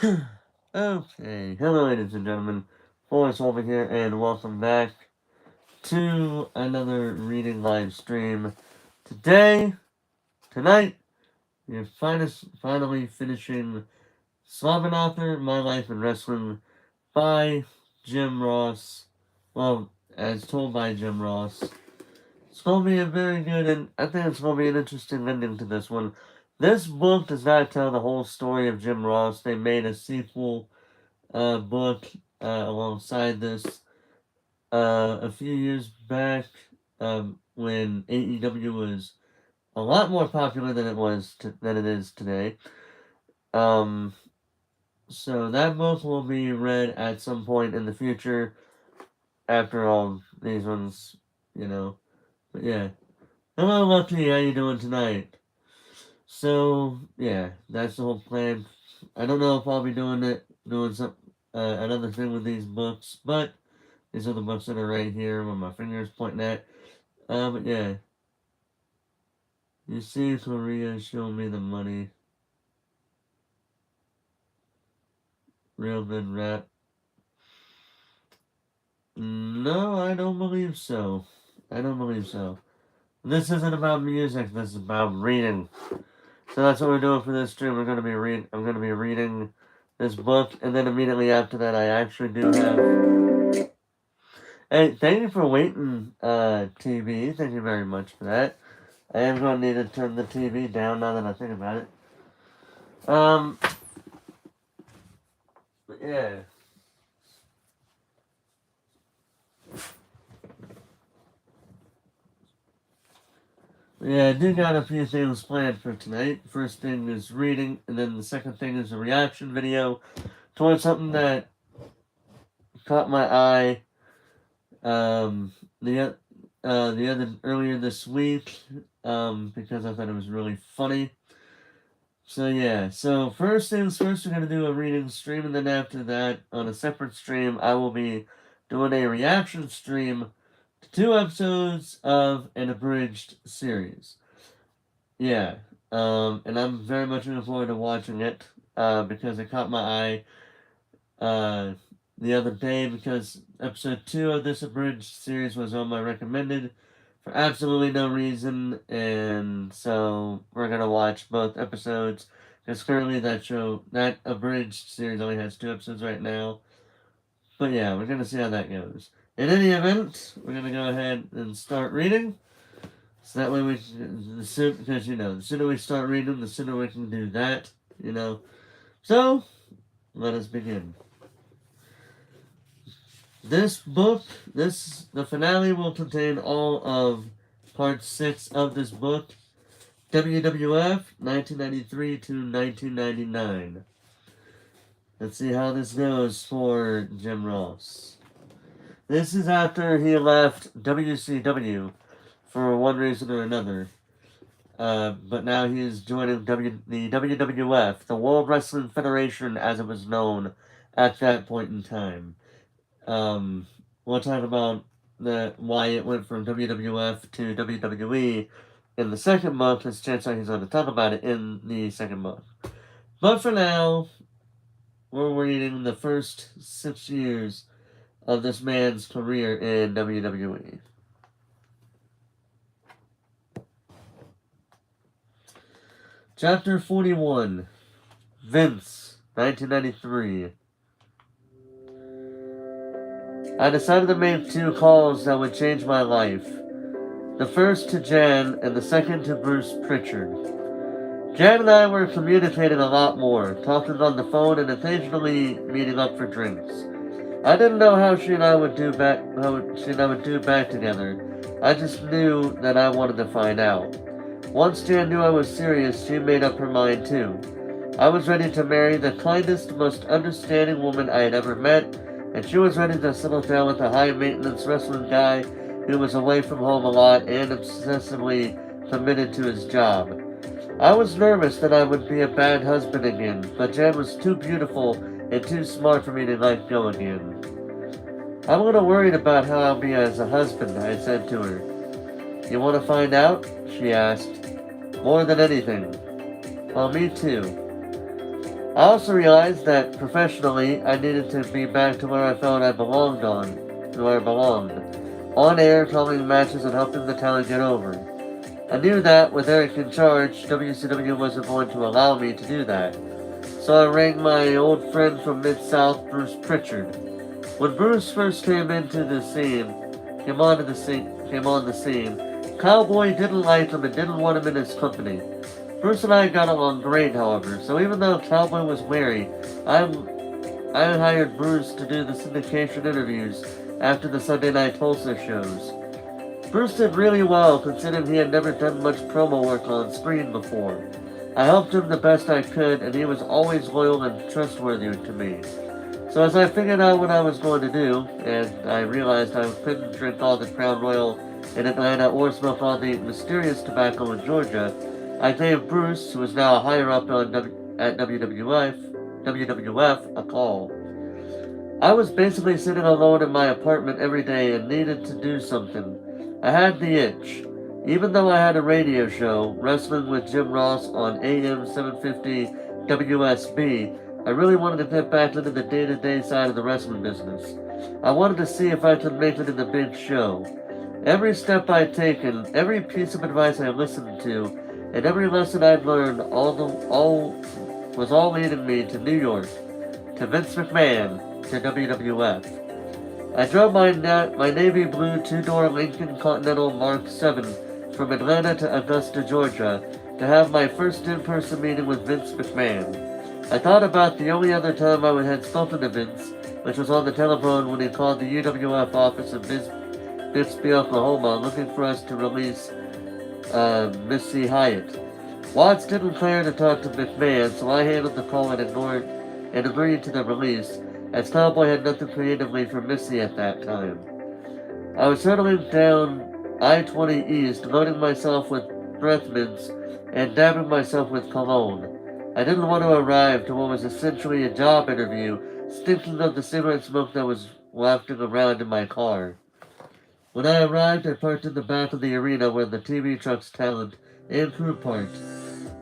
Okay, hello ladies and gentlemen, Forrest over here, and welcome back to another reading live stream. Tonight, we're finally finishing Slobberknocker, My Life in Wrestling by Jim Ross. Well, as told by Jim Ross. It's going to be a very good, and I think it's going to be an interesting ending to this one. This book does not tell the whole story of Jim Ross. They made a sequel book alongside this a few years back when AEW was a lot more popular than than it is today. Um, so that book will be read at some point in the future after all these ones, you know. But yeah. Hello, Lucky. How you doing tonight? So yeah, that's the whole plan. I don't know if I'll be doing some another thing with these books, but these are the books that are right here where my finger's pointing at. But yeah. You see Korea show me the money. Real good rap. No, I don't believe so. I don't believe so. This isn't about music, this is about reading. So that's what we're doing for this stream. I'm gonna be reading this book, and then immediately after that I actually do have. Hey, thank you for waiting, TV. Thank you very much for that. I am going to need to turn the TV down now that I think about it. But yeah. Yeah, I do got a few things planned for tonight. First thing is reading, and then the second thing is a reaction video towards something that caught my eye the other earlier this week because I thought it was really funny. So yeah, so first things first, we're gonna do a reading stream, and then after that, on a separate stream, I will be doing a reaction stream to 2 episodes of an abridged series. Yeah, and I'm very much looking forward to watching it because it caught my eye the other day because episode 2 of this abridged series was on my recommended for absolutely no reason, and so we're gonna watch both episodes because currently that abridged series only has 2 episodes right now. But yeah, we're gonna see how that goes. In any event, we're gonna go ahead and start reading. So that way because the sooner we start reading, the sooner we can do that, So, let us begin. This book, the finale will contain all of part 6 of this book, WWF 1993 to 1999. Let's see how this goes for Jim Ross. This is after he left WCW for one reason or another. But now he is joining the WWF, the World Wrestling Federation as it was known at that point in time. We'll talk about why it went from WWF to WWE in the second month, as chances he's going to talk about it in the second month. But for now, we're reading the first 6 years of this man's career in WWE. Chapter 41, Vince, 1993. I decided to make 2 calls that would change my life. The first to Jan and the second to Bruce Pritchard. Jan and I were communicating a lot more, talking on the phone and occasionally meeting up for drinks. I didn't know how she and I would do back together. I just knew that I wanted to find out. Once Jan knew I was serious, she made up her mind too. I was ready to marry the kindest, most understanding woman I had ever met, and she was ready to settle down with a high-maintenance wrestling guy who was away from home a lot and obsessively committed to his job. I was nervous that I would be a bad husband again, but Jan was too beautiful and too smart for me to let go again. I'm a little worried about how I'll be as a husband, I said to her. You want to find out? She asked. More than anything. Well, me too. I also realized that professionally, I needed to be back to where I felt I belonged to where I belonged. On air, calling matches and helping the talent get over. I knew that, with Eric in charge, WCW wasn't going to allow me to do that. So I rang my old friend from Mid-South, Bruce Pritchard. When Bruce first came on the scene, Cowboy didn't like him and didn't want him in his company. Bruce and I got along great, however, so even though Cowboy was wary, I hired Bruce to do the syndication interviews after the Sunday Night Tulsa shows. Bruce did really well, considering he had never done much promo work on screen before. I helped him the best I could, and he was always loyal and trustworthy to me. So as I figured out what I was going to do, and I realized I couldn't drink all the Crown Royal in Atlanta or smoke all the mysterious tobacco in Georgia, I gave Bruce, who was now higher up at WWF, a call. I was basically sitting alone in my apartment every day and needed to do something. I had the itch. Even though I had a radio show, Wrestling with Jim Ross on AM 750 WSB, I really wanted to get back into the day-to-day side of the wrestling business. I wanted to see if I could make it in the big show. Every step I'd taken, every piece of advice I listened to, and every lesson I'd learned, was all leading me to New York, to Vince McMahon, to WWF. I drove my navy blue two-door Lincoln Continental Mark 7 from Atlanta to Augusta, Georgia, to have my first in-person meeting with Vince McMahon. I thought about the only other time I had spoken to Vince, which was on the telephone when he called the UWF office in Bixby, Oklahoma, looking for us to release Missy Hyatt. Watts didn't care to talk to McMahon, so I handled the call and agreed to the release, as Cowboy had nothing creatively for Missy at that time. I was hurtling down I-20 East, loading myself with breath mints and dabbing myself with cologne. I didn't want to arrive to what was essentially a job interview, stinking of the cigarette smoke that was wafting around in my car. When I arrived, I parked in the back of the arena where the TV truck's talent and crew parked.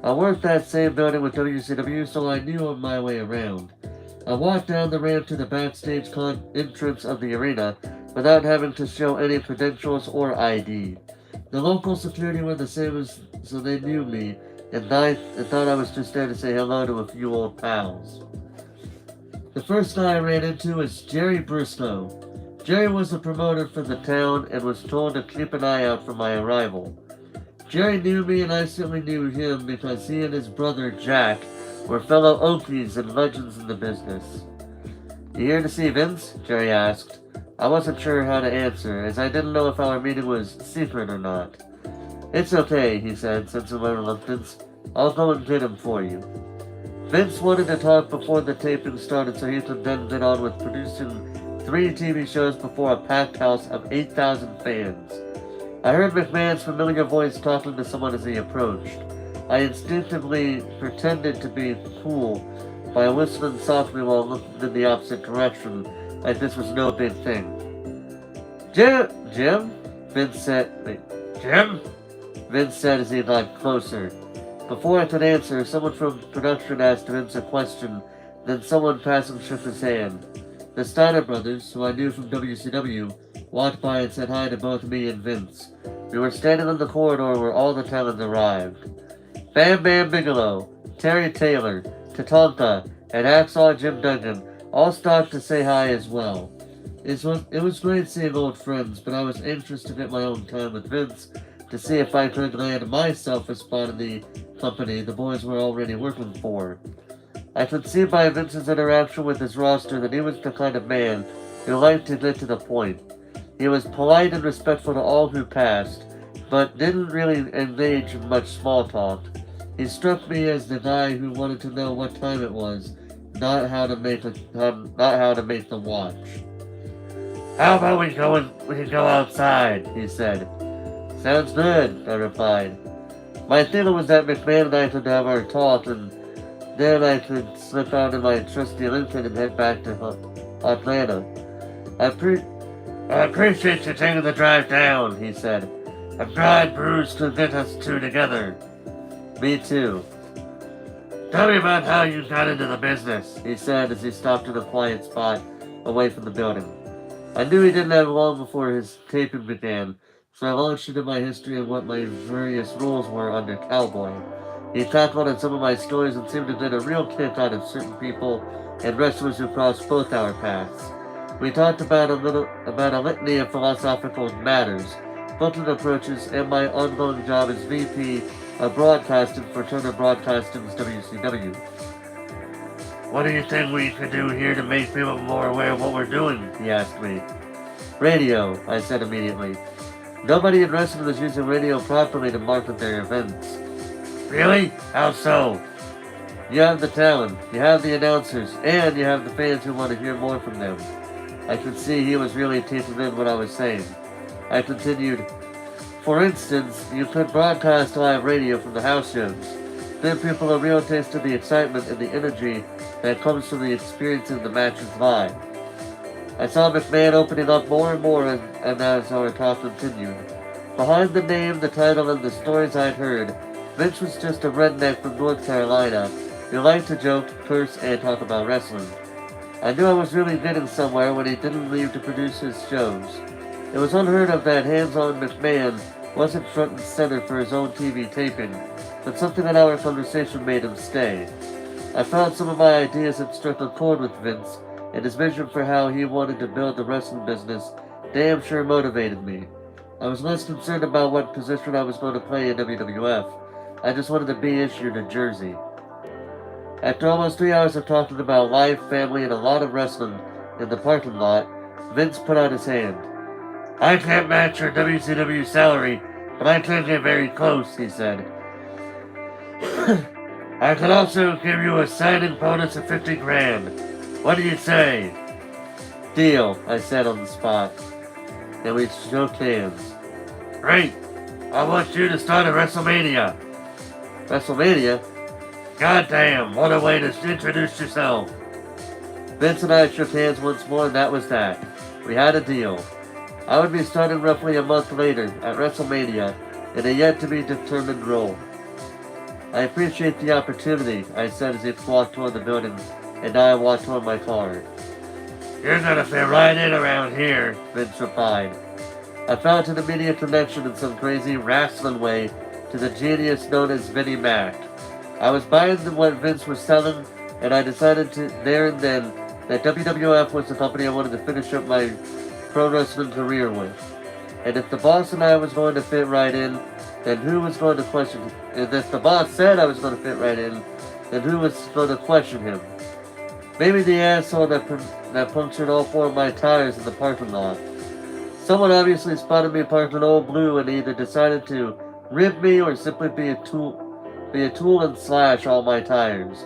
I worked that same building with WCW, so I knew my way around. I walked down the ramp to the backstage entrance of the arena without having to show any credentials or ID. The local security were the same, so they knew me, and I thought I was just there to say hello to a few old pals. The first guy I ran into was Jerry Briscoe. Jerry was the promoter for the town and was told to keep an eye out for my arrival. Jerry knew me and I certainly knew him because he and his brother Jack were fellow Okies and legends in the business. "You here to see Vince?" Jerry asked. I wasn't sure how to answer, as I didn't know if our meeting was secret or not. "It's okay," he said, sensing my reluctance. "I'll go and get him for you." Vince wanted to talk before the taping started so he could then get on with producing 3 TV shows before a packed house of 8,000 fans. I heard McMahon's familiar voice talking to someone as he approached. I instinctively pretended to be cool by whistling softly while looking in the opposite direction, like this was no big thing. Jim? Vince said. Jim? Vince said as he got closer. Before I could answer, someone from production asked Vince a question, then someone passing shook his hand. The Steiner brothers, who I knew from WCW, walked by and said hi to both me and Vince. We were standing in the corridor where all the talent arrived. Bam Bam Bigelow, Terry Taylor, Tatanka, and Hacksaw Jim Duggan all stopped to say hi as well. It was great seeing old friends, but I was anxious to get my own time with Vince to see if I could land myself a spot in the company the boys were already working for. I could see by Vince's interaction with his roster that he was the kind of man who liked to get to the point. He was polite and respectful to all who passed, but didn't really engage in much small talk. He struck me as the guy who wanted to know what time it was, not how to make them watch. "How about we can go outside," he said. "Sounds good," I replied. My feeling was that McMahon and I could have our talk, and then I could slip out in my trusty Lincoln and head back to Atlanta. I appreciate you taking the drive down," he said. "I'm glad Bruce could get us two together." "Me too." Tell me about how you got into the business, he said as he stopped in a quiet spot away from the building. I knew he didn't have long before his taping began, so I launched into my history and what my various roles were under Cowboy. He tackled on some of my stories and seemed to get a real kick out of certain people and wrestlers who crossed both our paths. We talked about a litany of philosophical matters, booking approaches, and my ongoing job as VP of Broadcasting for Turner Broadcasting's WCW. What do you think we could do here to make people more aware of what we're doing? He asked me. Radio, I said immediately. Nobody in wrestling is using radio properly to market their events. Really? How so? You have the talent, you have the announcers, and you have the fans who want to hear more from them. I could see he was really taking in what I was saying. I continued, for instance, you could broadcast live radio from the house shows. Give people a real taste of the excitement and the energy that comes from the experiencing the matches live. I saw McMahon opening up more and more and as our talk continued. Behind the name, the title, and the stories I'd heard, Vince was just a redneck from North Carolina who liked to joke, curse, and talk about wrestling. I knew I was really getting somewhere when he didn't leave to produce his shows. It was unheard of that hands-on McMahon wasn't front and center for his own TV taping, but something in our conversation made him stay. I found some of my ideas had struck a chord with Vince, and his vision for how he wanted to build the wrestling business damn sure motivated me. I was less concerned about what position I was going to play in WWF. I just wanted to be issued a jersey. After almost 3 hours of talking about life, family, and a lot of wrestling in the parking lot, Vince put out his hand. I can't match your WCW salary, but I can get very close, he said. I could also give you a signing bonus of 50 grand. What do you say? Deal, I said on the spot. And we shook hands. Great. I want you to start a WrestleMania. WrestleMania? Goddamn, what a way to introduce yourself. Vince and I shook hands once more, and that was that. We had a deal. I would be starting roughly a month later at WrestleMania in a yet-to-be-determined role. I appreciate the opportunity, I said as he walked toward the building, and I walked toward my car. You're gonna fit right in around here, Vince replied. I felt an immediate connection in some crazy wrestling way to the genius known as Vinnie Mac. I was buying what Vince was selling, and I decided there and then that WWF was the company I wanted to finish up my pro wrestling career with. And if the boss and I was going to fit right in, then who was going to question him? And if the boss said I was going to fit right in, then who was going to question him? Maybe the asshole that punctured all 4 of my tires in the parking lot. Someone obviously spotted me parked in Old Blue and either decided to rib me or simply be a tool and slash all my tires.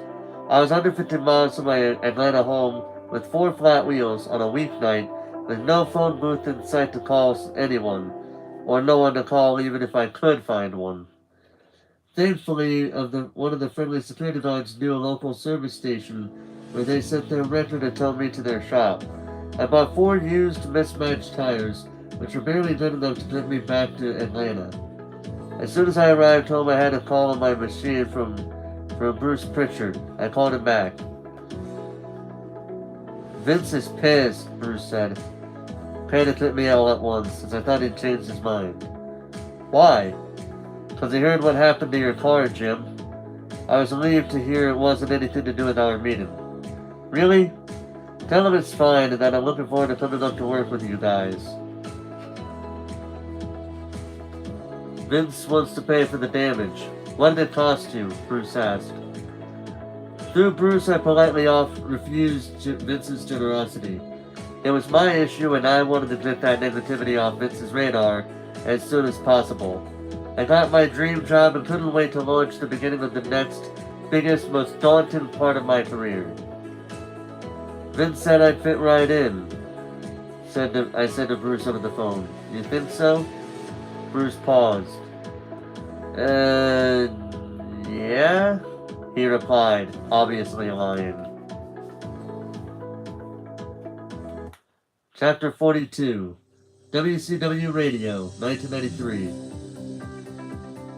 I was under 50 miles from my Atlanta home with 4 flat wheels on a weeknight with no phone booth in sight to call anyone, or no one to call even if I could find one. Thankfully, one of the friendly security guards knew a local service station where they sent their wrecker to tow me to their shop. I bought 4 used mismatched tires, which were barely good enough to get me back to Atlanta. As soon as I arrived home, I had a call on my machine from Bruce Pritchard. I called him back. Vince is pissed, Bruce said. Panic hit me all at once, as I thought he'd changed his mind. Why? Because he heard what happened to your car, Jim. I was relieved to hear it wasn't anything to do with our meeting. Really? Tell him it's fine and that I'm looking forward to coming up to work with you guys. Vince wants to pay for the damage. What did it cost you? Bruce asked. Through Bruce, I politely refused Vince's generosity. It was my issue and I wanted to get that negativity off Vince's radar as soon as possible. I got my dream job and couldn't wait to launch the beginning of the next, biggest, most daunting part of my career. Vince said I'd fit right in, I said to Bruce over the phone. You think so? Bruce paused. Yeah? He replied, obviously lying. Chapter 42, WCW Radio, 1993.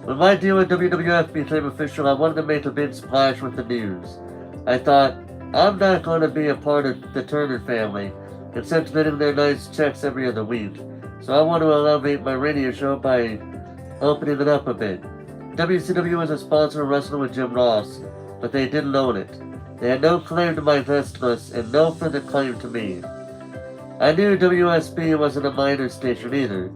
When my deal with WWF became official, I wanted to make a big splash with the news. I thought, I'm not going to be a part of the Turner family, except getting their nice checks every other week. So I want to elevate my radio show by opening it up a bit. WCW was a sponsor of Wrestling with Jim Ross, but they didn't own it. They had no claim to my guest list and no further claim to me. I knew WSB wasn't a minor station either.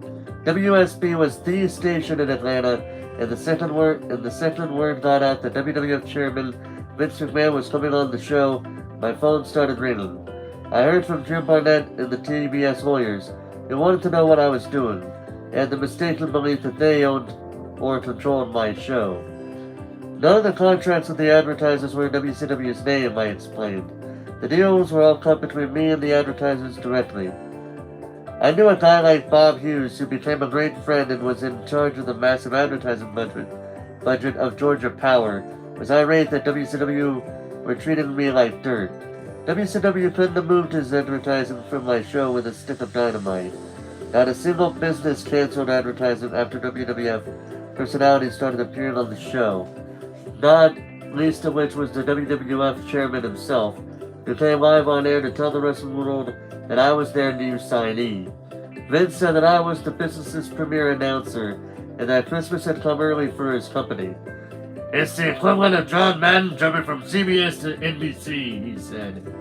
WSB was the station in Atlanta, and the second word got out that WWF chairman Vince McMahon was coming on the show, my phone started ringing. I heard from Jim Barnett and the TBS lawyers, who wanted to know what I was doing, and the mistaken belief that they owned or controlled my show. None of the contracts with the advertisers were in WCW's name, I explained. The deals were all cut between me and the advertisers directly. I knew a guy like Bob Hughes who became a great friend and was in charge of the massive advertising budget of Georgia Power, was irate that WCW were treating me like dirt. WCW couldn't have moved his advertising from my show with a stick of dynamite. Not a single business canceled advertising after WWF personalities started appearing on the show. Not least of which was the WWF chairman himself, who came live on air to tell the wrestling world that I was their new signee. Vince said that I was the business's premier announcer, and that Christmas had come early for his company. It's the equivalent of John Madden jumping from CBS to NBC, he said.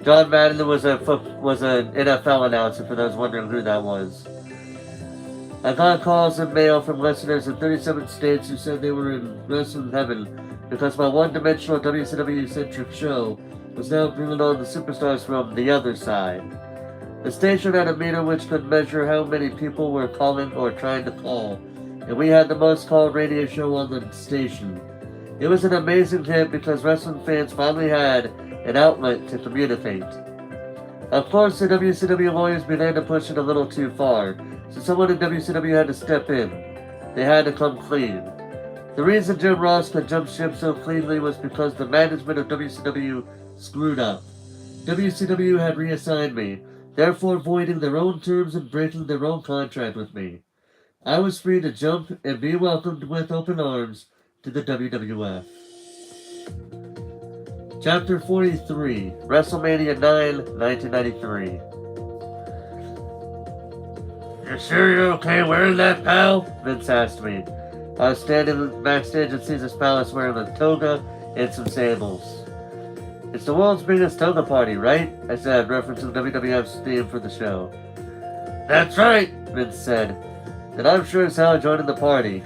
John Madden was an NFL announcer, for those wondering who that was. I got calls and mail from listeners in 37 states who said they were in wrestling heaven because my one-dimensional WCW-centric show was now bringing on the superstars from the other side. The station had a meter which could measure how many people were calling or trying to call, and we had the most called radio show on the station. It was an amazing hit because wrestling fans finally had an outlet to communicate. Of course, the WCW lawyers began to push it a little too far, so someone in WCW had to step in. They had to come clean. The reason Jim Ross could jump ship so cleanly was because the management of WCW screwed up. WCW had reassigned me, therefore voiding their own terms and breaking their own contract with me. I was free to jump and be welcomed with open arms to the WWF. Chapter 43, WrestleMania 9, 1993. You sure you're okay wearing that, pal? Vince asked me. I was standing backstage at Caesar's Palace wearing a toga and some sandals. It's the world's biggest toga party, right? I said, referencing WWF's theme for the show. That's right, Vince said. Then I'm sure as hell joining the party.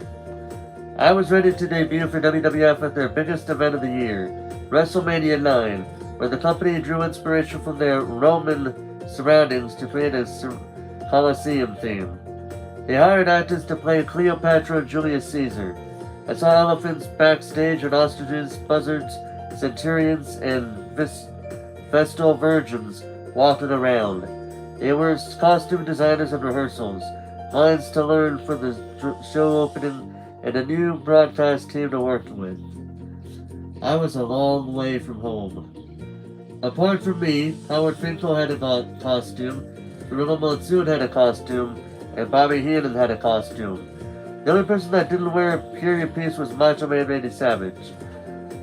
I was ready to debut for WWF at their biggest event of the year, WrestleMania 9, where the company drew inspiration from their Roman surroundings to create a Colosseum theme. They hired actors to play Cleopatra and Julius Caesar. I saw elephants backstage and ostriches, buzzards, centurions, and Vestal virgins walking around. They were costume designers and rehearsals, lines to learn for the show opening, and a new broadcast team to work with. I was a long way from home. Apart from me, Howard Finkel had a costume, Gorilla Monsoon had a costume, and Bobby Heenan had a costume. The only person that didn't wear a period piece was Macho Man Randy Savage.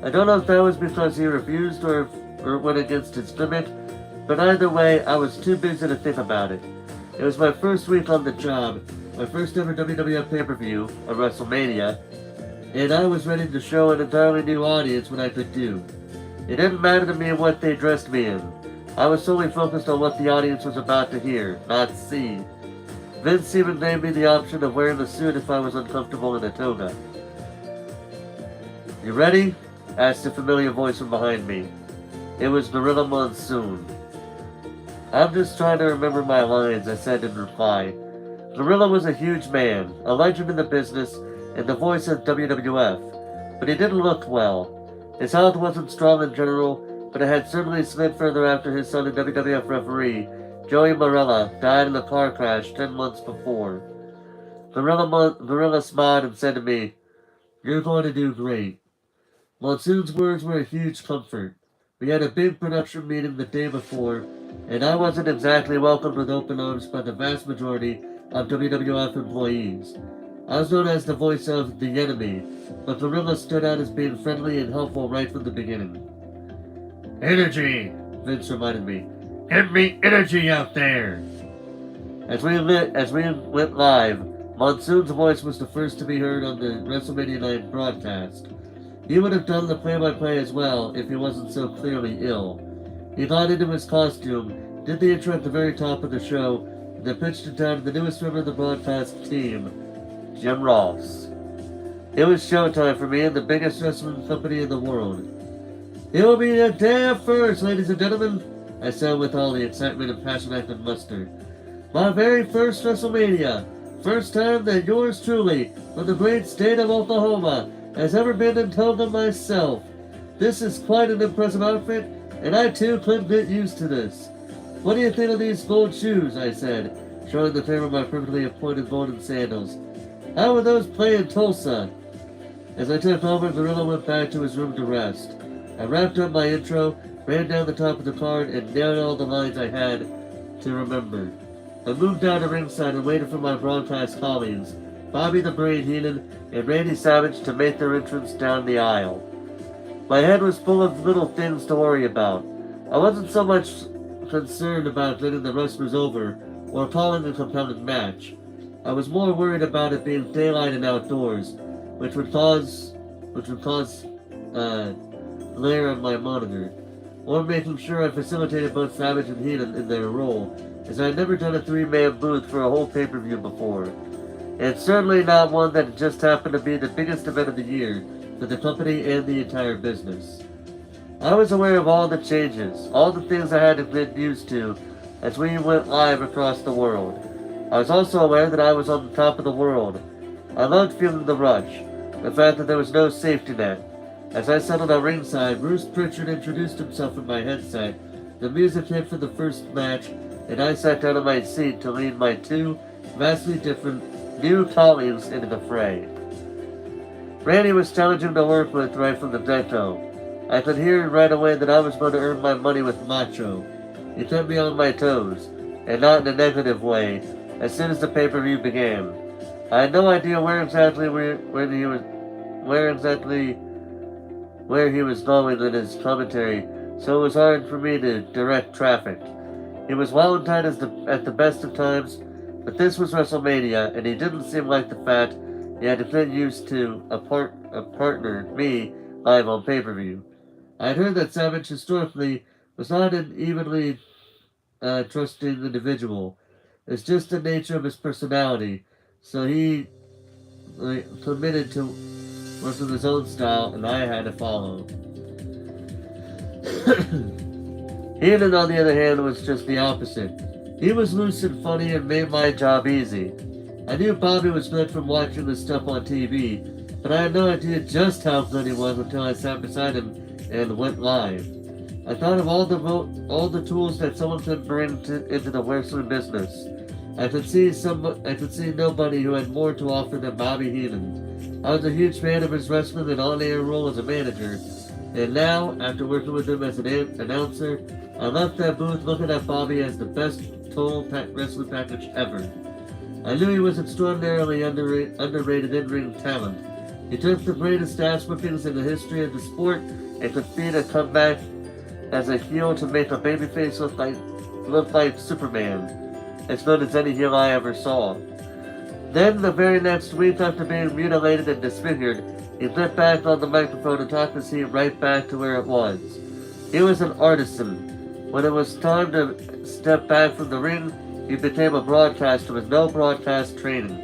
I don't know if that was because he refused or went against his gimmick, but either way, I was too busy to think about it. It was my first week on the job, my first ever WWF pay-per-view, a WrestleMania, and I was ready to show an entirely new audience what I could do. It didn't matter to me what they dressed me in. I was solely focused on what the audience was about to hear, not see. Vince even gave me the option of wearing a suit if I was uncomfortable in a toga. You ready? Asked a familiar voice from behind me. It was Gorilla Monsoon. I'm just trying to remember my lines, I said in reply. Gorilla was a huge man, a legend in the business, and the voice of WWF, but he didn't look well. His health wasn't strong in general, but it had certainly slid further after his son and WWF referee, Joey Marella, died in a car crash 10 months before. Gorilla smiled and said to me, "You're going to do great." Monsoon's words were a huge comfort. We had a big production meeting the day before, and I wasn't exactly welcomed with open arms by the vast majority of WWF employees. I was known as the voice of the enemy, but Gorilla stood out as being friendly and helpful right from the beginning. Energy, Vince reminded me. Give me energy out there! As we went live, Monsoon's voice was the first to be heard on the WrestleMania 9 broadcast. He would have done the play-by-play as well if he wasn't so clearly ill. He got into his costume, did the intro at the very top of the show, and then pitched it down to the newest member of the broadcast team, Jim Ross. It was showtime for me and the biggest wrestling company in the world. It will be a day of first, ladies and gentlemen, I said with all the excitement and passion I could muster. My very first WrestleMania. First time that yours truly, from the great state of Oklahoma, has ever been in toga myself. This is quite an impressive outfit, and I too couldn't get used to this. What do you think of these gold shoes? I said, showing the pair of my perfectly appointed golden sandals. How would those play in Tulsa? As I took over, Gorilla went back to his room to rest. I wrapped up my intro, ran down the top of the card, and nailed all the lines I had to remember. I moved down to ringside and waited for my broadcast colleagues, Bobby the Brain Heenan and Randy Savage, to make their entrance down the aisle. My head was full of little things to worry about. I wasn't so much concerned about getting the wrestlers over or calling a compelling match. I was more worried about it being daylight and outdoors, which would cause glare on my monitor, or making sure I facilitated both Savage and Heenan in their role, as I had never done a three-man booth for a whole pay-per-view before, and certainly not one that just happened to be the biggest event of the year for the company and the entire business. I was aware of all the changes, all the things I had to get used to as we went live across the world. I was also aware that I was on the top of the world. I loved feeling the rush, the fact that there was no safety net. As I settled at ringside, Bruce Pritchard introduced himself in my headset. The music hit for the first match, and I sat down in my seat to lead my two vastly different new colleagues into the fray. Randy was challenging to work with right from the get-go. I could hear right away that I was going to earn my money with Macho. He kept me on my toes, and not in a negative way, as soon as the pay-per-view began. I had no idea where exactly he was going in his commentary, so it was hard for me to direct traffic. He was well and tight at the best of times, but this was WrestleMania, and he didn't seem like the fat he had to get used to a partner, me, live on pay-per-view. I had heard that Savage historically was not an evenly trusting individual. It's just the nature of his personality, so he committed to working his own style, and I had to follow. Heenan, on the other hand, was just the opposite. He was loose and funny and made my job easy. I knew Bobby was good from watching the stuff on TV, but I had no idea just how good he was until I sat beside him and went live. I thought of all the tools that someone could bring into the wrestling business. I could see nobody who had more to offer than Bobby Heenan. I was a huge fan of his wrestling and on-air role as a manager, and now, after working with him as an announcer, I left that booth looking at Bobby as the best total wrestling package ever. I knew he was extraordinarily underrated in-ring talent. He took the greatest ass whippings in the history of the sport and could feed a comeback as a heel to make a babyface look like Superman, as good as any heel I ever saw. Then, the very next week after being mutilated and disfigured, he got back on the microphone and talked his heat right back to where it was. He was an artisan. When it was time to step back from the ring, he became a broadcaster with no broadcast training.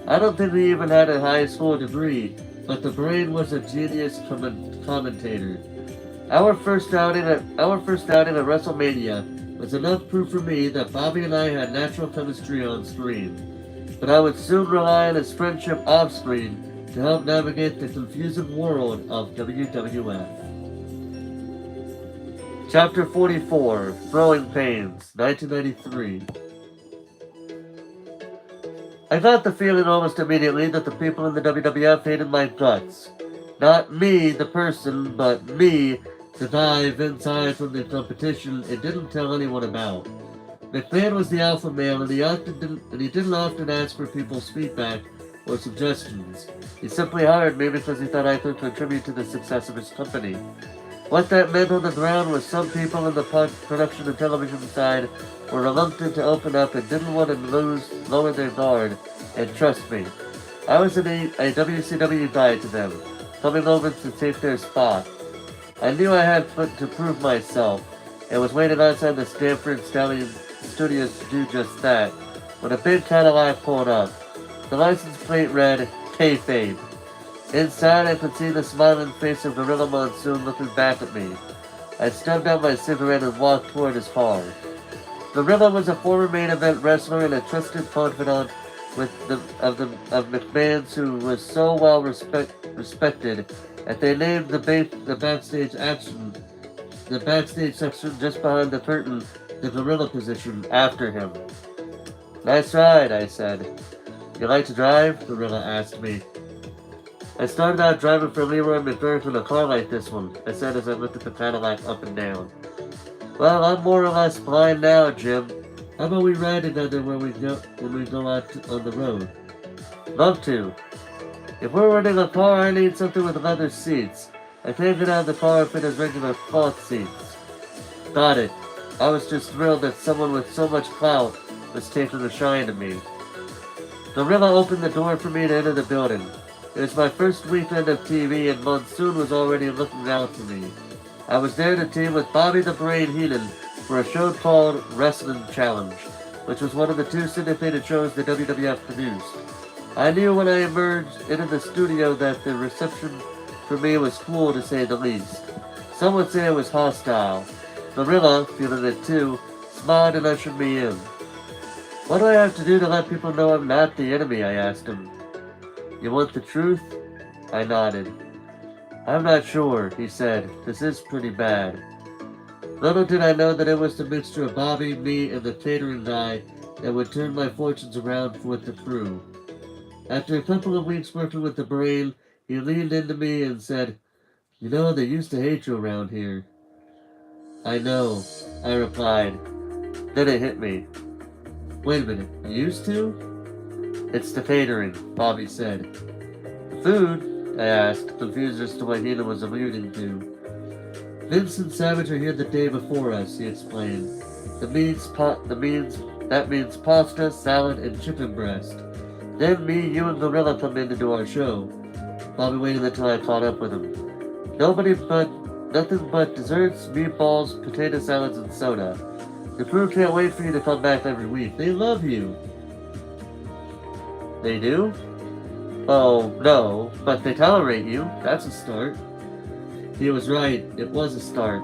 I don't think he even had a high school degree, but the brain was a genius commentator. Our first outing at WrestleMania was enough proof for me that Bobby and I had natural chemistry on screen, but I would soon rely on his friendship off screen to help navigate the confusing world of WWF. Chapter 44, Growing Pains, 1993. I got the feeling almost immediately that the people in the WWF hated my guts. Not me, the person, but me, the guy Vince hired from the competition and didn't tell anyone about. McMahon was the alpha male, and he didn't often ask for people's feedback or suggestions. He simply hired me because he thought I could contribute to the success of his company. What that meant on the ground was some people in the production and television side were reluctant to open up and didn't want to lower their guard and trust me. I was a WCW guy to them, coming over to take their spot. I knew I had to prove myself, and was waiting outside the Stanford Stallion Studios to do just that, when a big Cadillac pulled up. The license plate read, Kayfabe. Inside, I could see the smiling face of Gorilla Monsoon looking back at me. I stubbed out my cigarette and walked toward his car. Gorilla was a former main event wrestler and a trusted confidant of McMahon's, who was so well respected that they named the backstage section just behind the curtain, the Gorilla position, after him. Nice ride, I said. You like to drive? Gorilla asked me. I started out driving for Leroy McGurk in a car like this one, I said as I looked at the Cadillac up and down. Well, I'm more or less blind now, Jim. How about we ride together when we go out on the road? Love to. If we're renting a car, I need something with leather seats. I can't get out of the car if it has regular cloth seats. Got it. I was just thrilled that someone with so much clout was taking a shine to me. Gorilla opened the door for me to enter the building. It was my first weekend of TV, and Monsoon was already looking out for me. I was there to team with Bobby the Brain Heenan for a show called Wrestling Challenge, which was one of the 2 syndicated shows the WWF produced. I knew when I emerged into the studio that the reception for me was cool, to say the least. Some would say it was hostile. Gorilla, feeling it too, smiled and ushered me in. What do I have to do to let people know I'm not the enemy? I asked him. You want the truth? I nodded. I'm not sure, he said. This is pretty bad. Little did I know that it was the mixture of Bobby, me, and the catering guy that would turn my fortunes around with the crew. After a couple of weeks working with the Brain, he leaned into me and said, You know, they used to hate you around here. I know, I replied. Then it hit me. Wait a minute, used to? It's the catering, Bobby said. The food? I asked, confused as to what Heenan was alluding to. Vince and Savage are here the day before us, he explained. That means pasta, salad, and chicken breast. Then me, you, and Gorilla come in to do our show. Bobby waited until I caught up with him. Nothing but desserts, meatballs, potato salads, and soda. The crew can't wait for you to come back every week. They love you. They do? Oh, no, but they tolerate you. That's a start. He was right. It was a start.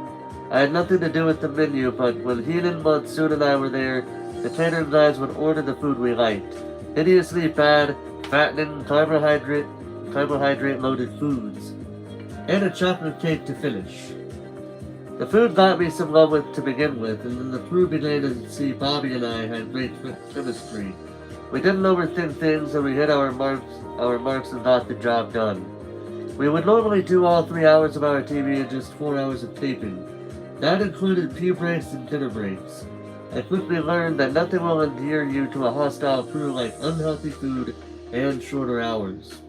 I had nothing to do with the menu, but when Heenan, Monsoon, and I were there, the catering guys would order the food we liked. Hideously bad, fattening, carbohydrate-loaded foods. And a chocolate cake to finish. The food got me some love to begin with, and then the crew began to see Bobby and I had great chemistry. We didn't overthink things, and we hit our marks and got the job done. We would normally do all 3 hours of our TV in just 4 hours of taping. That included pee breaks and dinner breaks. I quickly learned that nothing will endear you to a hostile crew like unhealthy food and shorter hours.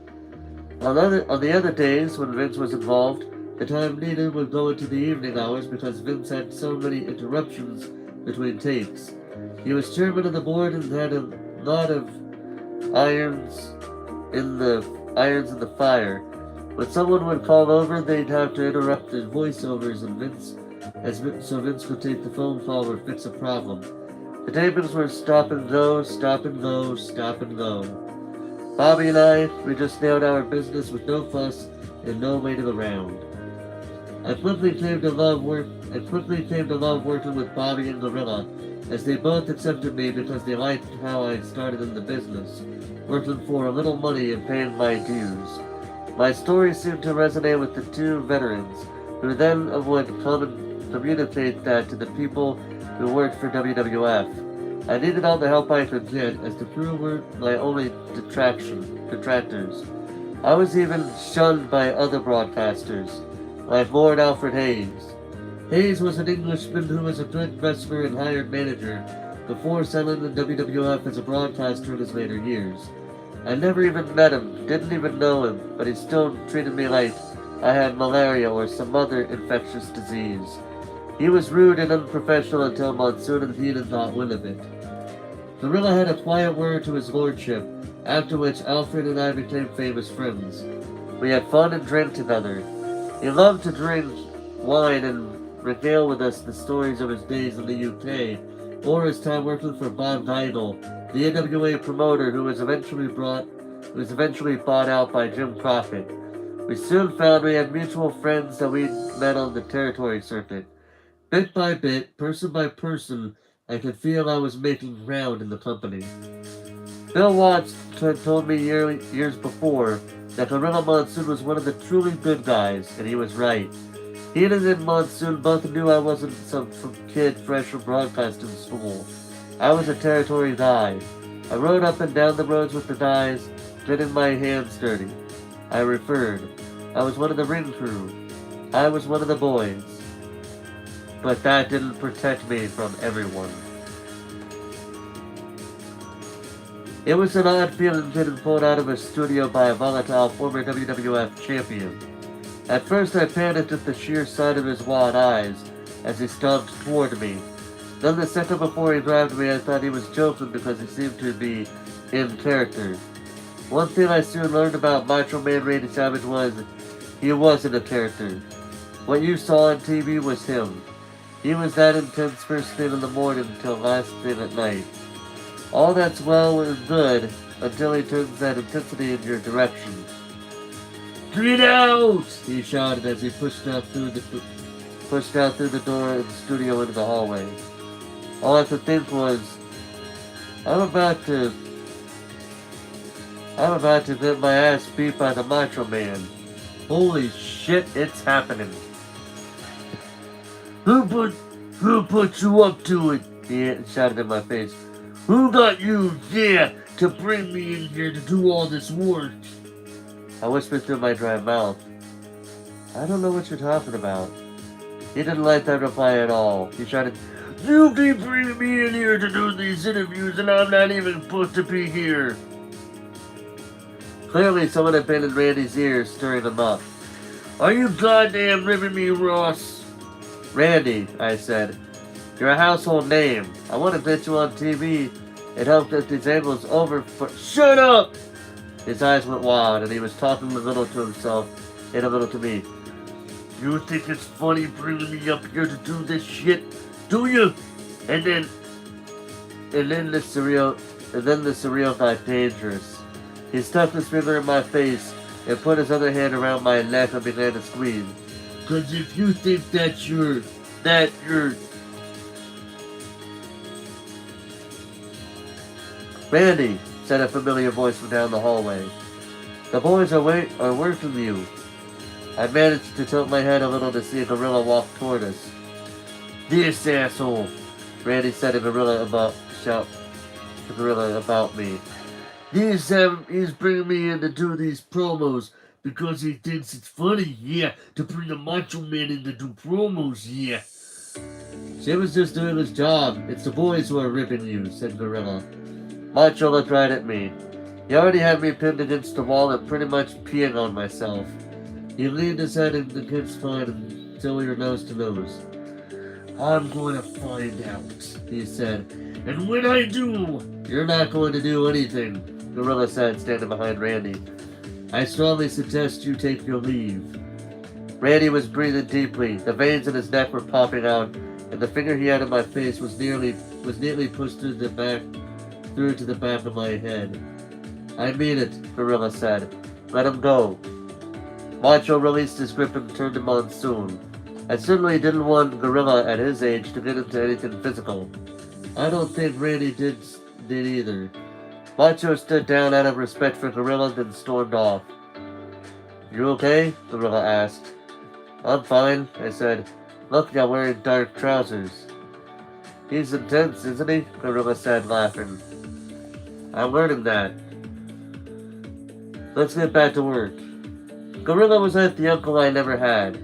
On the other days, when Vince was involved, the time needed would go into the evening hours because Vince had so many interruptions between takes. He was chairman of the board and had a lot of irons in the fire. When someone would call over, they'd have to interrupt the voiceovers so Vince could take the phone call or fix a problem. The tapings were stop and go, stop and go, stop and go. Bobby and I, we just nailed our business with no fuss and no waiting around. I quickly came to love working with Bobby and Gorilla, as they both accepted me because they liked how I started in the business, working for a little money and paying my dues. My story seemed to resonate with the 2 veterans, who then would come and communicate that to the people who worked for WWF. I needed all the help I could get, as the crew were my only detractors. I was even shunned by other broadcasters, like Lord Alfred Hayes. Hayes was an Englishman who was a good wrestler and hired manager before selling the WWF as a broadcaster in his later years. I never even met him, didn't even know him, but he still treated me like I had malaria or some other infectious disease. He was rude and unprofessional until Monsoon and Heenan got wind of it. Gorilla had a quiet word to his lordship, after which Alfred and I became famous friends. We had fun and drank together. He loved to drink wine and regale with us the stories of his days in the UK, or his time working for Bob Geigel, the NWA promoter who was eventually bought out by Jim Crockett. We soon found we had mutual friends that we'd met on the territory circuit. Bit by bit, person by person, I could feel I was making ground in the company. Bill Watts had told me years before that Gorilla Monsoon was one of the truly good guys, and he was right. Heenan and Monsoon both knew I wasn't some kid fresh from broadcasting school. I was a territory guy. I rode up and down the roads with the guys, getting my hands dirty. I referred. I was one of the ring crew. I was one of the boys. But that didn't protect me from everyone. It was an odd feeling getting pulled out of a studio by a volatile former WWF champion. At first I panicked at the sheer sight of his wide eyes as he stomped toward me. Then the second before he grabbed me I thought he was joking because he seemed to be in character. One thing I soon learned about Macho Man Randy Savage was he wasn't a character. What you saw on TV was him. He was that intense first thing in the morning till last thing at night. All that's well and good until he turns that intensity in your direction. "Get out!" he shouted as he pushed out through the door of the studio into the hallway. All I could think was, I'm about to get my ass beat by the Macho Man. Holy shit, it's happening. Who put you up to it? He shouted in my face. Who got you, to bring me in here to do all this work? I whispered through my dry mouth. I don't know what you're talking about. He didn't like that reply at all. He shouted, You keep bringing me in here to do these interviews and I'm not even supposed to be here. Clearly someone had been in Randy's ears, stirring him up. Are you goddamn ripping me, Ross? Randy, I said. You're a household name. I want to get you on TV and help get these angles over for... Shut up! His eyes went wild and he was talking a little to himself and a little to me. You think it's funny bringing me up here to do this shit? Do you? And then the surreal got dangerous. He stuck his finger in my face and put his other hand around my neck and began to squeeze. Cause if you think that you're Randy, said a familiar voice from down the hallway. The boys are working you. I managed to tilt my head a little to see a gorilla walk toward us. This asshole, Randy said to gorilla about me. He's bringing me in to do these promos because he thinks it's funny, to bring a Macho Man in to do promos, Jim was just doing his job. It's the boys who are ripping you, said Gorilla. Macho looked right at me. He already had me pinned against the wall and pretty much peeing on myself. He leaned his head against mine until we were nose to nose. I'm going to find out, he said. And when I do, you're not going to do anything, Gorilla said, standing behind Randy. I strongly suggest you take your leave. Randy was breathing deeply. The veins in his neck were popping out, and the finger he had in my face was neatly pushed through to the back of my head. I mean it, Gorilla said. Let him go. Macho released his grip and turned to Monsoon. I certainly didn't want Gorilla at his age to get into anything physical. I don't think Randy did either. Macho stood down out of respect for Gorilla, then stormed off. You okay? Gorilla asked. I'm fine, I said. Look, I'm wearing dark trousers. He's intense, isn't he? Gorilla said, laughing. I'm learning that. Let's get back to work. Gorilla was like the uncle I never had.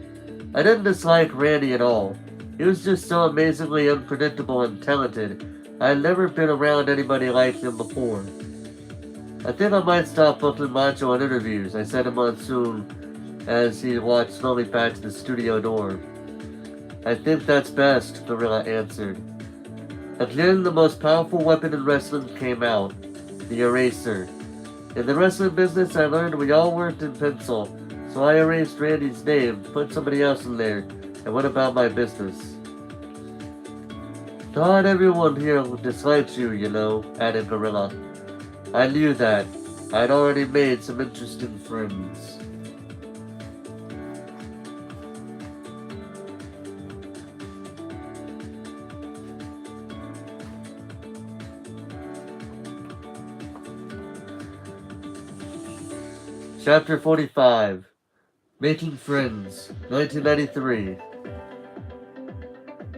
I didn't dislike Randy at all. He was just so amazingly unpredictable and talented. I had never been around anybody like him before. I think I might stop booking Macho on interviews, I said to Monsoon as he walked slowly back to the studio door. I think that's best, Gorilla answered. Again, the most powerful weapon in wrestling came out, the eraser. In the wrestling business, I learned we all worked in pencil, so I erased Randy's name, put somebody else in there, and went about my business. Not everyone here dislikes you, you know, added Gorilla. I knew that. I'd already made some interesting friends. Chapter 45 Making Friends, 1993.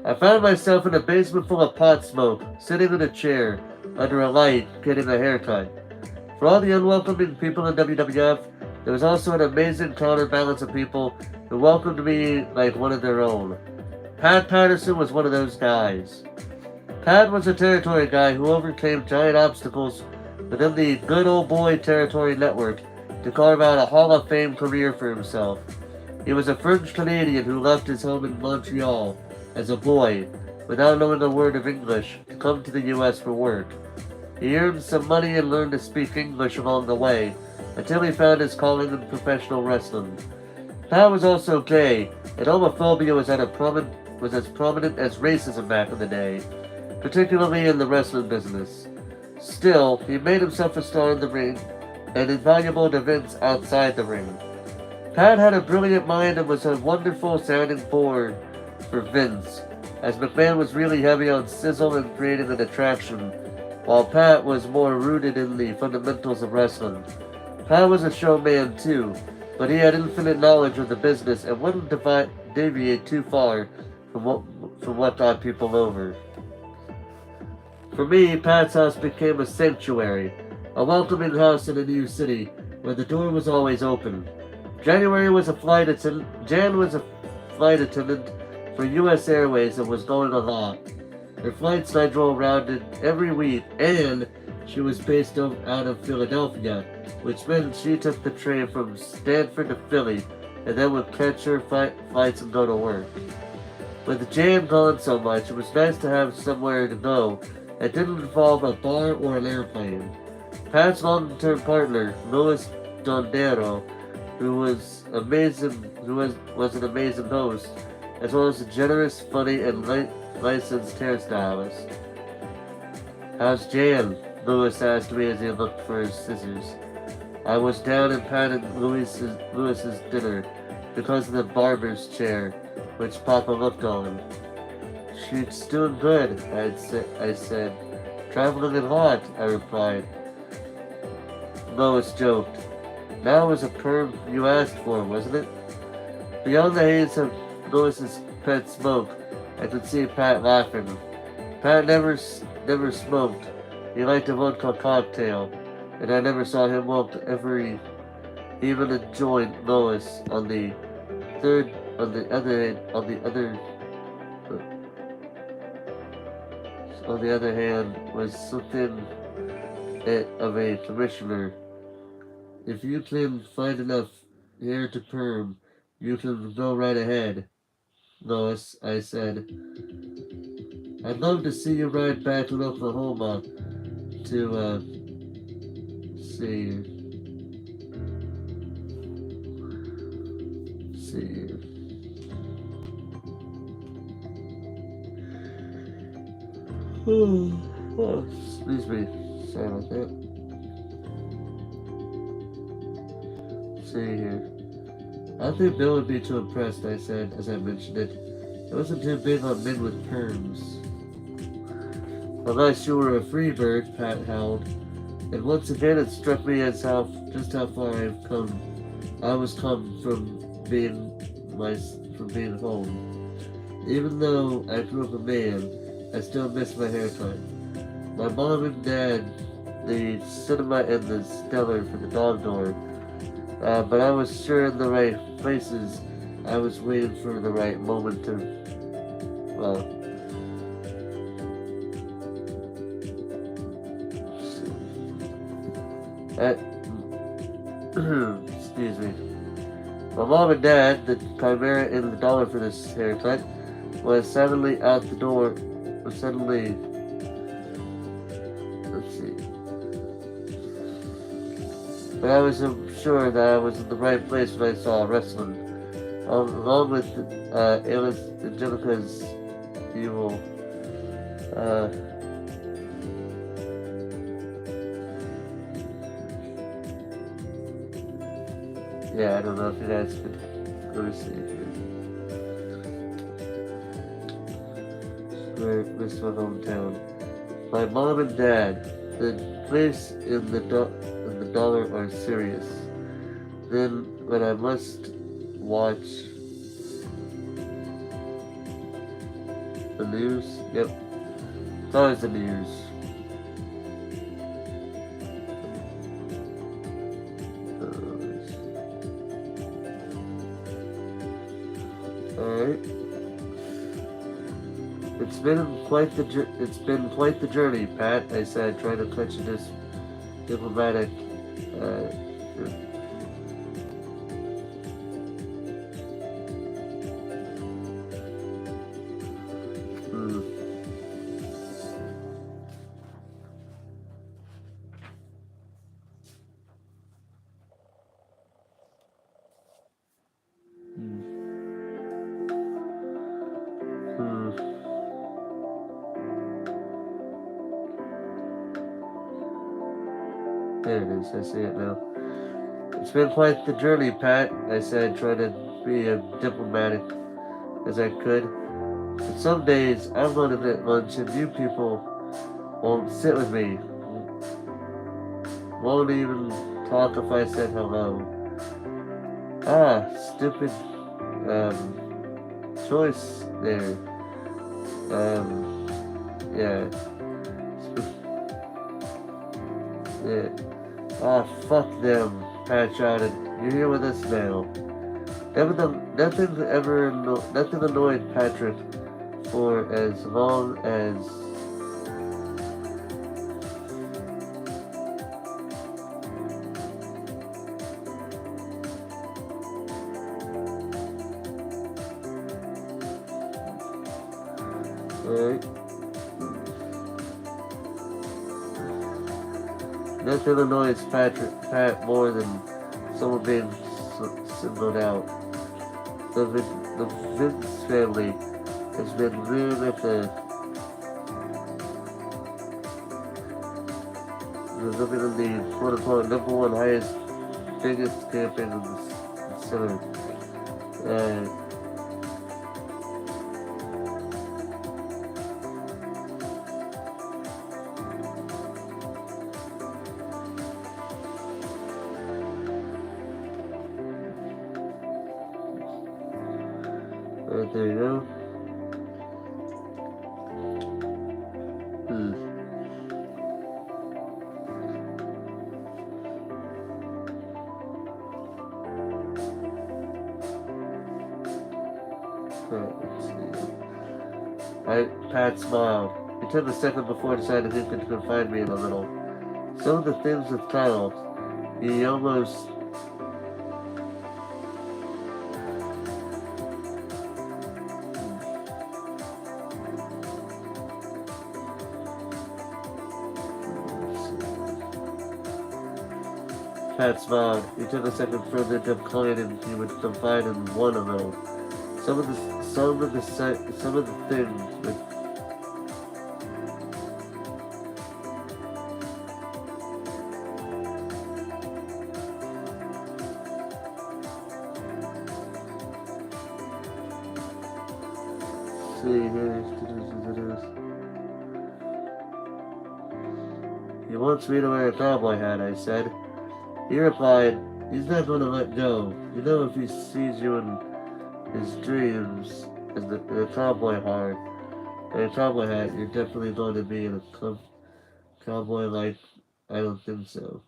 I found myself in a basement full of pot smoke, sitting in a chair, under a light, getting a haircut. For all the unwelcoming people in WWF, there was also an amazing counterbalance of people who welcomed me like one of their own. Pat Patterson was one of those guys. Pat was a territory guy who overcame giant obstacles within the Good Old Boy Territory Network to carve out a Hall of Fame career for himself. He was a French Canadian who left his home in Montreal as a boy, without knowing a word of English, to come to the US for work. He earned some money and learned to speak English along the way, until he found his calling in professional wrestling. Pat was also gay, and homophobia was as prominent as racism back in the day, particularly in the wrestling business. Still, he made himself a star in the ring, and invaluable at events outside the ring. Pat had a brilliant mind and was a wonderful sounding board for Vince, as McMahon was really heavy on sizzle and creating an attraction, while Pat was more rooted in the fundamentals of wrestling. Pat was a showman too, but he had infinite knowledge of the business and wouldn't deviate too far from what got people over. For me, Pat's house became a sanctuary, a welcoming house in a new city, where the door was always open. Jan was a flight attendant for U.S. Airways and was going a lot. Her flight schedule rounded every week, and she was based out of Philadelphia, which meant she took the train from Stanford to Philly, and then would catch her flights and go to work. With Jan gone so much, it was nice to have somewhere to go that didn't involve a bar or an airplane. Pat's long-term partner, Louis Dondero, who was an amazing host, as well as a generous, funny, and licensed hairstylist. How's Jan? Louis asked me as he looked for his scissors. I was down and patted Louis's dinner because of the barber's chair, which Papa looked on. She's doing good, I said. Traveling a lot, I replied. Lois joked. That was a perm you asked for, wasn't it? Beyond the haze of Lois's pet smoke, I could see Pat laughing. Pat never smoked. He liked a vodka cocktail, and I never saw him even enjoy Lois. On the other hand, was something of a commissioner. If you can find enough hair to perm, you can go right ahead, Lois, I said. I'd love to see you ride back to Oklahoma to, see. Oh, excuse me. Sorry about that. See here. I think Bill would be too impressed, I said, as I mentioned it. I wasn't too big on men with perms. Unless you were a free bird, Pat howled. And once again it struck me as just how far I was come from being home. Even though I grew up a man, I still miss my haircut. My mom and dad, the cinema and the stellar for the dog door. But I was sure in the right places. I was waiting for the right moment to, At, excuse me. My mom and dad, the chimera and the dollar for this haircut, was suddenly out the door. Was suddenly, let's see. But I was sure that I was in the right place when I saw wrestling. Along with Angelica's evil. Uh, yeah, I don't know if you guys could go to see here. This is my hometown. My mom and dad, the place in the dollar are serious. Then when I must watch the news, yep, it's always the news. Alright. It's been quite the journey, Pat. I said, trying to clutch this diplomatic. Uh, hmm. Hmm. There it is. I see it now. It's been quite the journey, Pat. I said, trying to be as diplomatic as I could. But some days I'm going to get lunch and you people won't sit with me. Won't even talk if I said hello. Ah, stupid choice there. Yeah. Yeah. Ah, fuck them, Pat shouted. You're here with us now. Nothing annoyed Patrick for as long as right. Nothing annoys Pat more than someone being singled out. The Vince family has been living at living in the quote unquote number one highest, biggest campaign in the center. Uh, right there you go. Hmm. Let's see. Pat smiled. He took a second before deciding he could confide me in a little. Some of the things with Kyle, he almost. Pat smiled. He took a second further to decline and he would confide in one of them. Some of the things with see here. He wants me to wear a cowboy hat, I said. He replied, he's not going to let go. You know, if he sees you in his dreams in a cowboy hat, you're definitely going to be in a cowboy life. I don't think so.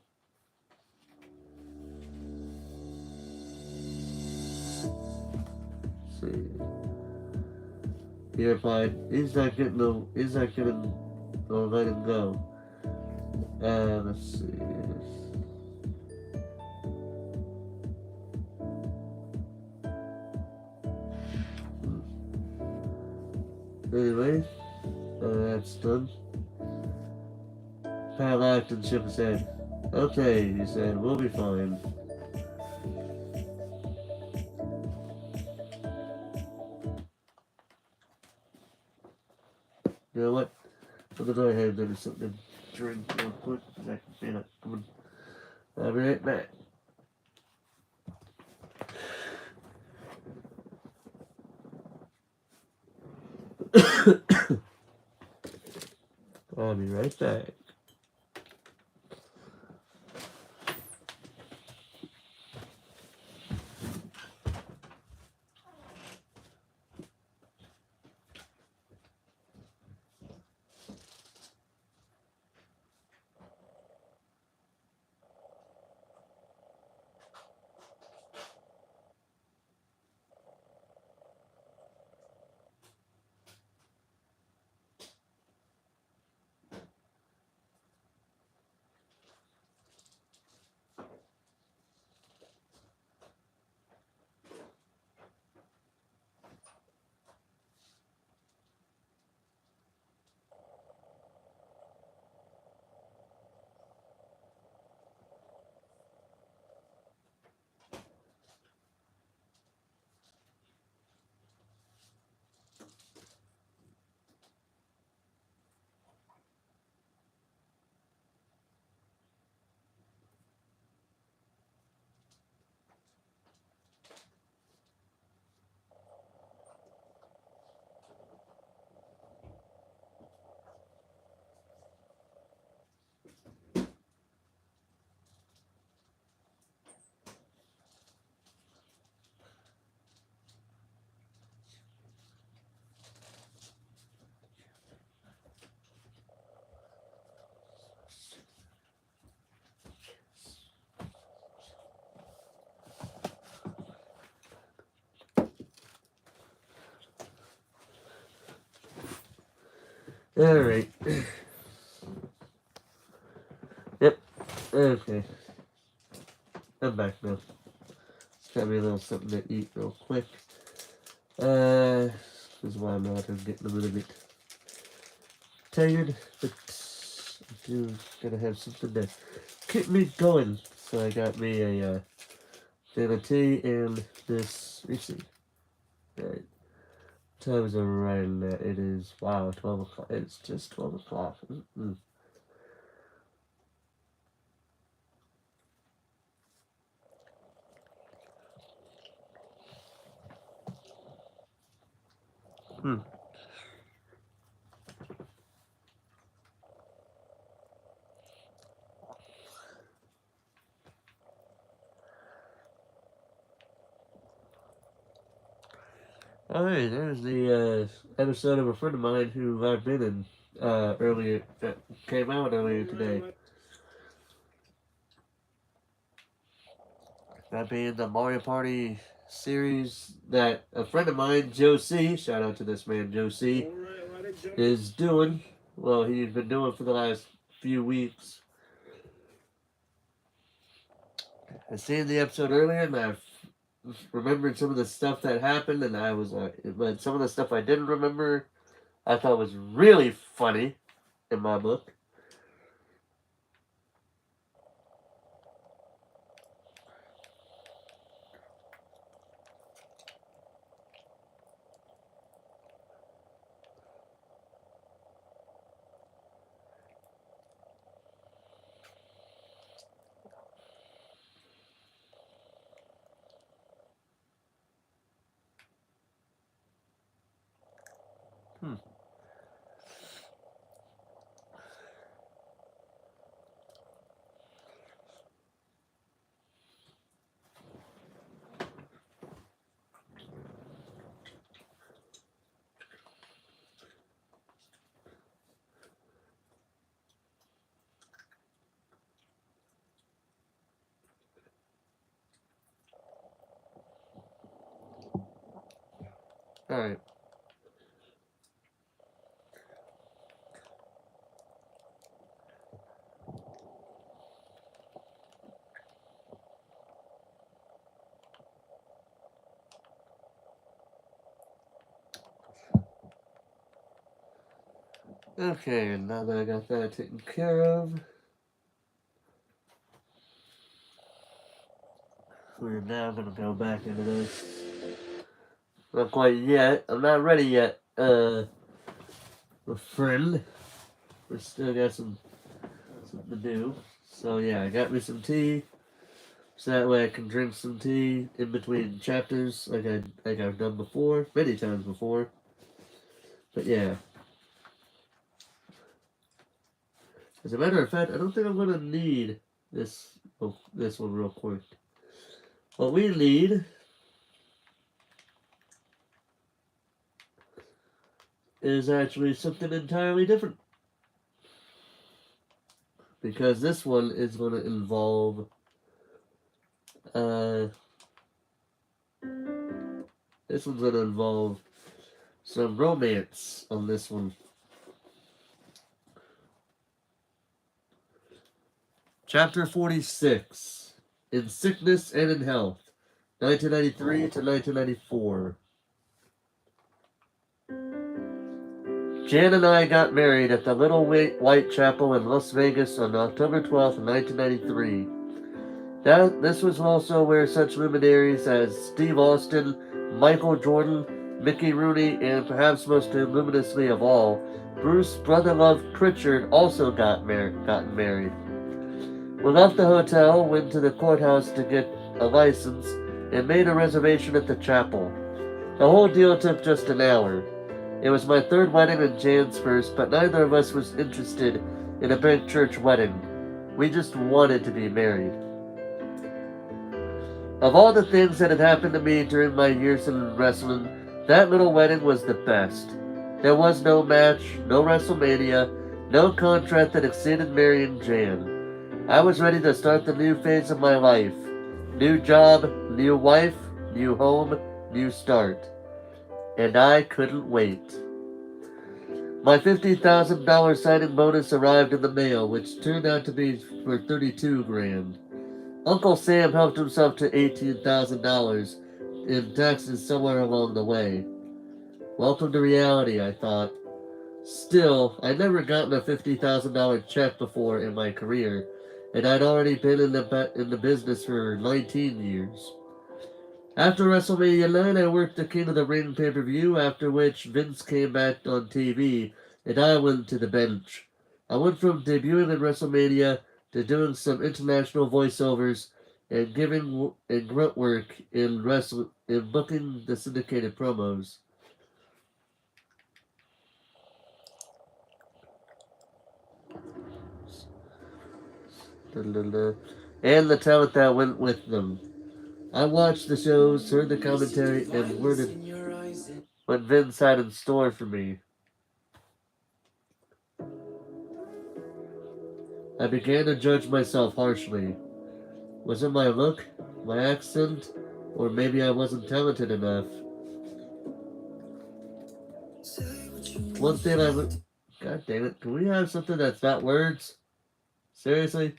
Let's see. He replied, he's not getting let him go. Let's see. Anyway, that's done. Pat laughed and shook his head. Okay, he said, we'll be fine. You know what? I'm gonna go ahead and do something to drink real quick. I can feel it coming. I'll be right back. I'll be right back. Alright. Yep. Okay. I'm back now. Got me a little something to eat real quick. This is why I'm out here getting a little bit tired, but I do gotta have something to keep me going. So I got me a can of tea and this receipt. Right. Time is around that. It is, wow, 12 o'clock. It's just 12 o'clock. Mm-mm. Hmm. Alright, there's the episode of a friend of mine who I've been in earlier, that came out earlier today. That being the Mario Party series that a friend of mine, Joe C, shout out to this man, Joe C, is doing. Well, he's been doing for the last few weeks. I seen the episode earlier and I remembered some of the stuff that happened, and I was but some of the stuff I didn't remember, I thought was really funny in my book. Hmm. All right. Okay, and now that I got that taken care of, we're now gonna go back into this. Not quite yet. I'm not ready yet. Friend. We still got something to do. So yeah, I got me some tea. So that way I can drink some tea in between chapters, like I've done before, many times before. But yeah. As a matter of fact, I don't think I'm gonna need this one real quick. What we need is actually something entirely different. Because this one is gonna involve this one's gonna involve some romance on this one. Chapter 46, In Sickness and in Health, 1993 to 1994. Jan and I got married at the Little White Chapel in Las Vegas on October 12th, 1993. This was also where such luminaries as Steve Austin, Michael Jordan, Mickey Rooney, and perhaps most luminously of all, Bruce Brotherlove Pritchard also gotten married. We left the hotel, went to the courthouse to get a license, and made a reservation at the chapel. The whole deal took just an hour. It was my third wedding and Jan's first, but neither of us was interested in a big church wedding. We just wanted to be married. Of all the things that had happened to me during my years in wrestling, that little wedding was the best. There was no match, no WrestleMania, no contract that exceeded marrying Jan. I was ready to start the new phase of my life. New job, new wife, new home, new start. And I couldn't wait. My $50,000 signing bonus arrived in the mail, which turned out to be for $32,000. Uncle Sam helped himself to $18,000 in taxes somewhere along the way. Welcome to reality, I thought. Still, I'd never gotten a $50,000 check before in my career, and I'd already been in the business for 19 years. After WrestleMania 9, I worked the King of the Ring pay-per-view, after which Vince came back on TV, and I went to the bench. I went from debuting in WrestleMania to doing some international voiceovers and giving grunt work in booking the syndicated promos. And the talent that went with them. I watched the shows, heard the commentary, and worded what Vince had in store for me. I began to judge myself harshly. Was it my look, my accent, or maybe I wasn't talented enough? One thing I would... God damn it, can we have something that's not words? Seriously?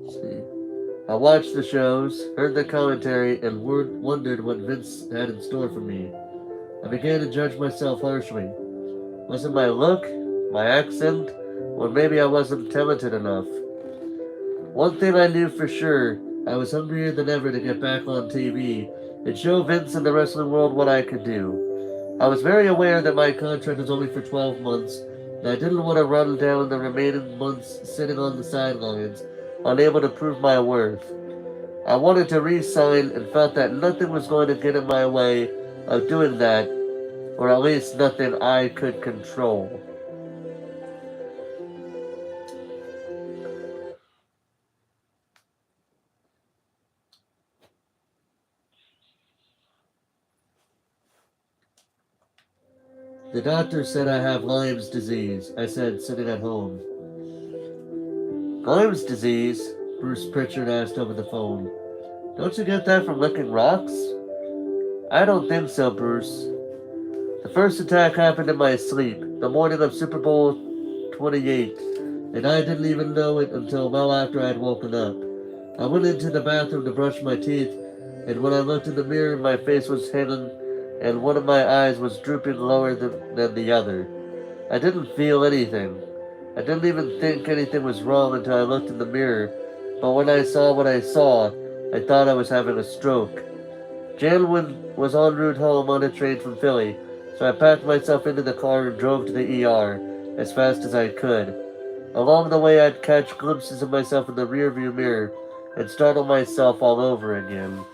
See. I watched the shows, heard the commentary, and wondered what Vince had in store for me. I began to judge myself harshly. Was it my look, my accent, or maybe I wasn't talented enough? One thing I knew for sure, I was hungrier than ever to get back on TV and show Vince and the wrestling world what I could do. I was very aware that my contract was only for 12 months, and I didn't want to run down the remaining months sitting on the sidelines, unable to prove my worth. I wanted to re-sign and felt that nothing was going to get in my way of doing that, or at least nothing I could control. The doctor said I have Lyme's disease, I said, sitting at home. Lyme's disease? Bruce Pritchard asked over the phone. Don't you get that from licking rocks? I don't think so, Bruce. The first attack happened in my sleep, the morning of Super Bowl 28, and I didn't even know it until well after I had woken up. I went into the bathroom to brush my teeth, and when I looked in the mirror, my face was hidden, and one of my eyes was drooping lower than the other. I didn't feel anything. I didn't even think anything was wrong until I looked in the mirror, but when I saw what I saw, I thought I was having a stroke. Jan was en route home on a train from Philly, so I packed myself into the car and drove to the ER as fast as I could. Along the way, I'd catch glimpses of myself in the rearview mirror and startle myself all over again.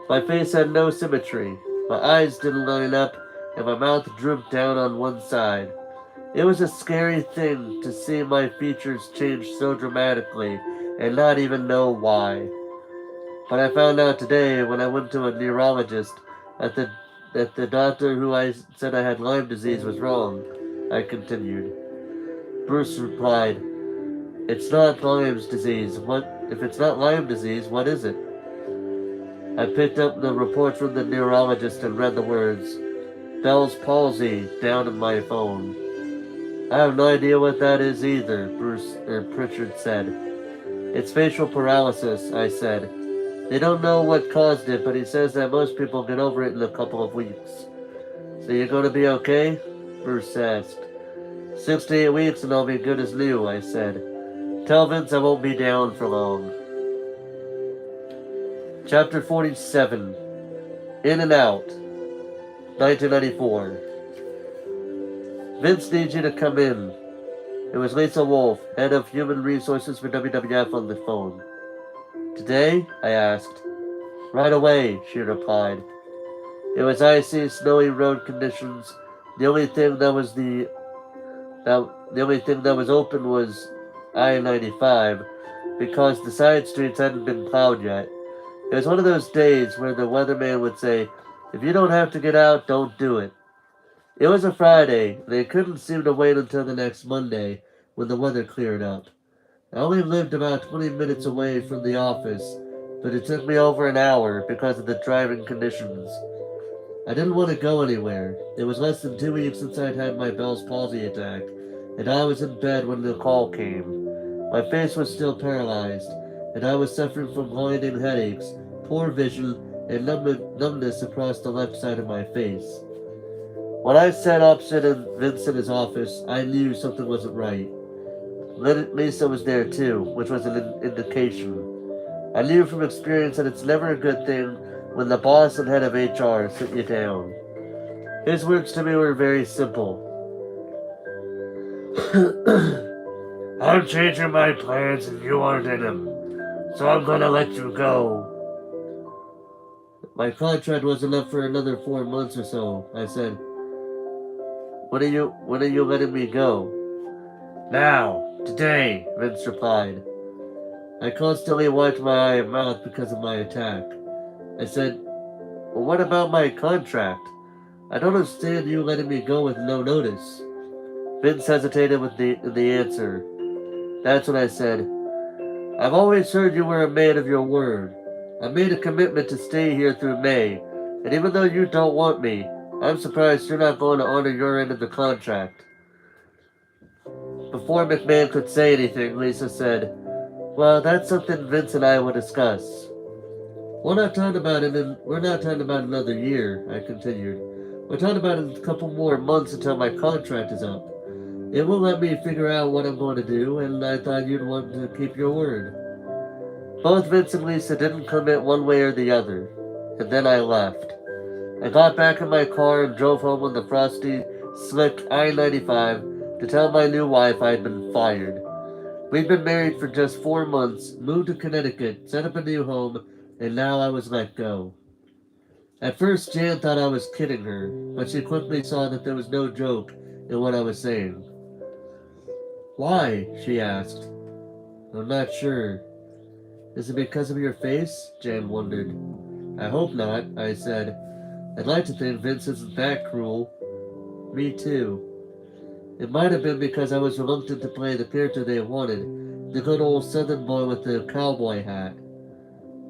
My face had no symmetry. My eyes didn't line up, and my mouth drooped down on one side. It was a scary thing to see my features change so dramatically and not even know why. But I found out today when I went to a neurologist that the doctor who I said I had Lyme disease was wrong. I continued. Bruce replied, "It's not Lyme's disease. If it's not Lyme disease, what is it?" I picked up the report from the neurologist and read the words, "Bell's palsy," down on my phone. "I have no idea what that is either," Pritchard said. "It's facial paralysis," I said. "They don't know what caused it, but he says that most people get over it in a couple of weeks." "So you're going to be okay?" Bruce asked. 6 to 8 weeks and I'll be good as new, I said. "Tell Vince I won't be down for long." Chapter 47. In and Out. 1994. "Vince needs you to come in." It was Lisa Wolf, head of human resources for WWF, on the phone. "Today?" I asked. "Right away," she replied. It was icy, snowy road conditions. The only thing that was open was I-95 because the side streets hadn't been plowed yet. It was one of those days where the weatherman would say, "If you don't have to get out, don't do it." It was a Friday, and they couldn't seem to wait until the next Monday when the weather cleared up. I only lived about 20 minutes away from the office, but it took me over an hour because of the driving conditions. I didn't want to go anywhere. It was less than 2 weeks since I'd had my Bell's palsy attack, and I was in bed when the call came. My face was still paralyzed, and I was suffering from blinding headaches, poor vision, and numbness across the left side of my face. When I sat opposite Vince in his office, I knew something wasn't right. Lisa was there too, which was an indication. I knew from experience that it's never a good thing when the boss and head of HR sit you down. His words to me were very simple. "I'm changing my plans and you aren't in them, so I'm gonna let you go." "My contract wasn't up for another 4 months or so," I said. When are you letting me go?" "Now, today," Vince replied. I constantly wiped my eye and mouth because of my attack. I said, "Well, what about my contract? I don't understand you letting me go with no notice." Vince hesitated with the answer. That's when I said, "I've always heard you were a man of your word. I made a commitment to stay here through May, and even though you don't want me, I'm surprised you're not going to honor your end of the contract." Before McMahon could say anything, Lisa said, "Well, that's something Vince and I will discuss." We're not talking about another year," I continued. "We're talking about a couple more months until my contract is up. It will let me figure out what I'm going to do, and I thought you'd want to keep your word." Both Vince and Lisa didn't commit one way or the other, and then I left. I got back in my car and drove home on the frosty, slick I-95 to tell my new wife I'd been fired. We'd been married for just 4 months, moved to Connecticut, set up a new home, and now I was let go. At first, Jan thought I was kidding her, but she quickly saw that there was no joke in what I was saying. "Why?" she asked. "I'm not sure." "Is it because of your face?" Jan wondered. "I hope not," I said. "I'd like to think Vince isn't that cruel." "Me too." It might have been because I was reluctant to play the character they wanted, the good old southern boy with the cowboy hat.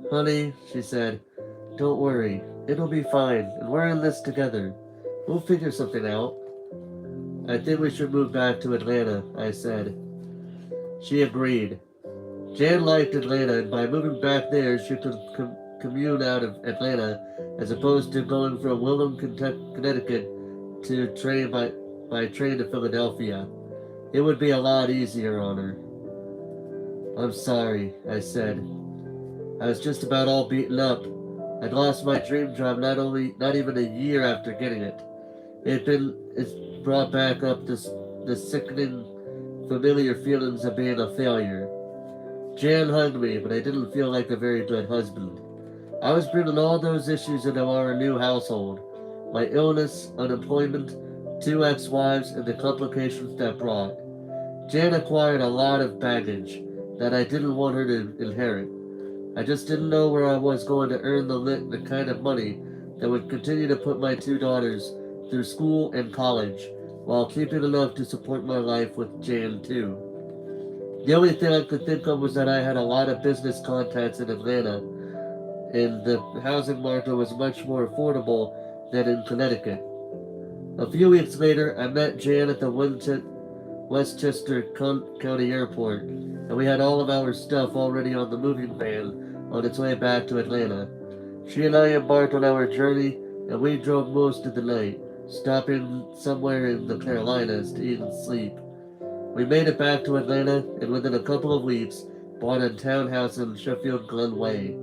"Honey," she said, "don't worry. It'll be fine, and we're in this together. We'll figure something out." I think we should move back to Atlanta, I said. She agreed. Jan liked Atlanta, and by moving back there, she could commute out of Atlanta as opposed to going from Willem, Connecticut to by train to Philadelphia. It would be a lot easier on her. I'm sorry, I said. I was just about all beaten up. I'd lost my dream job not even a year after getting it. It's brought back up the sickening, familiar feelings of being a failure. Jan hugged me, but I didn't feel like a very good husband. I was bringing all those issues into our new household. My illness, unemployment, two ex-wives, and the complications that brought. Jan acquired a lot of baggage that I didn't want her to inherit. I just didn't know where I was going to earn the kind of money that would continue to put my two daughters through school and college, while keeping enough to support my life with Jan too. The only thing I could think of was that I had a lot of business contacts in Atlanta, and the housing market was much more affordable than in Connecticut. A few weeks later, I met Jan at the Westchester County Airport, and we had all of our stuff already on the moving van on its way back to Atlanta. She and I embarked on our journey, and we drove most of the night, stopping somewhere in the Carolinas to eat and sleep. We made it back to Atlanta, and within a couple of weeks, bought a townhouse in Sheffield Glen Way.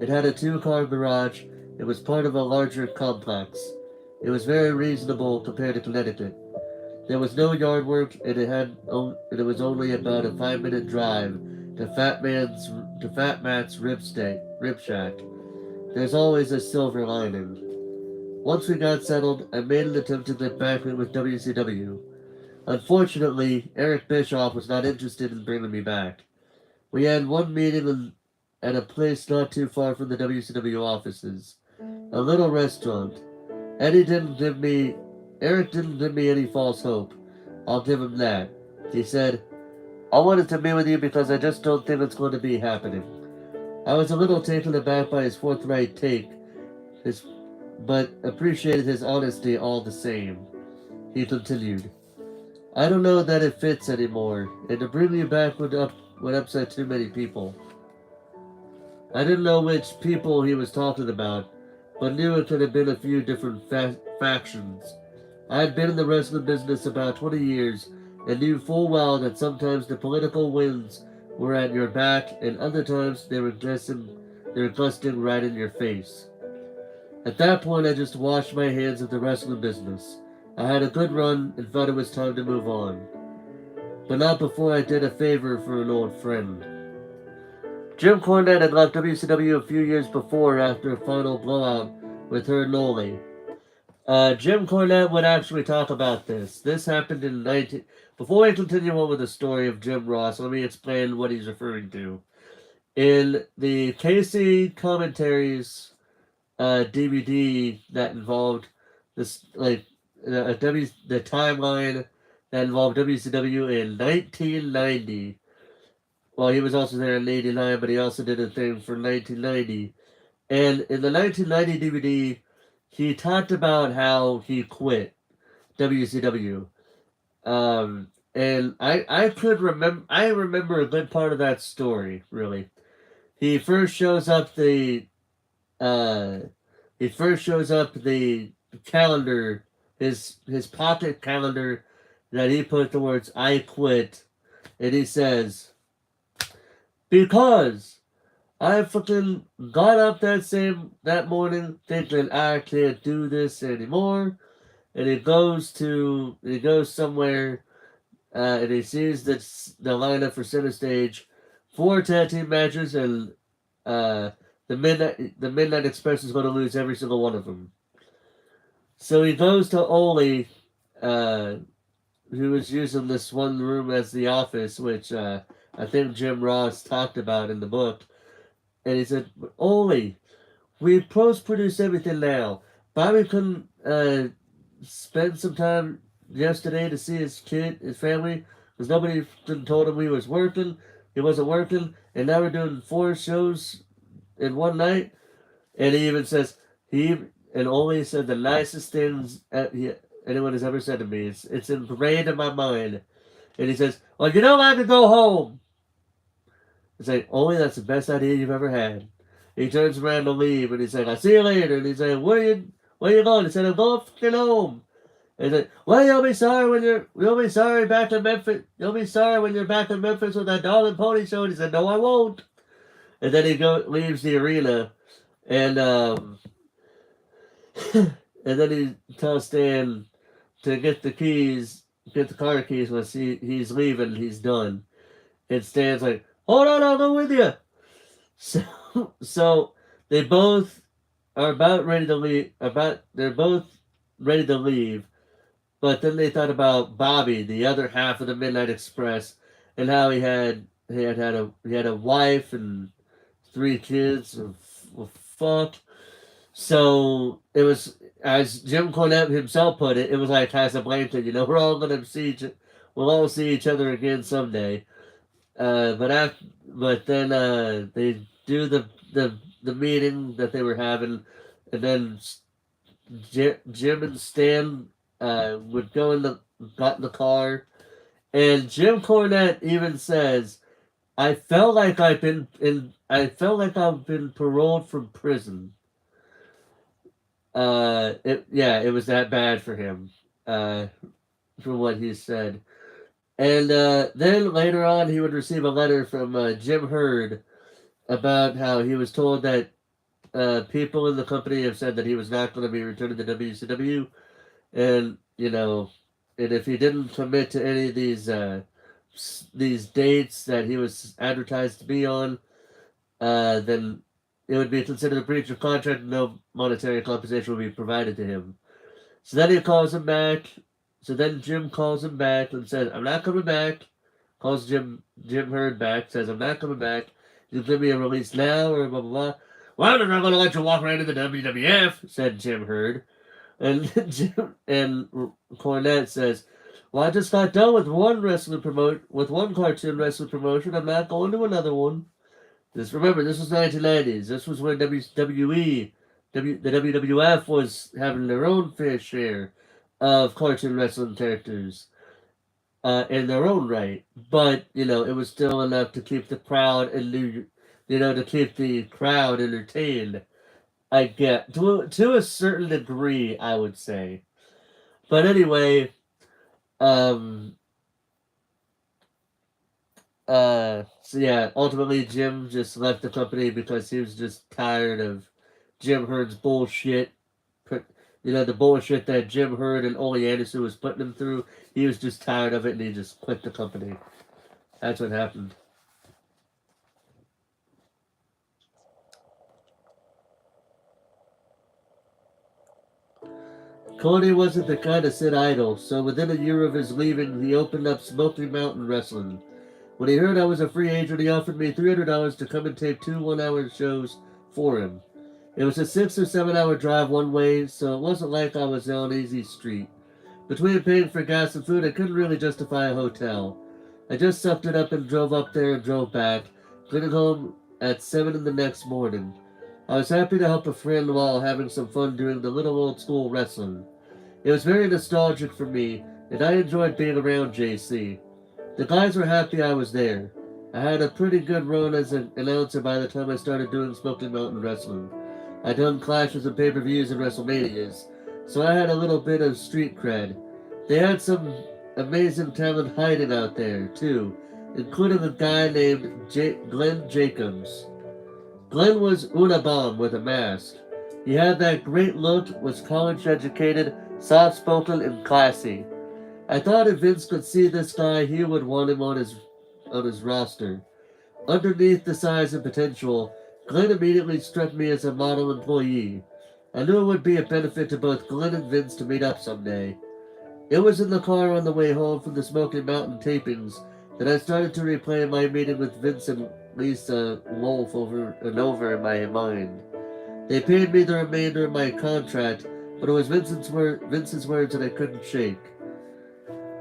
It had a two-car garage. It was part of a larger complex. It was very reasonable compared to Connecticut. There was no yard work, and it was only about a 5-minute drive to Fat Matt's Rib Shack. There's always a silver lining. Once we got settled, I made an attempt to get back in with WCW. Unfortunately, Eric Bischoff was not interested in bringing me back. We had one meeting at a place not too far from the WCW offices, a little restaurant. Eric didn't give me any false hope. I'll give him that. He said, I wanted to meet with you because I just don't think it's going to be happening. I was a little taken aback by his forthright take, but appreciated his honesty all the same. He continued, I don't know that it fits anymore, and to bring you back would upset too many people. I didn't know which people he was talking about, but knew it could have been a few different factions. I had been in the wrestling business about 20 years and knew full well that sometimes the political winds were at your back and other times they were gusting right in your face. At that point, I just washed my hands of the wrestling business. I had a good run and thought it was time to move on. But not before I did a favor for an old friend. Jim Cornette had left WCW a few years before after a final blowout with her and Noli. Jim Cornette would actually talk about this. This happened in 19... Before I continue on with the story of Jim Ross, let me explain what he's referring to. In the Casey Commentaries DVD that involved this, the timeline that involved WCW in 1990. Well, he was also there in 89, but he also did a thing for 1990. And in the 1990 DVD, he talked about how he quit WCW. And I remember a good part of that story, really. He first shows up the calendar, his pocket calendar that he put the words "I quit," and he says, "Because I fucking got up that morning thinking I can't do this anymore," and he goes somewhere, and he sees the lineup for center stage, 4 tag team matches, and the Midnight Express is going to lose every single one of them. So he goes to Ole, who was using this one room as the office, which I think Jim Ross talked about in the book. And he said, Ole, we post-produce everything now. Bobby couldn't spend some time yesterday to see his family, because nobody told him he was working. He wasn't working. And now we're doing 4 shows in one night. And he even says, Ole said the nicest things anyone has ever said to me. It's ingrained in my mind. And he says, "Well, you know I can go home." It's like, only that's the best idea you've ever had. He turns around to leave, and he's like, "I'll see you later." And he's like, where you going?" He said, "I'm going fucking home." And he's like, "Well, you'll be sorry back in Memphis. You'll be sorry when you're back in Memphis with that dog and pony show." And he said, "No, I won't." And then leaves the arena, and and then he tells Stan to get the car keys when he's leaving. He's done. And Stan's like, "Hold on, I'll go with you." So, so they both are about ready to leave. They're both ready to leave, but then they thought about Bobby, the other half of the Midnight Express, and how he had a wife and 3 kids. Well, fuck. So it was, as Jim Cornette himself put it, it was like Casablanca. We'll all see each other again someday. But then they do the meeting that they were having, and then Jim and Stan would got in the car, and Jim Cornette even says, I felt like I've been paroled from prison." It was that bad for him, from what he said. And then later on, he would receive a letter from Jim Herd about how he was told that people in the company have said that he was not going to be returning to WCW, and and if he didn't commit to any of these dates that he was advertised to be on, then it would be considered a breach of contract, and no monetary compensation would be provided to him. So then he calls him back. So then Jim calls him back and says, "I'm not coming back." Calls Jim Herd back, says, "I'm not coming back. You give me a release now," or blah blah blah. "Well, I'm not going to let you walk right into the WWF," said Jim Herd. And Cornette says, "Well, I just got done with one cartoon wrestling promotion. I'm not going to another one." Remember, this was 1990s. This was when WWE, the WWF was having their own fair share of cartoon wrestling characters in their own right. But, it was still enough to keep the crowd to keep the crowd entertained. I get to a certain degree, I would say. But anyway, so yeah, ultimately Jim just left the company because he was just tired of Jim Herd's bullshit. The bullshit that Jim Herd and Ole Anderson was putting him through. He was just tired of it, and he just quit the company. That's what happened. Cody wasn't the kind to sit idle, so within a year of his leaving, he opened up Smoky Mountain Wrestling. When he heard I was a free agent, he offered me $300 to come and tape 2 one-hour shows for him. It was a 6 or 7 hour drive one way, so it wasn't like I was on easy street. Between paying for gas and food, I couldn't really justify a hotel. I just sucked it up and drove up there and drove back, getting home at 7 in the next morning. I was happy to help a friend while having some fun doing the little old school wrestling. It was very nostalgic for me, and I enjoyed being around JC. The guys were happy I was there. I had a pretty good run as an announcer by the time I started doing Smoky Mountain Wrestling. I'd done clashes and pay-per-views and WrestleManias, so I had a little bit of street cred. They had some amazing talent hiding out there, too, including a guy named Glenn Jacobs. Glenn was Unabomb with a mask. He had that great look, was college-educated, soft-spoken, and classy. I thought if Vince could see this guy, he would want him on his roster. Underneath the size and potential, Glenn immediately struck me as a model employee. I knew it would be a benefit to both Glenn and Vince to meet up someday. It was in the car on the way home from the Smoky Mountain tapings that I started to replay my meeting with Vince and Lisa Wolf over and over in my mind. They paid me the remainder of my contract, but it was Vince's words that I couldn't shake.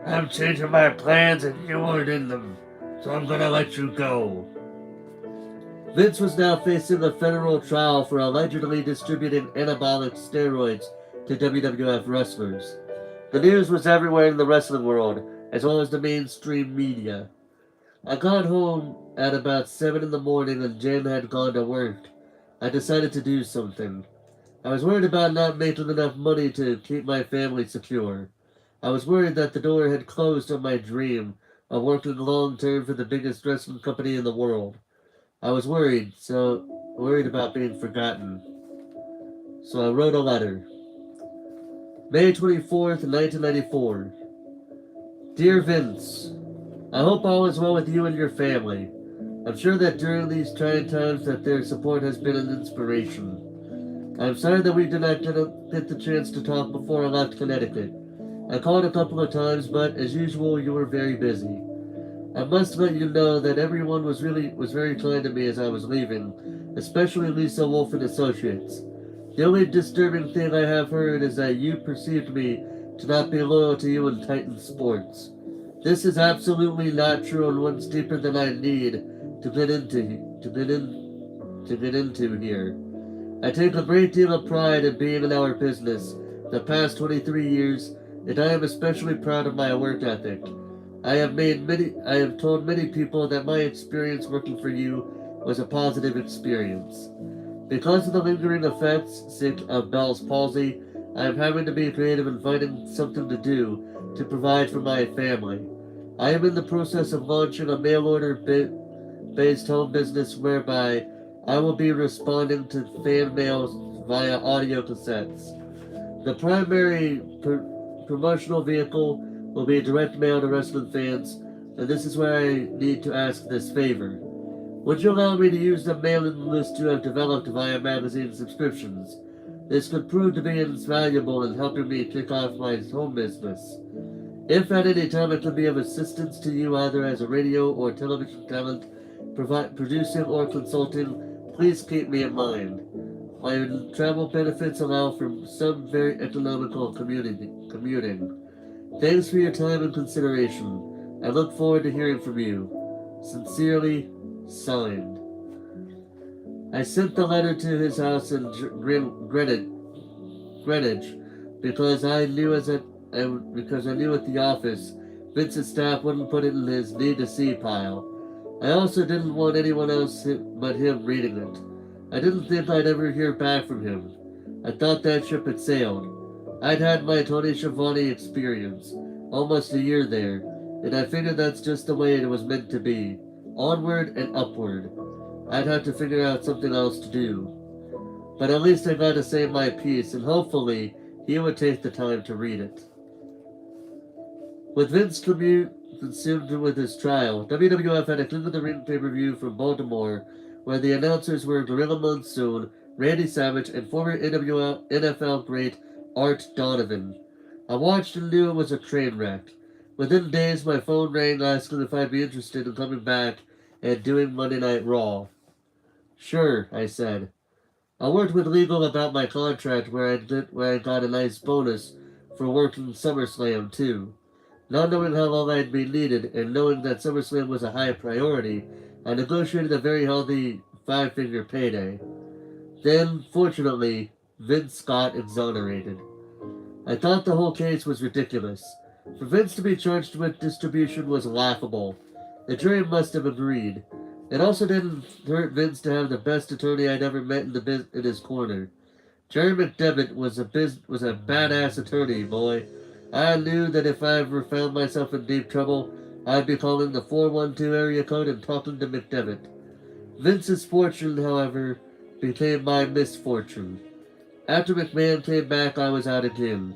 "I'm changing my plans and you weren't in them, so I'm gonna let you go." Vince was now facing a federal trial for allegedly distributing anabolic steroids to WWF wrestlers. The news was everywhere in the wrestling world, as well as the mainstream media. I got home at about 7 in the morning and Jen had gone to work. I decided to do something. I was worried about not making enough money to keep my family secure. I was worried that the door had closed on my dream of working long term for the biggest wrestling company in the world. I was worried about being forgotten. So I wrote a letter. May 24th, 1994. Dear Vince, I hope all is well with you and your family. I'm sure that during these trying times that their support has been an inspiration. I'm sorry that we did not get the chance to talk before I left Connecticut. I called a couple of times, but as usual, you were very busy. I must let you know that everyone was very kind to me as I was leaving, especially Lisa Wolf and Associates. The only disturbing thing I have heard is that you perceived me to not be loyal to you in Titan Sports. This is absolutely not true and runs deeper than I need to get into here. I take a great deal of pride in being in our business the past 23 years, and I am especially proud of my work ethic. I have told many people that my experience working for you was a positive experience. Because of the lingering effects sick of Bell's palsy, I am having to be creative and finding something to do to provide for my family. I am in the process of launching a mail order based home business whereby I will be responding to fan mails via audio cassettes. The primary promotional vehicle will be direct mail to wrestling fans, and this is where I need to ask this favor. Would you allow me to use the mailing list you have developed via magazine subscriptions? This could prove to be invaluable in helping me kick off my home business. If at any time it could be of assistance to you either as a radio or television talent, producing or consulting, please keep me in mind. My travel benefits allow for some very economical commuting. Thanks for your time and consideration. I look forward to hearing from you. Sincerely, signed. I sent the letter to his house in Greenwich because I knew at the office Vince's staff wouldn't put it in his need to see pile. I also didn't want anyone else but him reading it. I didn't think I'd ever hear back from him. I thought that ship had sailed. I'd had my Tony Schiavone experience, almost a year there, and I figured that's just the way it was meant to be. Onward and upward. I'd have to figure out something else to do. But at least I got to say my piece, and hopefully he would take the time to read it. With Vince consumed with his trial, WWF had a King of the Ring pay-per-view from Baltimore, where the announcers were Gorilla Monsoon, Randy Savage, and former NFL great Art Donovan. I watched and knew it was a train wreck. Within days, my phone rang asking if I'd be interested in coming back and doing Monday Night Raw. Sure, I said. I worked with legal about my contract where I got a nice bonus for working SummerSlam too. Not knowing how long I'd be needed and knowing that SummerSlam was a high priority, I negotiated a very healthy five-figure payday. Then, fortunately, Vince got exonerated. I thought the whole case was ridiculous. For Vince to be charged with distribution was laughable. The jury must have agreed. It also didn't hurt Vince to have the best attorney I'd ever met in his corner. Jerry McDevitt was a badass attorney, boy. I knew that if I ever found myself in deep trouble, I'd be calling the 412 area code and talking to McDevitt. Vince's fortune, however, became my misfortune. After McMahon came back, I was out again.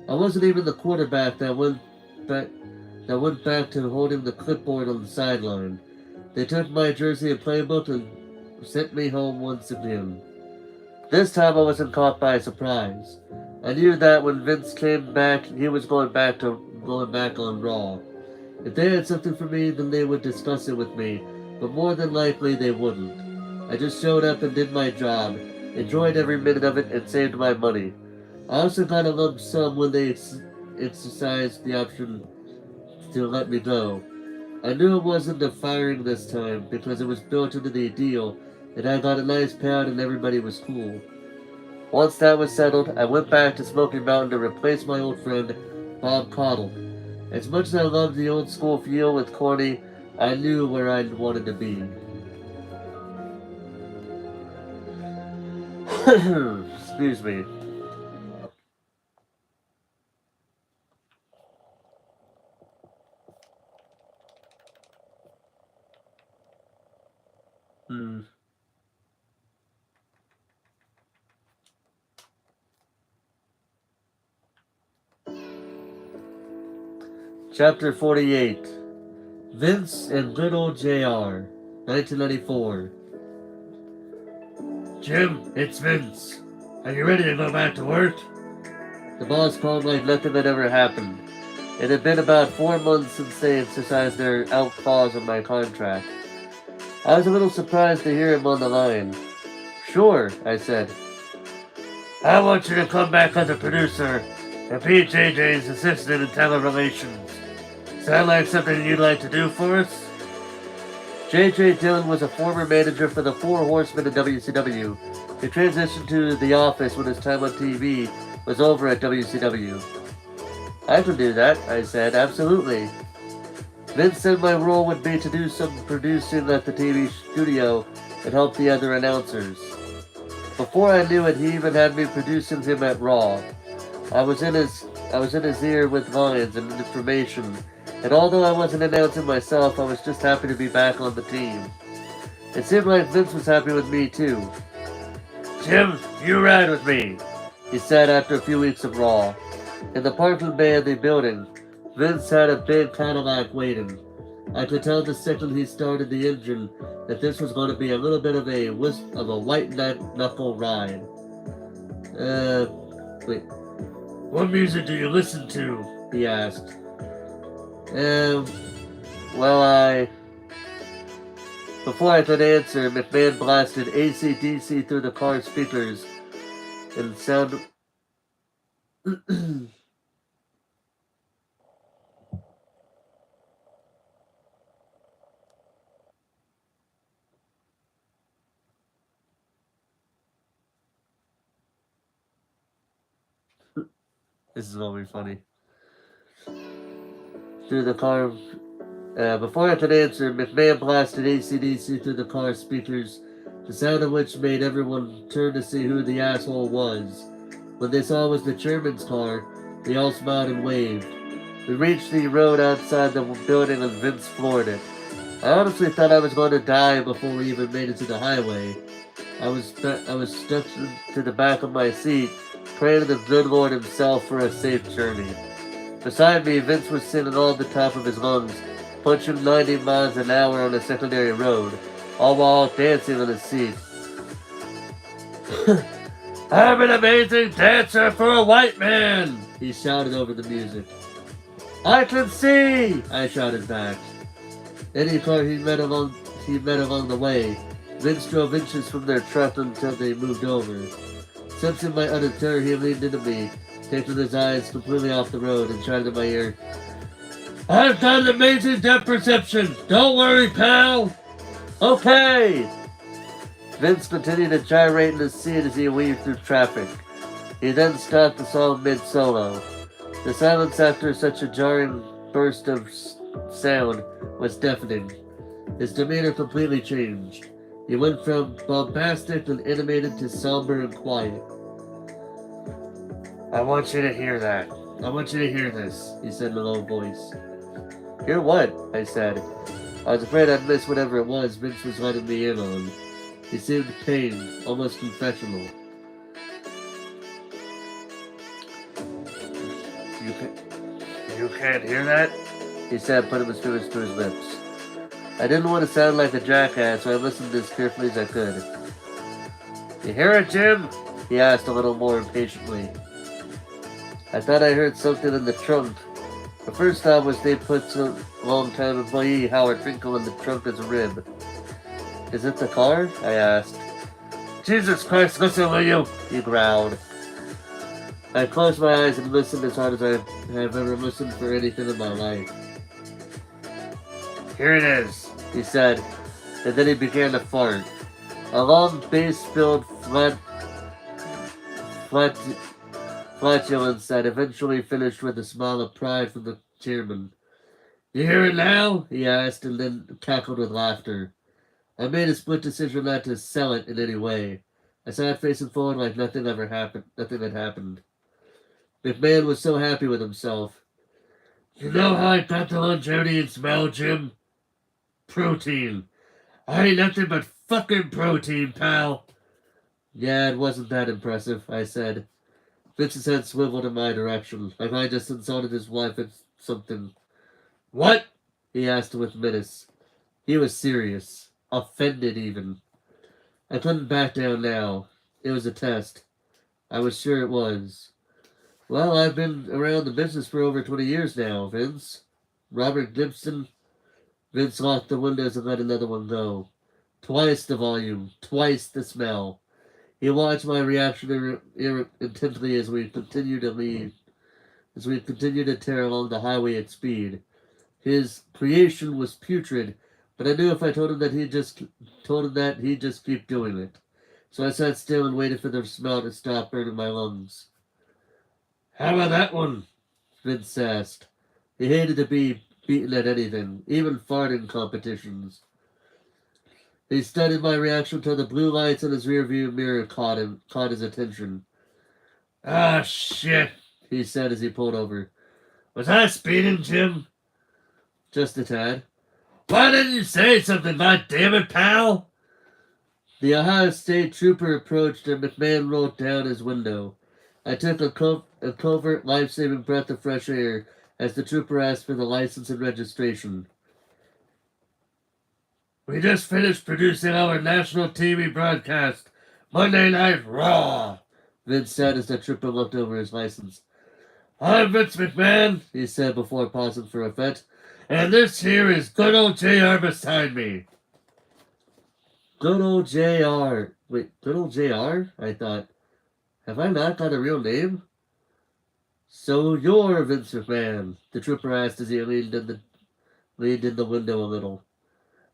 I wasn't even the quarterback that went back to holding the clipboard on the sideline. They took my jersey and playbook and sent me home once again. This time I wasn't caught by surprise. I knew that when Vince came back, he was going back on Raw. If they had something for me, then they would discuss it with me, but more than likely they wouldn't. I just showed up and did my job, enjoyed every minute of it, and saved my money. I also got a lump sum when they exercised the option to let me go. I knew it wasn't a firing this time because it was built into the deal, and I got a nice payout and everybody was cool. Once that was settled, I went back to Smoky Mountain to replace my old friend Bob Caudle. As much as I loved the old school feel with Corny, I knew where I wanted to be. Excuse me. Hmm. Chapter 48. Vince and Good Old JR, 1994. Jim, it's Vince. Are you ready to go back to work? The boss called like nothing had ever happened. It had been about 4 months since they exercised their out clause on my contract. I was a little surprised to hear him on the line. Sure, I said. I want you to come back as a producer and be JJ's assistant in talent relations. Sound like something you'd like to do for us? J.J. Dillon was a former manager for the Four Horsemen in WCW. He transitioned to The Office when his time on TV was over at WCW. I can do that, I said, absolutely. Vince said my role would be to do some producing at the TV studio and help the other announcers. Before I knew it, he even had me producing him at Raw. I was in his ear with lines and information, and although I wasn't announcing myself, I was just happy to be back on the team. It seemed like Vince was happy with me too. Jim, you ride with me, he said after a few weeks of Raw. In the parking bay of the building, Vince had a big Cadillac waiting. I could tell the second he started the engine that this was going to be a little bit of a white knuckle ride. Wait. What music do you listen to? He asked. Before I could answer, McMahon blasted AC/DC through the car speakers and sound... This is gonna be funny. Through the car... before I could answer, McMahon blasted AC/DC through the car speakers, the sound of which made everyone turn to see who the asshole was. When they saw it was the chairman's car, they all smiled and waved. We reached the road outside the building and Vince floored it. I honestly thought I was going to die before we even made it to the highway. I was stuck to the back of my seat, praying to the good Lord himself for a safe journey. Beside me, Vince was singing all at the top of his lungs, punching 90 miles an hour on a secondary road, all while dancing on his seat. I'm an amazing dancer for a white man, he shouted over the music. I can see, I shouted back. Any car he met along the way, Vince drove inches from their truck until they moved over. Sensing my utter terror, he leaned into me, taking his eyes completely off the road and shouted in my ear, I've got an amazing depth perception. Don't worry, pal. Okay. Vince continued to gyrate in his seat as he weaved through traffic. He then stopped the song mid-solo. The silence after such a jarring burst of sound was deafening. His demeanor completely changed. He went from bombastic and animated to somber and quiet. I want you to hear that. I want you to hear this, he said in a low voice. Hear what? I said. I was afraid I'd miss whatever it was Vince was letting me in on. He seemed pained, almost confessional. You can't hear that? He said, putting his fingers to his lips. I didn't want to sound like a jackass, so I listened as carefully as I could. You hear it, Jim? He asked a little more impatiently. I thought I heard something in the trunk. The first thought was they put some long-time employee Howard Finkel in the trunk as a rib. Is it the car? I asked. Jesus Christ, listen, will you? He growled. I closed my eyes and listened as hard as I have ever listened for anything in my life. Here it is, he said, and then he began to fart. A long bass-filled flatulence that eventually finished with a smile of pride from the chairman. You hear it now? He asked, and then cackled with laughter. I made a split decision not to sell it in any way. I sat facing forward like nothing ever happened. Nothing had happened. McMahon was so happy with himself. You know how I got the longevity and smell, Jim? Protein. I ain't nothing but fucking protein, pal. Yeah, it wasn't that impressive, I said. Vince's head swiveled in my direction, like I just insulted his wife at something. What? He asked with menace. He was serious. Offended, even. I couldn't back down now. It was a test. I was sure it was. Well, I've been around the business for over 20 years now, Vince. Robert Gibson. Vince locked the windows and let another one go. Twice the volume. Twice the smell. He watched my reaction intently as we continued to leave. As we continued to tear along the highway at speed. His creation was putrid, but I knew if I told him that he'd just keep doing it. So I sat still and waited for the smell to stop burning my lungs. How about that one? Vince asked. He hated to be beaten at anything, even farting competitions. He studied my reaction till the blue lights in his rearview mirror caught his attention. Ah, shit, he said as he pulled over. Was I speeding, Jim? Just a tad. Why didn't you say something, goddammit, pal? The Ohio State trooper approached and McMahon rolled down his window. I took a covert, life-saving breath of fresh air as the trooper asked for the license and registration. We just finished producing our national TV broadcast, Monday Night Raw, Vince said as the trooper looked over his license. I'm Vince McMahon, he said before pausing for effect, and this here is good old JR beside me. Good old JR. Wait, good old JR? I thought. Have I not got a real name? So you're Vince McMahon, the trooper asked as he leaned in the window a little.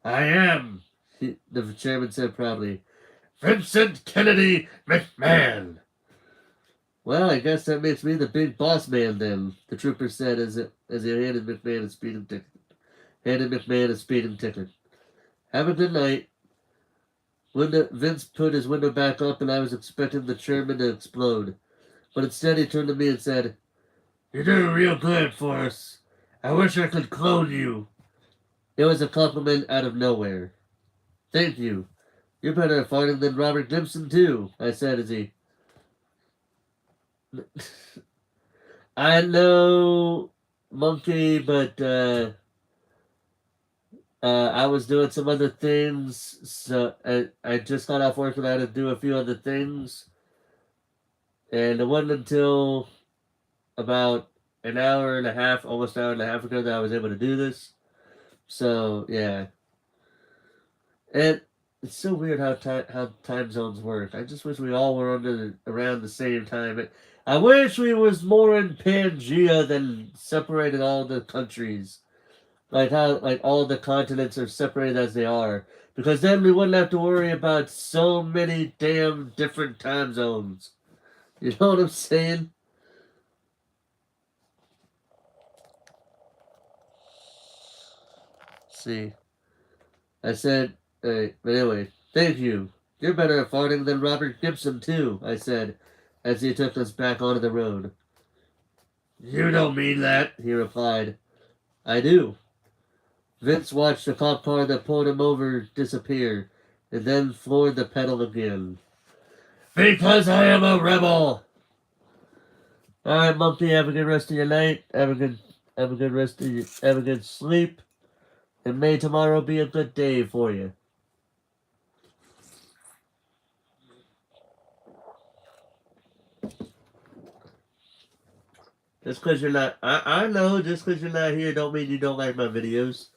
I am, the chairman said proudly. Vincent Kennedy McMahon. Well, I guess that makes me the big boss man then, the trooper said as he handed McMahon a speeding ticket. Have a good night. Vince put his window back up and I was expecting the chairman to explode. But instead he turned to me and said, You're doing real good for us. I wish I could clone you. It was a compliment out of nowhere. Thank you. You're better at farting than Robert Gibson, too, I said as he... I know, monkey, but I was doing some other things, so I just got off work and I had to do a few other things. And it wasn't until about an hour and a half, almost an hour and a half ago that I was able to do this. So, yeah. And it's so weird how time zones work. I just wish we all were around the same time. I wish we was more in Pangea than separated all the countries. Like how all the continents are separated as they are. Because then we wouldn't have to worry about so many damn different time zones. You know what I'm saying? See. I said, but anyway, thank you. You're better at farting than Robert Gibson, too, I said, as he took us back onto the road. You don't mean that, he replied. I do. Vince watched the cop car that pulled him over disappear, and then floored the pedal again. Because I am a rebel! Alright, Mumpy, have a good rest of your night. Have a good sleep. And may tomorrow be a good day for you. Just because you're not... I know, just because you're not here don't mean you don't like my videos.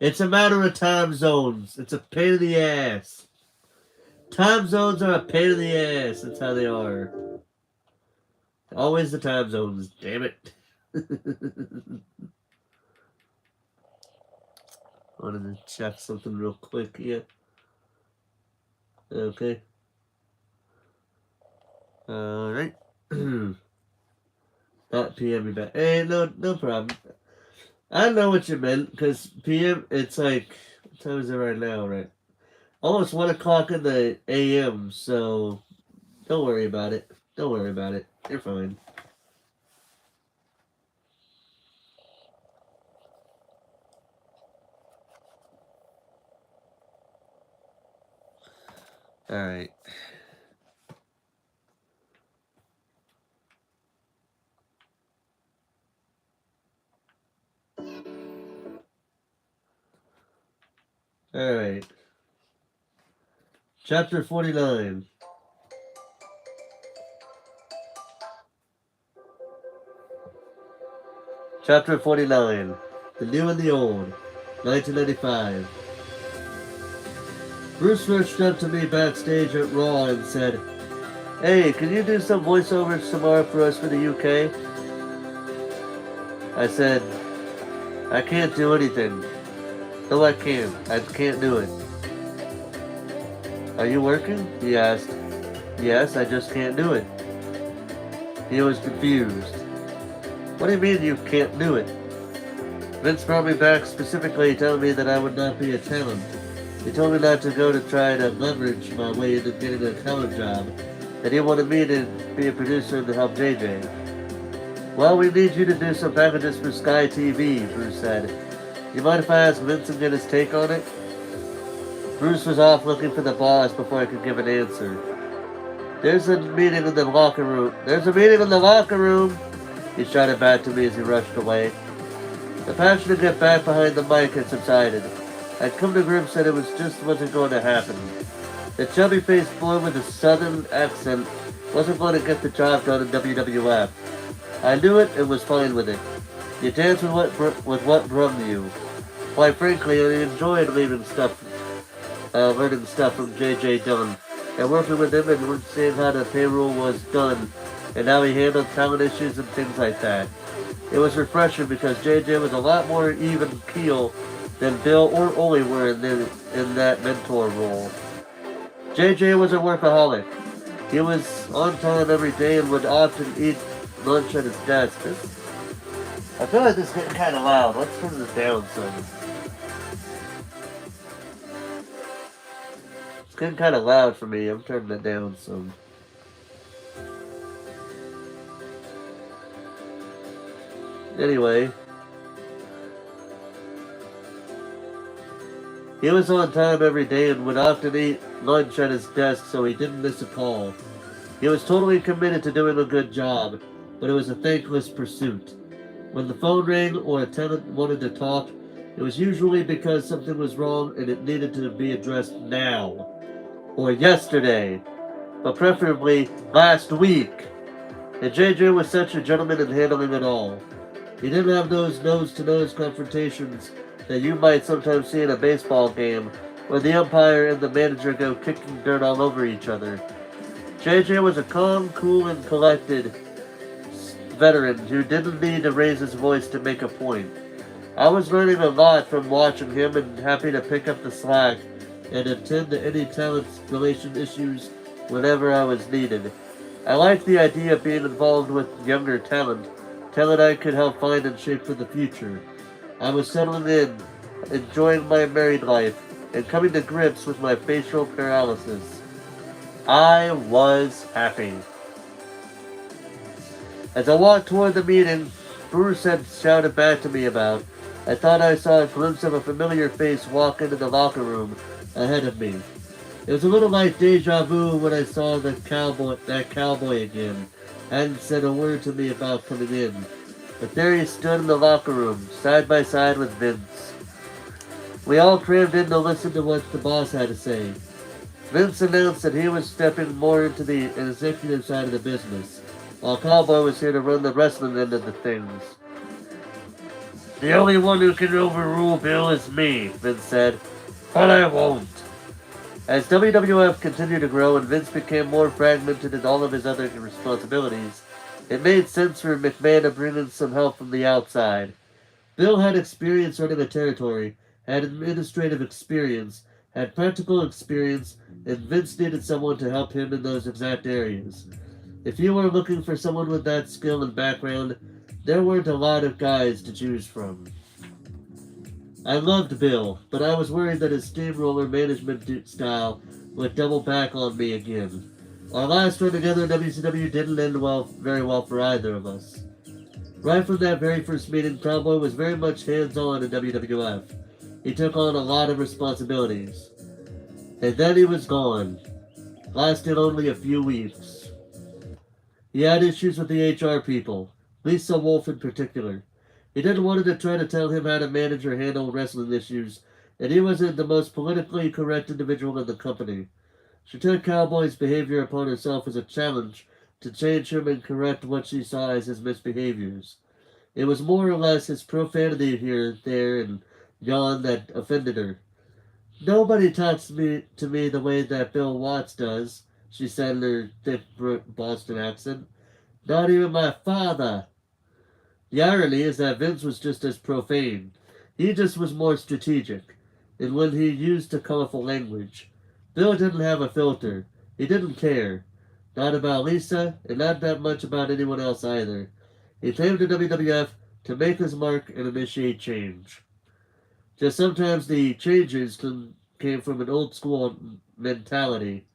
It's a matter of time zones. It's a pain in the ass. Time zones are a pain in the ass. That's how they are. Always the time zones, damn it. Wanted to check something real quick here. Okay. Alright. Not PM me back. Hey, no problem. I know what you meant, because PM, it's like, what time is it right now, right? Almost 1 o'clock in the AM, so don't worry about it. Don't worry about it. You're fine. Alright. Alright. Chapter 49. Chapter 49. The New and the Old. 1995. Bruce rushed up to me backstage at Raw and said, "Hey, can you do some voiceovers tomorrow for us for the UK?" I said, "I can't do anything." "No, I can't. I can't do it." "Are you working?" he asked. "Yes, I just can't do it." He was confused. "What do you mean you can't do it?" Vince brought me back specifically telling me that I would not be a talent. He told me not to go to try to leverage my way into getting a talent job, and he wanted me to be a producer and to help JJ. "Well, we need you to do some packages for Sky TV, Bruce said. "You mind if I ask Vince and get his take on it?" Bruce was off looking for the boss before I could give an answer. There's a meeting in the locker room. There's a meeting in the locker room, he shouted back to me as he rushed away. The passion to get back behind the mic had subsided. I'd come to grips that it wasn't going to happen. The chubby-faced boy with a southern accent wasn't going to get the job done in WWF. I knew it and was fine with it. You dance with what brought you. Quite frankly, I enjoyed learning stuff from JJ Dunn, and working with him and seeing how the payroll was done, and how he handled talent issues and things like that. It was refreshing because JJ was a lot more even keel than Bill or Ole were in that mentor role. JJ was a workaholic. He was on time every day and would often eat lunch at his desk. I feel like this is getting kind of loud. Let's turn this down some. It's getting kind of loud for me. I'm turning it down some. Anyway. He was on time every day and would often eat lunch at his desk so he didn't miss a call. He was totally committed to doing a good job, but it was a thankless pursuit. When the phone rang or a tenant wanted to talk, it was usually because something was wrong and it needed to be addressed now. Or yesterday. But preferably last week. And JJ was such a gentleman in handling it all. He didn't have those nose-to-nose confrontations that you might sometimes see in a baseball game, where the umpire and the manager go kicking dirt all over each other. JJ was a calm, cool, and collected veteran who didn't need to raise his voice to make a point. I was learning a lot from watching him and happy to pick up the slack and attend to any talent relation issues whenever I was needed. I liked the idea of being involved with younger talent I could help find and shape for the future. I was settling in, enjoying my married life, and coming to grips with my facial paralysis. I was happy. As I walked toward the meeting Bruce had shouted back to me about, I thought I saw a glimpse of a familiar face walk into the locker room ahead of me. It was a little like deja vu when I saw that cowboy again. Hadn't said a word to me about coming in. But there he stood in the locker room, side by side with Vince. We all crammed in to listen to what the boss had to say. Vince announced that he was stepping more into the executive side of the business, while Cowboy was here to run the wrestling end of the things. "The only one who can overrule Bill is me," Vince said. "But I won't." As WWF continued to grow and Vince became more fragmented in all of his other responsibilities, it made sense for McMahon to bring in some help from the outside. Bill had experience running a territory, had administrative experience, had practical experience, and Vince needed someone to help him in those exact areas. If you were looking for someone with that skill and background, there weren't a lot of guys to choose from. I loved Bill, but I was worried that his steamroller management style would double back on me again. Our last run together in WCW didn't end very well for either of us. Right from that very first meeting, Cowboy was very much hands-on in WWF. He took on a lot of responsibilities. And then he was gone. Lasted only a few weeks. He had issues with the HR people, Lisa Wolf in particular. He didn't want her to try to tell him how to manage or handle wrestling issues, and he wasn't the most politically correct individual in the company. She took Cowboy's behavior upon herself as a challenge to change him and correct what she saw as his misbehaviors. It was more or less his profanity here, there, and yon that offended her. Nobody talks to me the way that Bill Watts does, she said in her thick Boston accent. Not even my father. The irony is that Vince was just as profane. He just was more strategic, and when he used a colorful language. Bill didn't have a filter. He didn't care. Not about Lisa, and not that much about anyone else either. He came to WWF to make his mark and initiate change. Just sometimes the changes came from an old school mentality.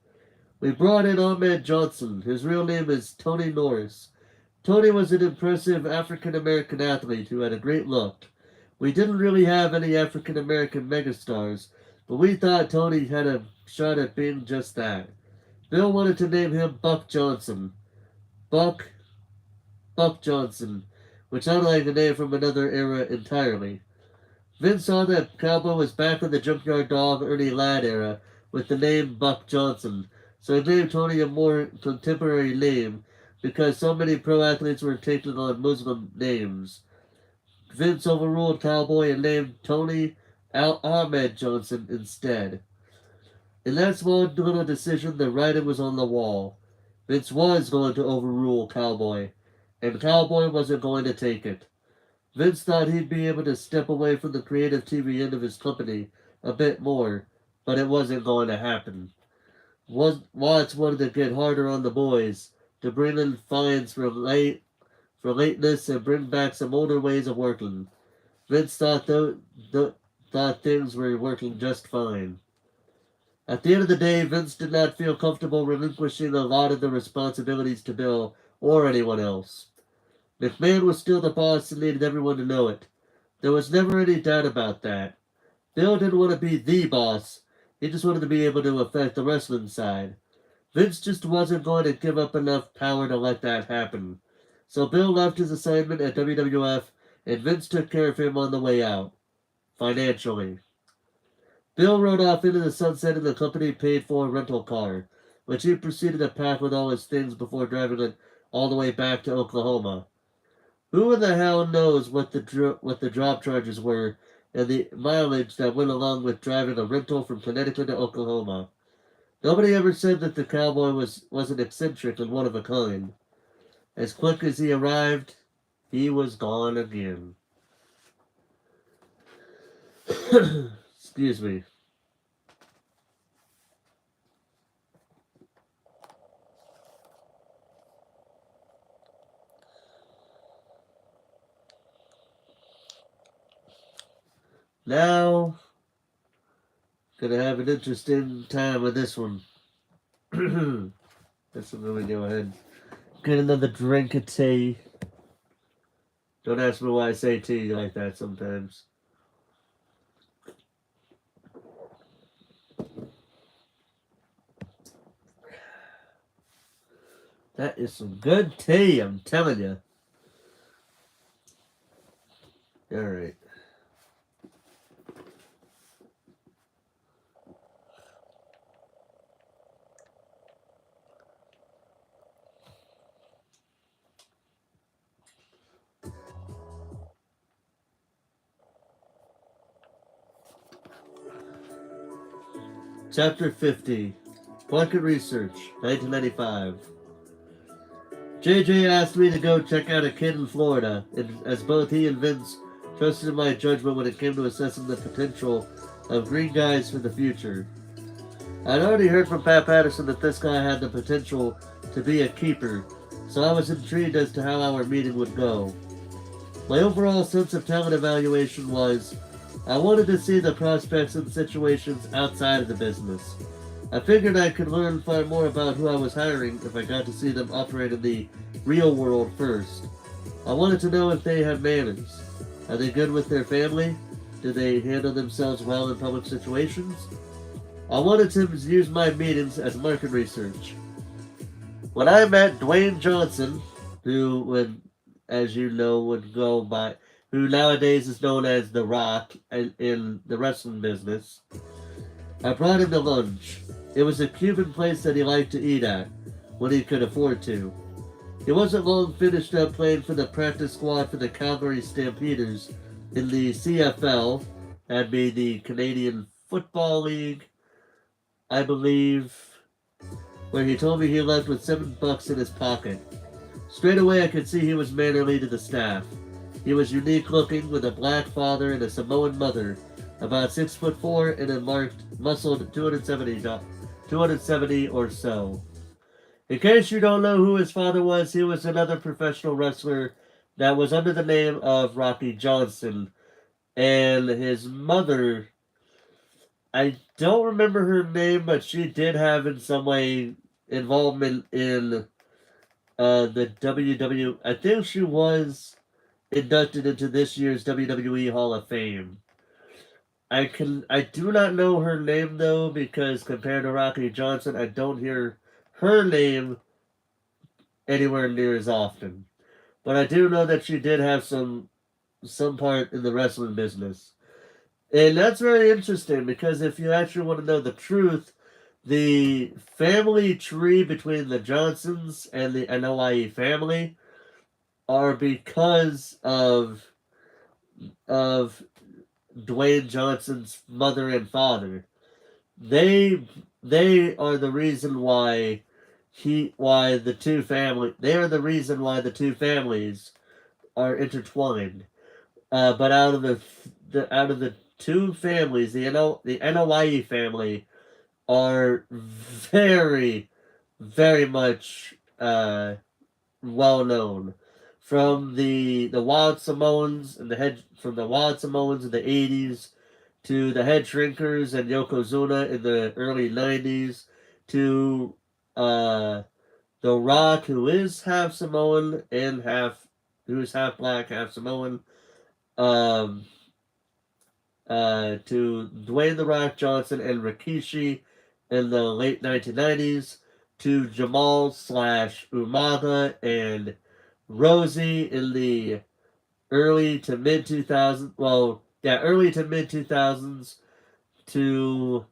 We brought in Ahmed Johnson. His real name is Tony Norris. Tony was an impressive African American athlete who had a great look. We didn't really have any African American megastars, but we thought Tony had a shot at being just that. Bill wanted to name him Buck Johnson. Buck Johnson, which sounded like a name from another era entirely. Vince saw that Cowboy was back in the Junkyard Dog Ernie Ladd era with the name Buck Johnson, so he named Tony a more contemporary name because so many pro athletes were taking on Muslim names. Vince overruled Cowboy and named Tony Ahmed Johnson instead. In that small little decision, the writing was on the wall. Vince was going to overrule Cowboy, and Cowboy wasn't going to take it. Vince thought he'd be able to step away from the creative TV end of his company a bit more, but it wasn't going to happen. Watts wanted to get harder on the boys, to bring in fines for lateness and bring back some older ways of working. Vince thought things were working just fine. At the end of the day, Vince did not feel comfortable relinquishing a lot of the responsibilities to Bill or anyone else. McMahon was still the boss and needed everyone to know it. There was never any doubt about that. Bill didn't want to be the boss. He just wanted to be able to affect the wrestling side. Vince just wasn't going to give up enough power to let that happen. So Bill left his assignment at WWF, and Vince took care of him on the way out. Financially. Bill rode off into the sunset in the company paid-for rental car, which he proceeded to pack with all his things before driving it all the way back to Oklahoma. Who in the hell knows what the drop charges were and the mileage that went along with driving a rental from Connecticut to Oklahoma? Nobody ever said that the cowboy was an eccentric and one of a kind. As quick as he arrived, he was gone again. Excuse me. Now, gonna have an interesting time with this one. Let's really go ahead. Get another drink of tea. Don't ask me why I say tea like that sometimes. That is some good tea, I'm telling you. Alright. Chapter 50. Market Research, 1995. JJ asked me to go check out a kid in Florida, as both he and Vince trusted in my judgment when it came to assessing the potential of green guys for the future. I'd already heard from Pat Patterson that this guy had the potential to be a keeper, so I was intrigued as to how our meeting would go. My overall sense of talent evaluation was I wanted to see the prospects and situations outside of the business. I figured I could learn far more about who I was hiring if I got to see them operate in the real world first. I wanted to know if they have manners. Are they good with their family? Do they handle themselves well in public situations? I wanted to use my meetings as market research. When I met Dwayne Johnson, who would, as you know, would go by, who nowadays is known as The Rock in the wrestling business, I brought him to lunch. It was a Cuban place that he liked to eat at, when he could afford to. He wasn't long finished up playing for the practice squad for the Calgary Stampeders in the CFL, that'd be the Canadian Football League, I believe, where he told me he left with $7 in his pocket. Straight away I could see he was mannerly to the staff. He was unique looking with a black father and a Samoan mother, about 6'4" and a muscled 270 or so. In case you don't know who his father was, he was another professional wrestler that was under the name of Rocky Johnson. And his mother, I don't remember her name, but she did have in some way involvement in the WWE. I think she was inducted into this year's WWE Hall of Fame. I do not know her name though, because compared to Rocky Johnson, I don't hear her name anywhere near as often. But I do know that she did have some part in the wrestling business. And that's very interesting because if you actually want to know the truth, the family tree between the Johnsons and the NOIE family are because of Dwayne Johnson's mother and father. They are the reason why they are the reason why the two families are intertwined. But out of the two families, the NOIE family are very, very much well known. From the Wild Samoans and the Wild Samoans in the 80s to the Head Shrinkers and Yokozuna in the early 90s to uh, The Rock, who is half Samoan and who is half black, half Samoan, um, to Dwayne The Rock Johnson and Rikishi in the late 1990s, to Jamal slash Umaga and Rosie in the early to mid 2000s. Well, yeah, early to mid 2000s to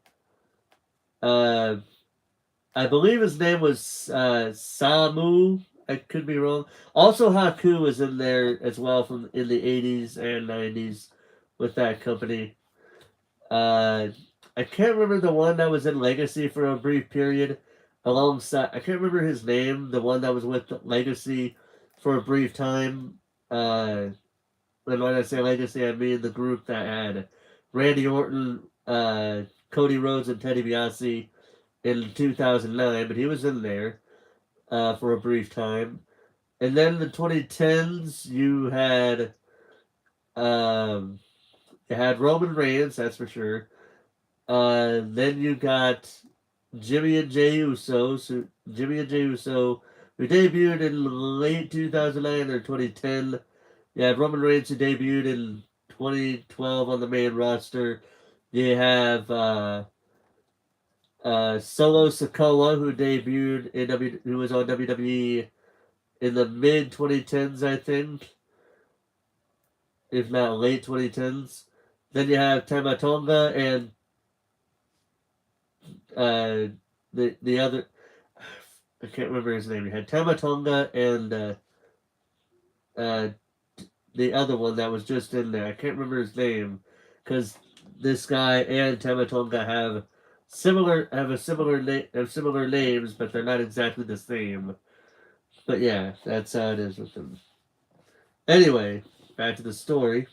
uh, I believe his name was Samu. I could be wrong. Also, Haku was in there as well from in the 80s and 90s with that company. Uh, I can't remember the one that was in Legacy for a brief period. Alongside, I can't remember his name. The one that was with Legacy for a brief time. And when I say Legacy, I mean the group that had Randy Orton, Cody Rhodes, and Teddy DiBiase in 2009. But he was in there for a brief time. And then in the 2010s, um, you had Roman Reigns, that's for sure. Then you got Jimmy and Jey Uso, who debuted in late 2009 or 2010. You have Roman Reigns, who debuted in 2012 on the main roster. You have Solo Sikoa, who was on WWE in the mid 2010s, I think, if not late 2010s. Then you have Tama Tonga and the other, I can't remember his name. You had Tama Tonga and uh, the other one that was just in there. I can't remember his name because this guy and Tama Tonga have similar names, but they're not exactly the same. But yeah, that's how it is with them. Anyway, back to the story.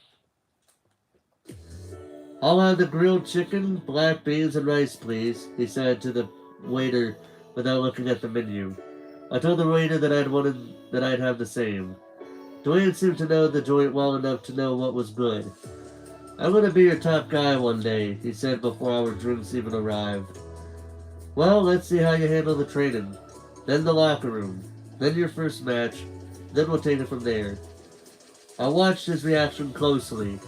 I'll have the grilled chicken, black beans, and rice, please, he said to the waiter without looking at the menu. I told the waiter that I'd have the same. Dwayne seemed to know the joint well enough to know what was good. I'm gonna be your top guy one day, he said before our drinks even arrived. Well, let's see how you handle the training. Then the locker room. Then your first match. Then we'll take it from there. I watched his reaction closely.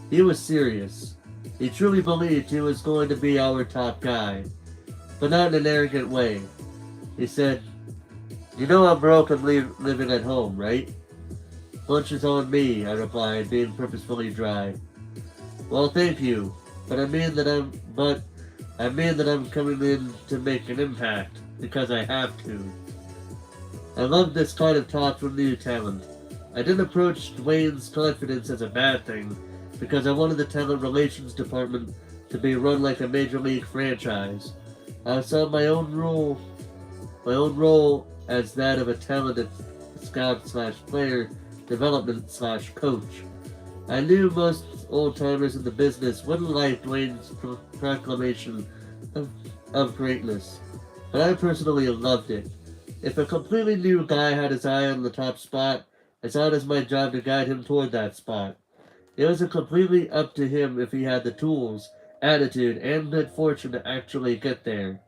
He was serious. He truly believed he was going to be our top guy. But not in an arrogant way. He said, "You know I'm broke and living at home, right?" "Lunch is on me," I replied, being purposefully dry. "Well, thank you, but I mean that I'm coming in to make an impact, because I have to." I love this kind of talk from new talent. I didn't approach Dwayne's confidence as a bad thing, because I wanted the talent relations department to be run like a major league franchise. I saw my own role as that of a talented scout/player development/coach. I knew most old-timers in the business wouldn't like Dwayne's proclamation of greatness, but I personally loved it. If a completely new guy had his eye on the top spot, I saw it as my job to guide him toward that spot. It was completely up to him if he had the tools, attitude, and good fortune to actually get there.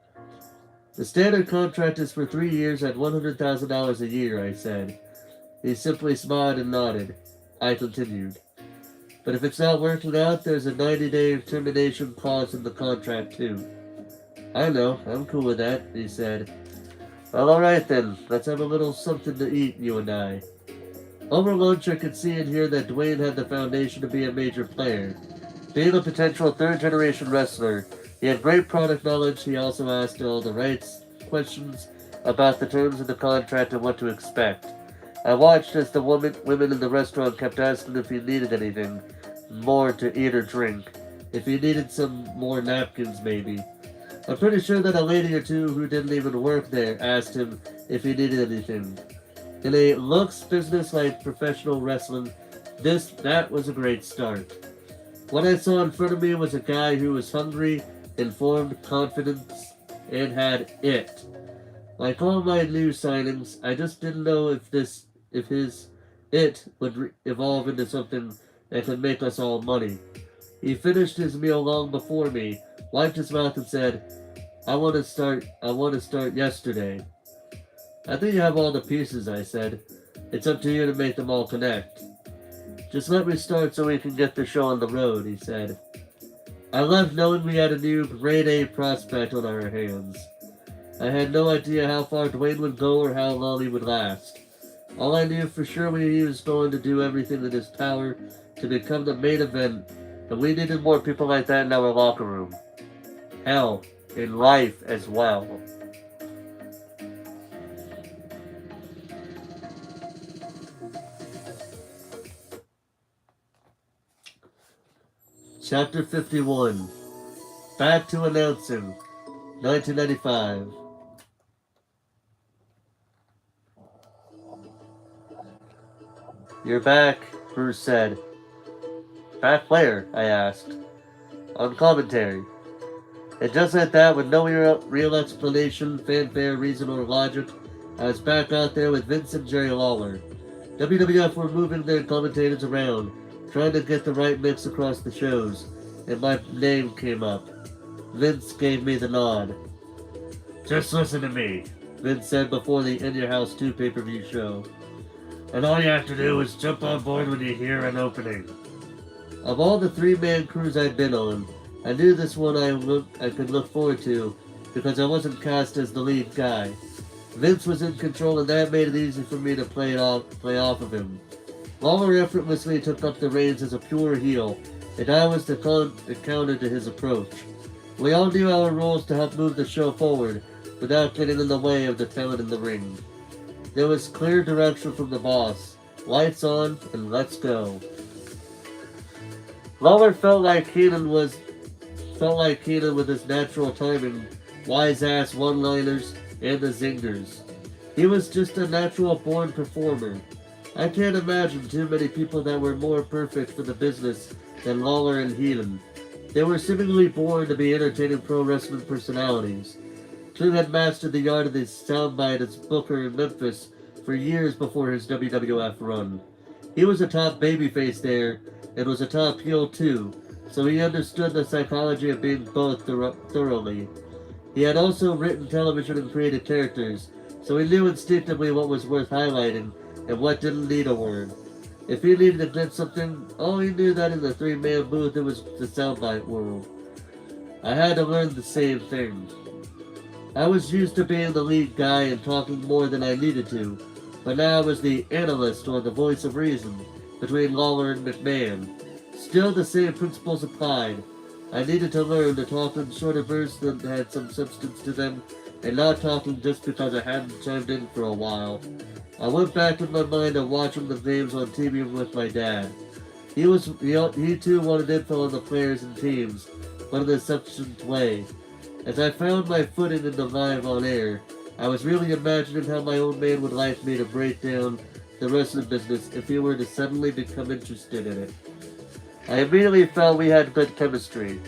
The standard contract is for 3 years at $100,000 a year, I said. He simply smiled and nodded. I continued. But if it's not working out, there's a 90-day termination clause in the contract too. I know, I'm cool with that, he said. Well, alright then, let's have a little something to eat, you and I. Over lunch, I could see and hear that Dwayne had the foundation to be a major player. Being a potential third-generation wrestler, he had great product knowledge. He also asked all the right questions about the terms of the contract and what to expect. I watched as the women in the restaurant kept asking if he needed anything more to eat or drink. If he needed some more napkins, maybe. I'm pretty sure that a lady or two who didn't even work there asked him if he needed anything. In a looks business like professional wrestling, that was a great start. What I saw in front of me was a guy who was hungry, informed, confident, and had it. Like all my new signings, I just didn't know if his it would evolve into something that could make us all money. He finished his meal long before me, wiped his mouth and said, I want to start yesterday." "I think you have all the pieces," I said. "It's up to you to make them all connect." "Just let me start so we can get the show on the road," he said. I left knowing we had a new grade A prospect on our hands. I had no idea how far Dwayne would go or how long he would last. All I knew for sure he was going to do everything in his power to become the main event, and we needed more people like that in our locker room. Hell, in life as well. Chapter 51. Back to announcing. 1995. "You're back," Bruce said. "Back where?" I asked. "On commentary." And just like that, with no real explanation, fanfare, reason, or logic, I was back out there with Vince and Jerry Lawler. WWF were moving their commentators around, trying to get the right mix across the shows, and my name came up. Vince gave me the nod. "Just listen to me," Vince said before the In Your House 2 pay-per-view show. "And all you have to do is jump on board when you hear an opening." Of all the three-man crews I'd been on, I knew this one I could look forward to because I wasn't cast as the lead guy. Vince was in control, and that made it easy for me to play off of him. Lawler effortlessly took up the reins as a pure heel, and I was the counter to his approach. We all knew our roles to help move the show forward without getting in the way of the talent in the ring. There was clear direction from the boss. Lights on, and let's go. Lawler felt like Keenan with his natural timing, wise-ass one-liners, and the zingers. He was just a natural-born performer. I can't imagine too many people that were more perfect for the business than Lawler and Heenan. They were seemingly born to be entertaining pro wrestling personalities. Drew had mastered the art of the soundbite as Booker in Memphis for years before his WWF run. He was a top babyface there, and was a top heel too, so he understood the psychology of being both thoroughly. He had also written television and created characters, so he knew instinctively what was worth highlighting and what didn't need a word. If he needed to clip something, oh, he knew that in the three-man booth it was the soundbite world. I had to learn the same thing. I was used to being the lead guy and talking more than I needed to, but now I was the analyst or the voice of reason between Lawler and McMahon. Still the same principles applied. I needed to learn to talk in shorter bursts that had some substance to them, and not talking just because I hadn't chimed in for a while. I went back in my mind to watching the games on TV with my dad. He too wanted info on the players and teams, but in a substantive way. As I found my footing in the live on air, I was really imagining how my old man would like me to break down the wrestling business if he were to suddenly become interested in it. I immediately felt we had good chemistry.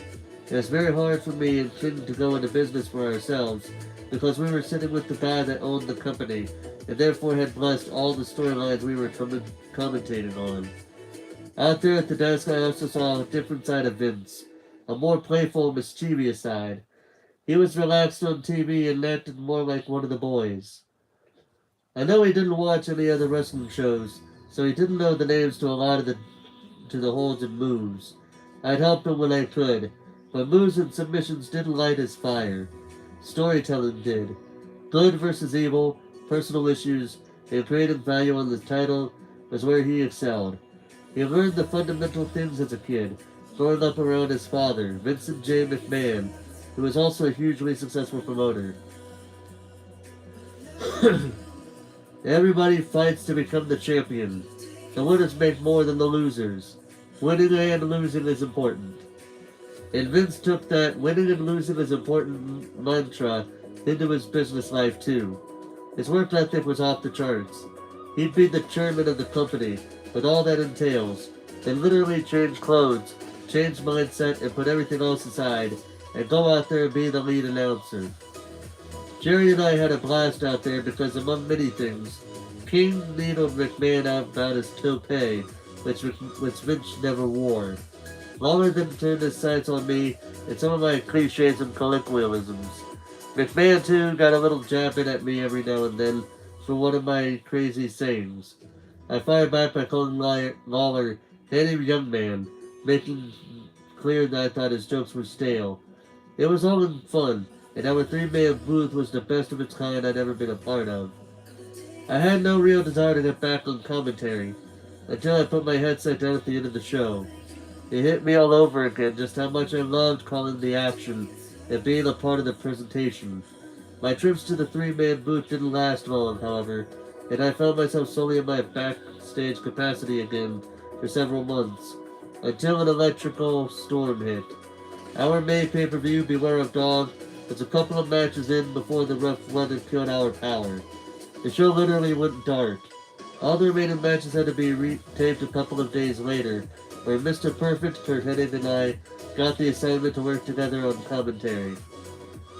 It was very hard for me and King to go into business for ourselves because we were sitting with the guy that owned the company and therefore had blessed all the storylines we were commentating on. Out there at the desk, I also saw a different side of Vince, a more playful, mischievous side. He was relaxed on TV and acted more like one of the boys. I know he didn't watch any other wrestling shows, so he didn't know the names to a lot of the holds and moves. I'd help him when I could, but moves and submissions didn't light his fire. Storytelling did. Good versus evil, personal issues, and creative value on the title was where he excelled. He learned the fundamental things as a kid, growing up around his father, Vincent J. McMahon, who was also a hugely successful promoter. Everybody fights to become the champion. The winners make more than the losers. Winning and losing is important. And Vince took that winning and losing is important mantra into his business life too. His work ethic was off the charts. He'd be the chairman of the company, with all that entails, then literally change clothes, change mindset, and put everything else aside, and go out there and be the lead announcer. Jerry and I had a blast out there because, among many things, King needled McMahon out about his toupee, which Vince never wore. Lawler then turned his sights on me and some of my cliches and colloquialisms. McMahon, too, got a little jab in at me every now and then for one of my crazy sayings. I fired back by calling Lawler Danny Young Man, making clear that I thought his jokes were stale. It was all in fun, and our three-man booth was the best of its kind I'd ever been a part of. I had no real desire to get back on commentary, until I put my headset down at the end of the show. It hit me all over again just how much I loved calling the action and being a part of the presentation. My trips to the three-man booth didn't last long, however, and I found myself solely in my backstage capacity again for several months, until an electrical storm hit. Our May pay-per-view, Beware of Dog, was a couple of matches in before the rough weather killed our power. The show literally went dark. All the remaining matches had to be retaped a couple of days later, where Mr. Perfect, Kurt Hennig, and I got the assignment to work together on commentary.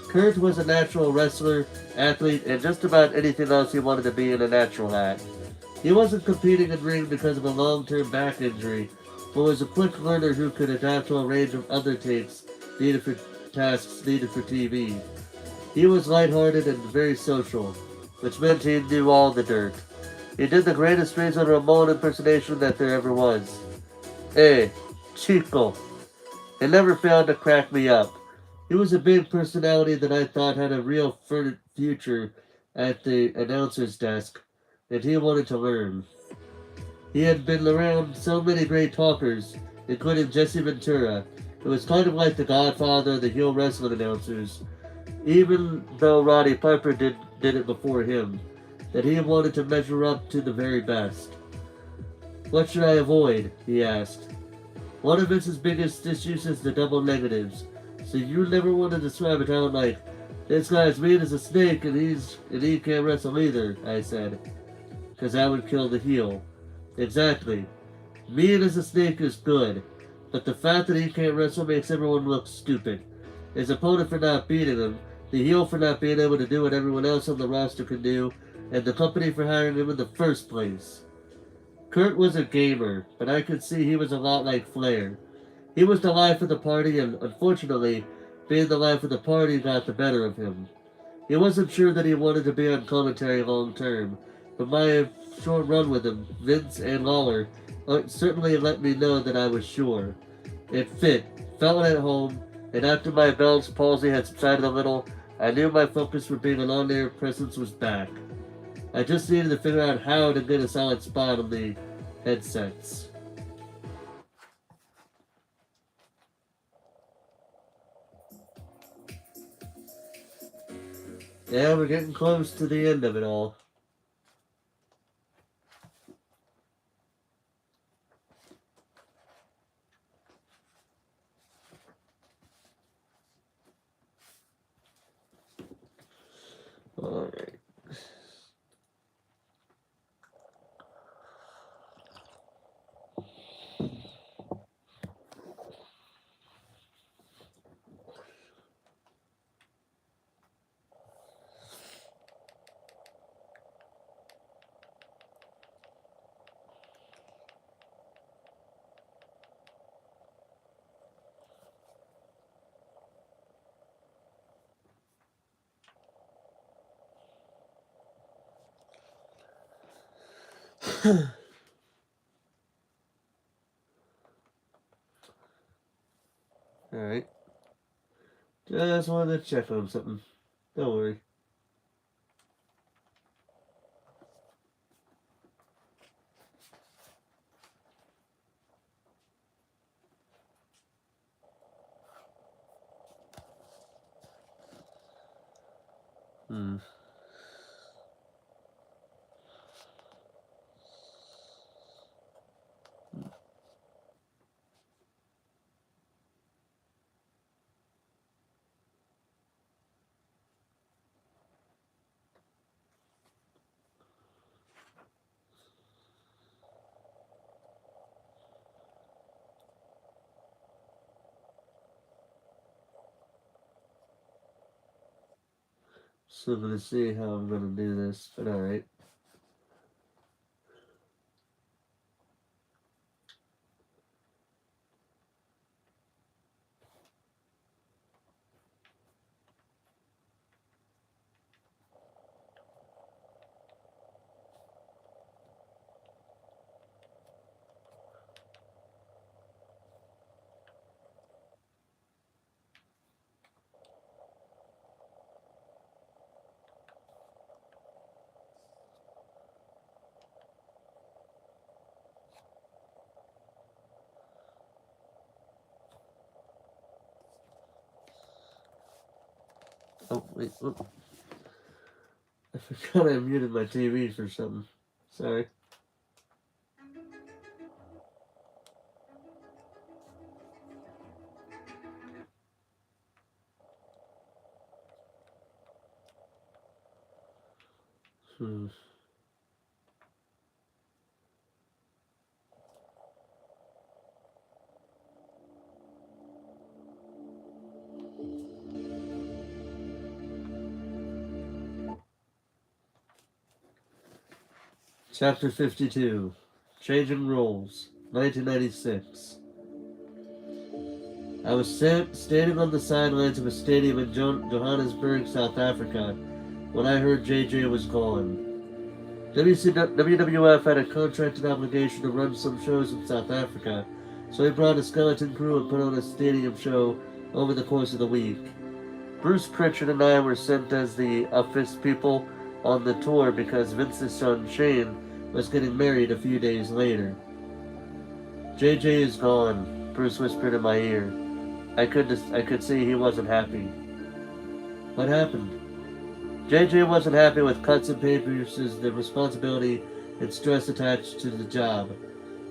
Kurt was a natural wrestler, athlete, and just about anything else he wanted to be in a natural at. He wasn't competing in ring because of a long-term back injury, but was a quick learner who could adapt to a range of other tasks needed for TV. He was lighthearted and very social, which meant he knew all the dirt. He did the greatest Razor Ramon impersonation that there ever was. Hey, Chico. It never failed to crack me up. He was a big personality that I thought had a real future at the announcer's desk, and he wanted to learn. He had been around so many great talkers, including Jesse Ventura. It was kind of like the Godfather of the heel wrestling announcers, even though Roddy Piper did it before him, that he wanted to measure up to the very best. What should I avoid? He asked. One of Vince's biggest issues is the double negatives, so you never want to describe it out like, this guy's mean as a snake and he can't wrestle either, I said, because that would kill the heel. Exactly. Mean as a snake is good, but the fact that he can't wrestle makes everyone look stupid. His opponent for not beating him, the heel for not being able to do what everyone else on the roster could do, and the company for hiring him in the first place. Kurt was a gamer, but I could see he was a lot like Flair. He was the life of the party, and unfortunately, being the life of the party got the better of him. He wasn't sure that he wanted to be on commentary long term, but my short run with him, Vince and Lawler, certainly let me know that I was sure. It fit, felt at home, and after my Bell's palsy had subsided a little, I knew my focus for being an on-air presence was back. I just needed to figure out how to get a solid spot on the headsets. Yeah, we're getting close to the end of it all. Alright. Alright. Just wanted to check on something. Don't worry. So I'm gonna see how I'm gonna do this, but alright. Oh, wait, look. I forgot I muted my TV for something. Sorry. Hmm. Chapter 52. Changing Roles. 1996. I was standing on the sidelines of a stadium in Johannesburg, South Africa, when I heard JJ was gone. WWF had a contracted obligation to run some shows in South Africa, so he brought a skeleton crew and put on a stadium show over the course of the week. Bruce Pritchard and I were sent as the office people on the tour because Vince's son Shane was getting married a few days later. JJ is gone, Bruce whispered in my ear. I could see he wasn't happy. What happened? JJ wasn't happy with cuts and papers, the responsibility and stress attached to the job.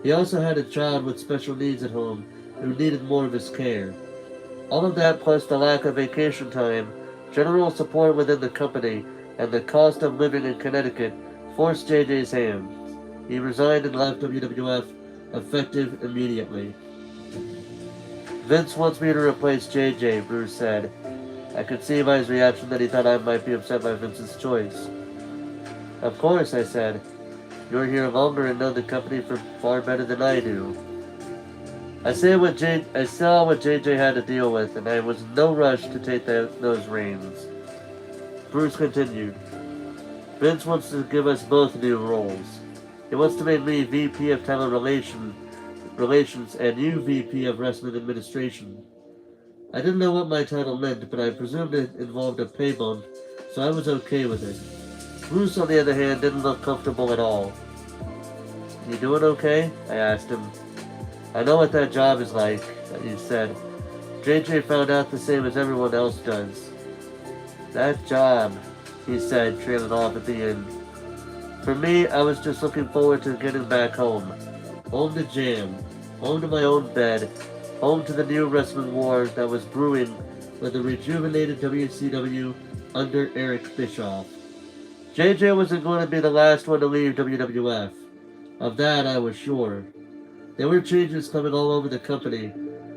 He also had a child with special needs at home who needed more of his care. All of that plus the lack of vacation time, general support within the company, and the cost of living in Connecticut forced JJ's hand. He resigned and left WWF effective immediately. Vince wants me to replace JJ, Bruce said. I could see by his reaction that he thought I might be upset by Vince's choice. Of course, I said. You're here longer and know the company for far better than I do. I saw what JJ had to deal with, and I was in no rush to take those reins. Bruce continued. Vince wants to give us both new roles. He wants to make me VP of Talent Relations and you VP of Wrestling Administration. I didn't know what my title meant, but I presumed it involved a pay bump, so I was okay with it. Bruce, on the other hand, didn't look comfortable at all. You doing okay? I asked him. I know what that job is like, he said. JJ found out the same as everyone else does. That job, he said, trailing off at the end. For me, I was just looking forward to getting back home. Home to Jam. Home to my own bed. Home to the new wrestling war that was brewing with a rejuvenated WCW under Eric Bischoff. JJ wasn't going to be the last one to leave WWF. Of that I was sure. There were changes coming all over the company,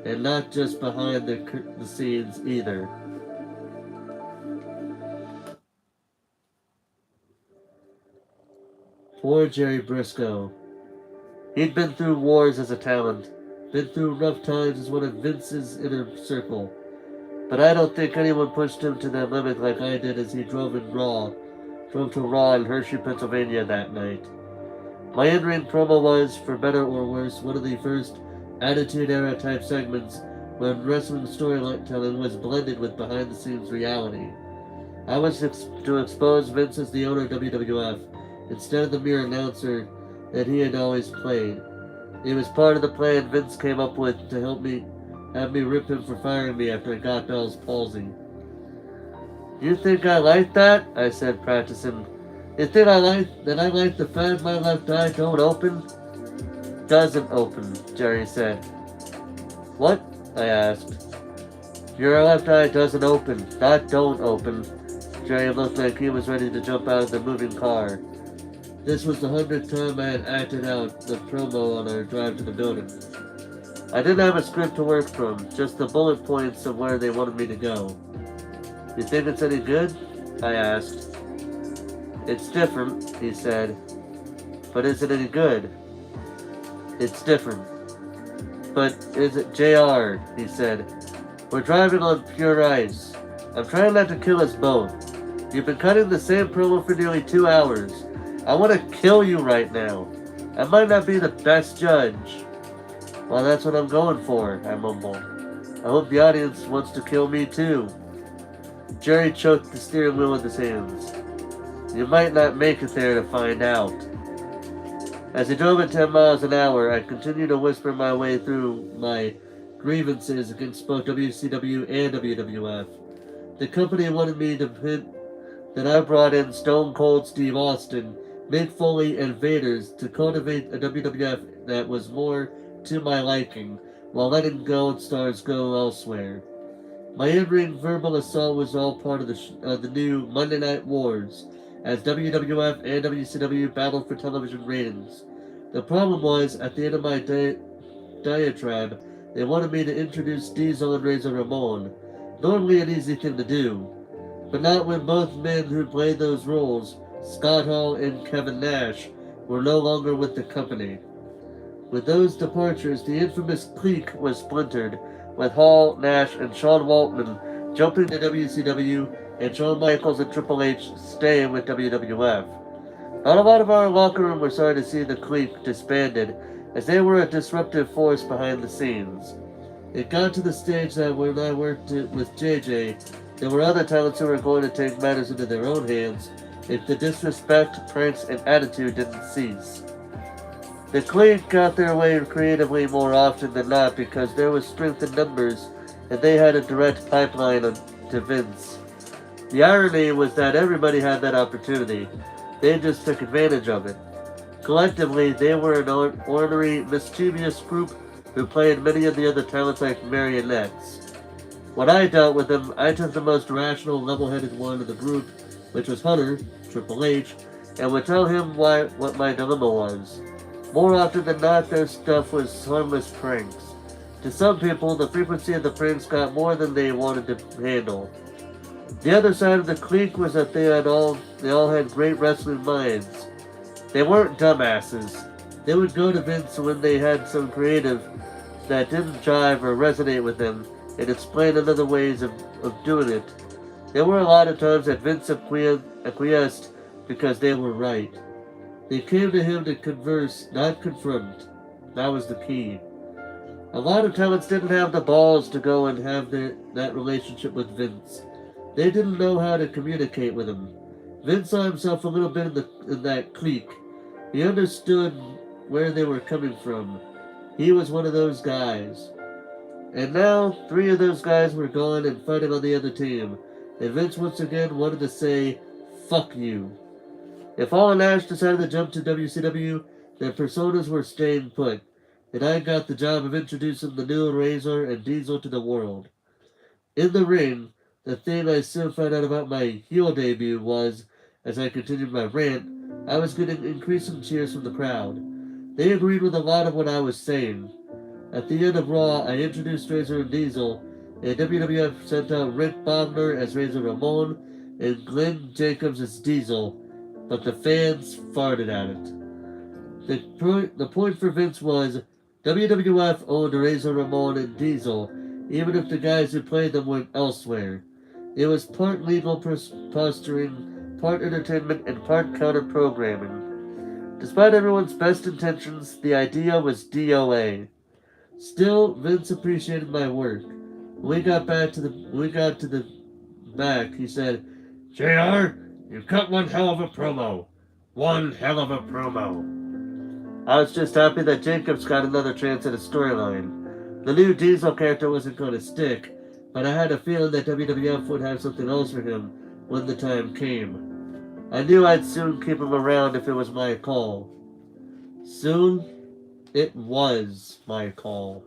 and not just behind the scenes either. Poor Jerry Briscoe. He'd been through wars as a talent, been through rough times as one of Vince's inner circle. But I don't think anyone pushed him to that limit like I did as he drove to Raw in Hershey, Pennsylvania that night. My in-ring promo was, for better or worse, one of the first Attitude Era type segments when wrestling storytelling was blended with behind-the-scenes reality. I was to expose Vince as the owner of WWF, instead of the mere announcer that he had always played. It was part of the plan Vince came up with to have me rip him for firing me after I got Bell's palsy. You think I like that? I said, practicing. You think I like the fact my left eye don't open? Doesn't open, Jerry said. What? I asked. Your left eye doesn't open, not don't open. Jerry looked like he was ready to jump out of the moving car. This was the 100th time I had acted out the promo on our drive to the building. I didn't have a script to work from, just the bullet points of where they wanted me to go. You think it's any good? I asked. It's different, he said. But is it any good? It's different. But is it JR? He said. We're driving on pure ice. I'm trying not to kill us both. You've been cutting the same promo for nearly 2 hours. I want to kill you right now. I might not be the best judge. Well, that's what I'm going for, I mumbled. I hope the audience wants to kill me too. Jerry choked the steering wheel with his hands. You might not make it there to find out. As he drove at 10 miles an hour, I continued to whisper my way through my grievances against both WCW and WWF. The company wanted me to hint that I brought in Stone Cold Steve Austin, Mick Foley, and Vader's to cultivate a WWF that was more to my liking, while letting Gold Stars go elsewhere. My in-ring verbal assault was all part of the new Monday Night Wars, as WWF and WCW battled for television ratings. The problem was, at the end of my diatribe, they wanted me to introduce Diesel and Razor Ramon. Normally an easy thing to do, but not when both men who played those roles, Scott Hall and Kevin Nash, were no longer with the company. With those departures, the infamous clique was splintered, with Hall, Nash, and Sean Waltman jumping to WCW, and Shawn Michaels and Triple H staying with WWF. Not a lot of our locker room were sorry to see the clique disbanded, as they were a disruptive force behind the scenes. It got to the stage that when I worked with JJ, there were other talents who were going to take matters into their own hands if the disrespect, pranks, and attitude didn't cease. The clique got their way creatively more often than not because there was strength in numbers and they had a direct pipeline to Vince. The irony was that everybody had that opportunity. They just took advantage of it. Collectively, they were an ornery, mischievous group who played many of the other talents like marionettes. When I dealt with them, I took the most rational, level-headed one of the group, which was Hunter, Triple H, and would tell him what my dilemma was. More often than not, their stuff was harmless pranks. To some people, the frequency of the pranks got more than they wanted to handle. The other side of the clique was that they all had great wrestling minds. They weren't dumbasses. They would go to Vince when they had some creative that didn't jive or resonate with them and explain another ways of doing it. There were a lot of times that Vince acquiesced because they were right. They came to him to converse, not confront. That was the key. A lot of talents didn't have the balls to go and have that relationship with Vince. They didn't know how to communicate with him. Vince saw himself a little bit in that clique. He understood where they were coming from. He was one of those guys. And now, 3 of those guys were gone and fighting on the other team. And Vince once again wanted to say, fuck you. If Hall and Nash decided to jump to WCW, their personas were staying put. And I got the job of introducing the new Razor and Diesel to the world. In the ring, the thing I soon found out about my heel debut was, as I continued my rant, I was getting increasing cheers from the crowd. They agreed with a lot of what I was saying. At the end of Raw, I introduced Razor and Diesel, and WWF sent out Rick Bogner as Razor Ramon and Glenn Jacobs as Diesel, but the fans farted at it. The point for Vince was WWF owned Razor Ramon and Diesel, even if the guys who played them went elsewhere. It was part legal posturing, part entertainment, and part counter-programming. Despite everyone's best intentions, the idea was DOA. Still, Vince appreciated my work. When we got to the back, he said, "JR, you cut one hell of a promo. One hell of a promo." I was just happy that Jacobs got another chance at a storyline. The new Diesel character wasn't going to stick, but I had a feeling that WWF would have something else for him when the time came. I knew I'd soon keep him around if it was my call. Soon, it was my call.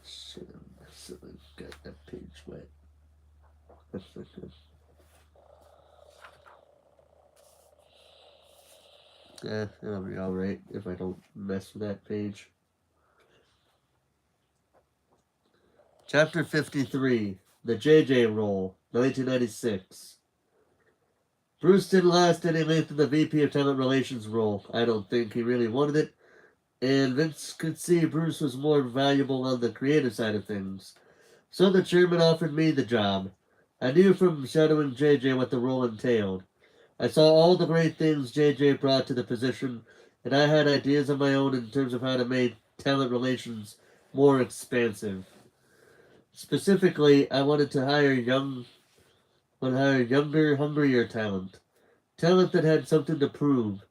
Shit, I got that page wet. That's not good. It'll be alright if I don't mess with that page. Chapter 53, The JJ Role, 1996. Bruce didn't last any length in the VP of Talent Relations role. I don't think he really wanted it, and Vince could see Bruce was more valuable on the creative side of things. So the chairman offered me the job. I knew from shadowing JJ what the role entailed. I saw all the great things JJ brought to the position, and I had ideas of my own in terms of how to make talent relations more expansive. Specifically, I wanted to hire younger, hungrier talent. Talent that had something to prove.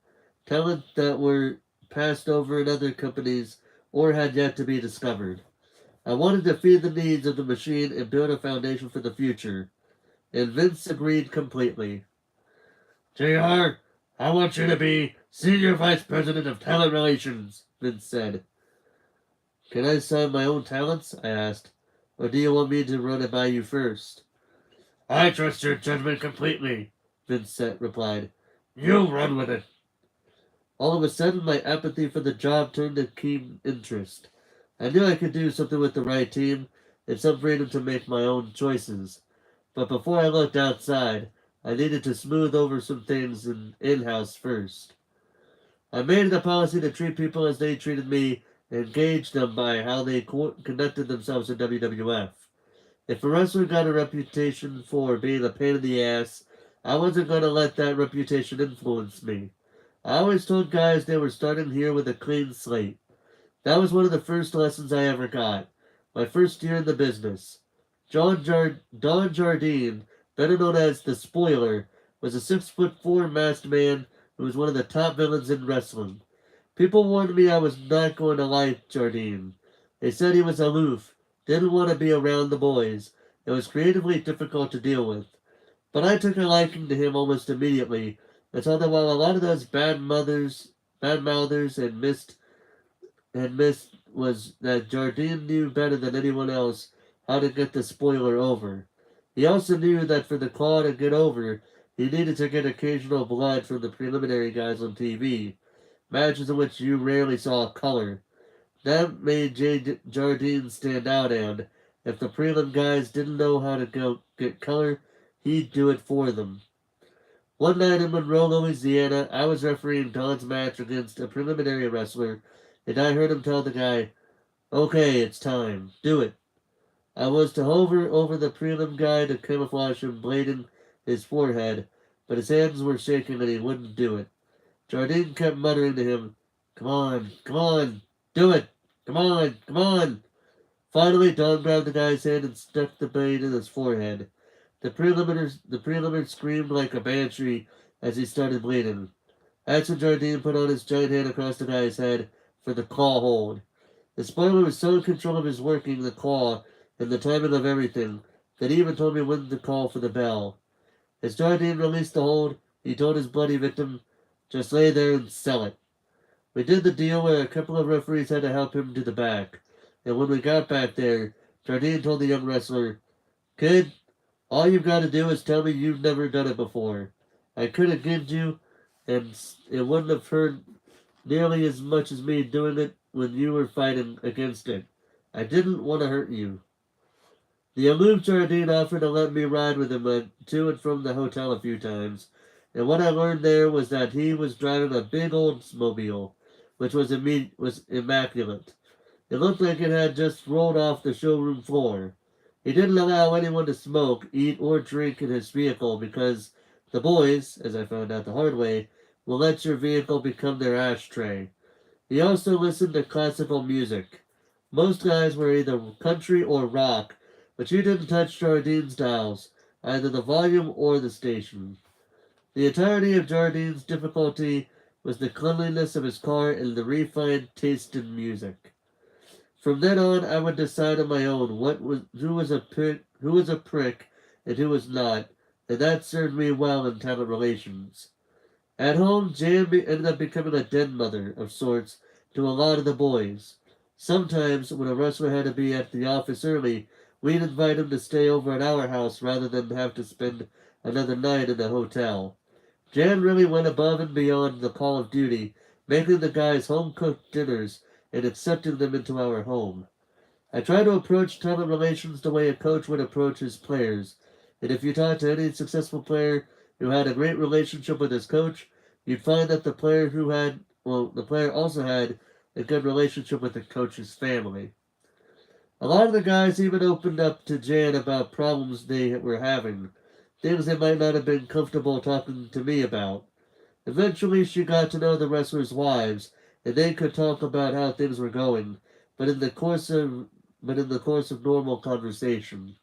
Talent that were passed over in other companies or had yet to be discovered. I wanted to feed the needs of the machine and build a foundation for the future. And Vince agreed completely. JR, I want you to be Senior Vice President of Talent Relations, Vince said. Can I sign my own talents? I asked. Or do you want me to run it by you first? I trust your judgment completely, Vince replied. You run with it. All of a sudden, my apathy for the job turned to keen interest. I knew I could do something with the right team and some freedom to make my own choices. But before I looked outside, I needed to smooth over some things in-house first. I made it a policy to treat people as they treated me and gauge them by how they conducted themselves in WWF. If a wrestler got a reputation for being a pain in the ass, I wasn't going to let that reputation influence me. I always told guys they were starting here with a clean slate. That was one of the first lessons I ever got. My first year in the business. Don Jardine, better known as the Spoiler, was a 6'4" masked man who was one of the top villains in wrestling. People warned me I was not going to like Jardine. They said he was aloof, didn't want to be around the boys, and was creatively difficult to deal with. But I took a liking to him almost immediately, and saw that while a lot of those bad mouthers had missed was that Jardine knew better than anyone else how to get the spoiler over. He also knew that for the claw to get over, he needed to get occasional blood from the preliminary guys on TV, matches in which you rarely saw color. That made Jardine stand out, and if the prelim guys didn't know how to go get color, he'd do it for them. One night in Monroe, Louisiana, I was refereeing Don's match against a preliminary wrestler, and I heard him tell the guy, "Okay, it's time. Do it." I was to hover over the prelim guy to camouflage him blading his forehead, but his hands were shaking and he wouldn't do it. Jardine kept muttering to him, come on, do it, come on." Finally, Don grabbed the guy's hand and stuck the blade in his forehead. The preliminary screamed like a banshee as he started bleeding. That's when Jardine put on his giant hand across the guy's head for the claw hold. The spoiler was so in control of his working the claw and the timing of everything that he even told me when to call for the bell. As Jardine released the hold, he told his bloody victim, "Just lay there and sell it." We did the deal where a couple of referees had to help him to the back. And when we got back there, Jardine told the young wrestler, "Kid, all you've got to do is tell me you've never done it before. I could have given you, and it wouldn't have hurt nearly as much as me doing it when you were fighting against it. I didn't want to hurt you." The aloof Jardine offered to let me ride with him to and from the hotel a few times, and what I learned there was that he was driving a big Oldsmobile, which was immaculate. It looked like it had just rolled off the showroom floor. He didn't allow anyone to smoke, eat, or drink in his vehicle because the boys, as I found out the hard way, will let your vehicle become their ashtray. He also listened to classical music. Most guys were either country or rock, but you didn't touch Jardine's dials, either the volume or the station. The entirety of Jardine's difficulty was the cleanliness of his car and the refined taste in music. From then on, I would decide on my own who was a prick, and who was not, and that served me well in talent relations. At home, ended up becoming a den mother of sorts to a lot of the boys. Sometimes, when a wrestler had to be at the office early, we'd invite him to stay over at our house rather than have to spend another night in a hotel. Jan really went above and beyond the call of duty, making the guys home-cooked dinners and accepting them into our home. I try to approach talent relations the way a coach would approach his players, and if you talk to any successful player who had a great relationship with his coach, you'd find that the player also had a good relationship with the coach's family. A lot of the guys even opened up to Jan about problems they were having, things they might not have been comfortable talking to me about. Eventually, she got to know the wrestlers' wives, and they could talk about how things were going, but in the course of normal conversation.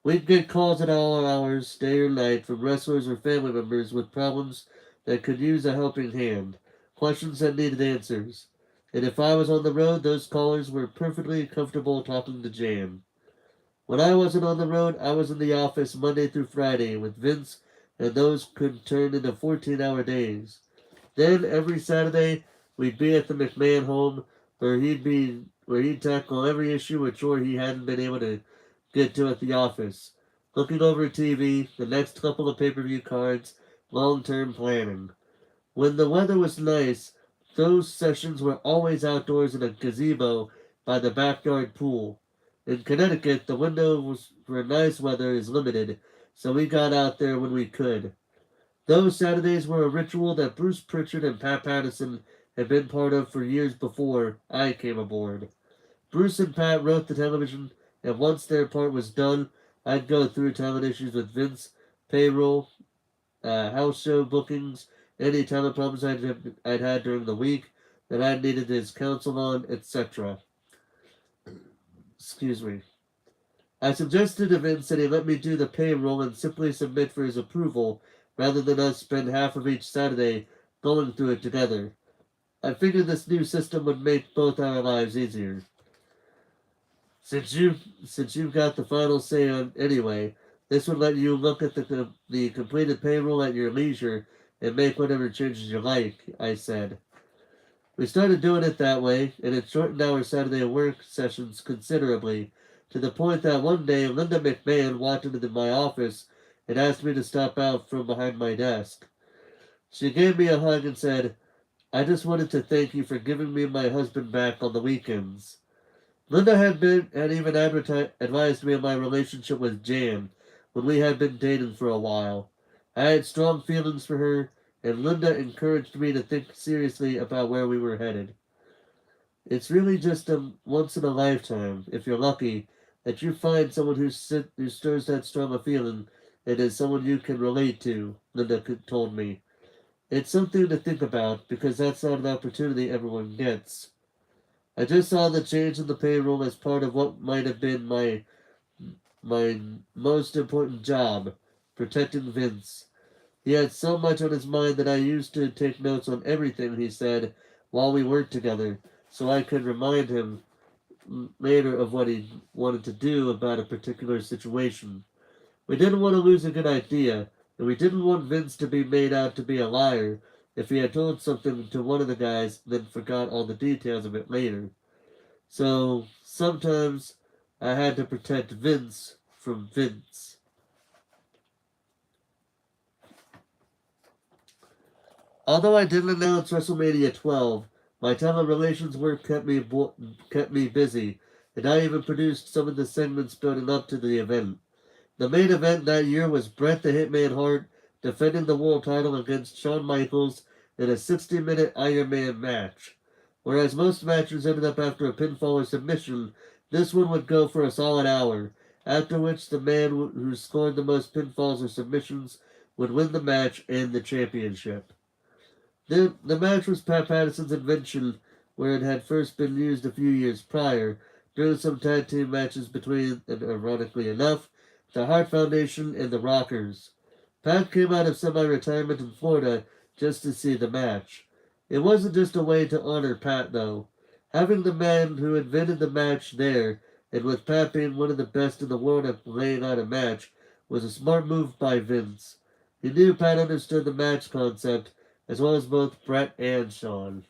We'd get calls at all hours, day or night, from wrestlers or family members with problems that could use a helping hand, questions that needed answers. And if I was on the road, those callers were perfectly comfortable talking to Jan. When I wasn't on the road, I was in the office Monday through Friday with Vince, and those could turn into 14-hour days. Then every Saturday, we'd be at the McMahon home, where he'd tackle every issue or chore he hadn't been able to get to at the office. Looking over TV, the next couple of pay-per-view cards, long-term planning. When the weather was nice, those sessions were always outdoors in a gazebo by the backyard pool. In Connecticut, the windows for nice weather is limited, so we got out there when we could. Those Saturdays were a ritual that Bruce Pritchard and Pat Patterson had been part of for years before I came aboard. Bruce and Pat wrote the television, and once their part was done, I'd go through talent issues with Vince, payroll, house show bookings, any talent problems I'd had during the week that I needed his counsel on, etc. Excuse me. I suggested to Vince that he let me do the payroll and simply submit for his approval, rather than us spend half of each Saturday going through it together. I figured this new system would make both our lives easier. Since you've got the final say on anyway, this would let you look at the completed payroll at your leisure and make whatever changes you like, I said. We started doing it that way, and it shortened our Saturday work sessions considerably, to the point that one day Linda McMahon walked into my office and asked me to stop out from behind my desk. She gave me a hug and said, "I just wanted to thank you for giving me my husband back on the weekends." Linda had even advised me of my relationship with Jan when we had been dating for a while. I had strong feelings for her, and Linda encouraged me to think seriously about where we were headed. It's really just a once in a lifetime, if you're lucky, that you find someone who stirs that strong a feeling and is someone you can relate to, Linda told me. It's something to think about because that's not an opportunity everyone gets. I just saw the change in the payroll as part of what might have been my most important job, protecting Vince. He had so much on his mind that I used to take notes on everything he said while we worked together, so I could remind him later of what he wanted to do about a particular situation. We didn't want to lose a good idea, and we didn't want Vince to be made out to be a liar if he had told something to one of the guys, then forgot all the details of it later. So sometimes I had to protect Vince from Vince. Although I didn't announce WrestleMania 12, my talent relations work kept me busy, and I even produced some of the segments building up to the event. The main event that year was Bret the Hitman Hart defending the world title against Shawn Michaels in a 60-minute Iron Man match. Whereas most matches ended up after a pinfall or submission, this one would go for a solid hour, after which the man who scored the most pinfalls or submissions would win the match and the championship. The match was Pat Patterson's invention, where it had first been used a few years prior, during some tag team matches between, and ironically enough, the Hart Foundation and the Rockers. Pat came out of semi-retirement in Florida just to see the match. It wasn't just a way to honor Pat, though. Having the man who invented the match there, and with Pat being one of the best in the world at laying out a match, was a smart move by Vince. He knew Pat understood the match concept, as well as both Bret and Shawn.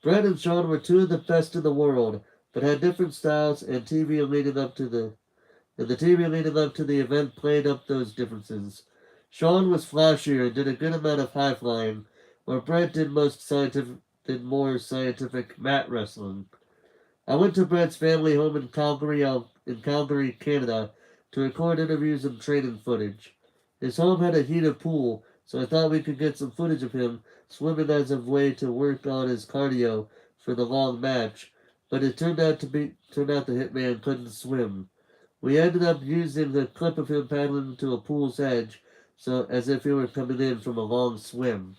Bret and Shawn were two of the best in the world, but had different styles, and the TV leading up to the event played up those differences. Shawn was flashier and did a good amount of high flying, while Bret did more scientific mat wrestling. I went to Bret's family home in Calgary, Canada, to record interviews and training footage. His home had a heated pool, so I thought we could get some footage of him swimming as a way to work on his cardio for the long match. But it turned out the Hitman couldn't swim. We ended up using a clip of him paddling to a pool's edge, so as if he were coming in from a long swim.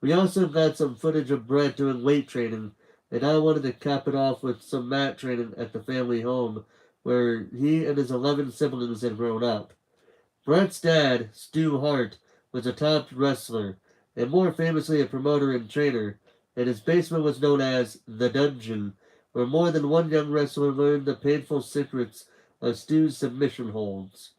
We also got some footage of Bret doing weight training, and I wanted to cap it off with some mat training at the family home, where he and his 11 siblings had grown up. Bret's dad, Stu Hart, was a top wrestler, and more famously a promoter and trainer, and his basement was known as the Dungeon, where more than one young wrestler learned the painful secrets of Stu's submission holds.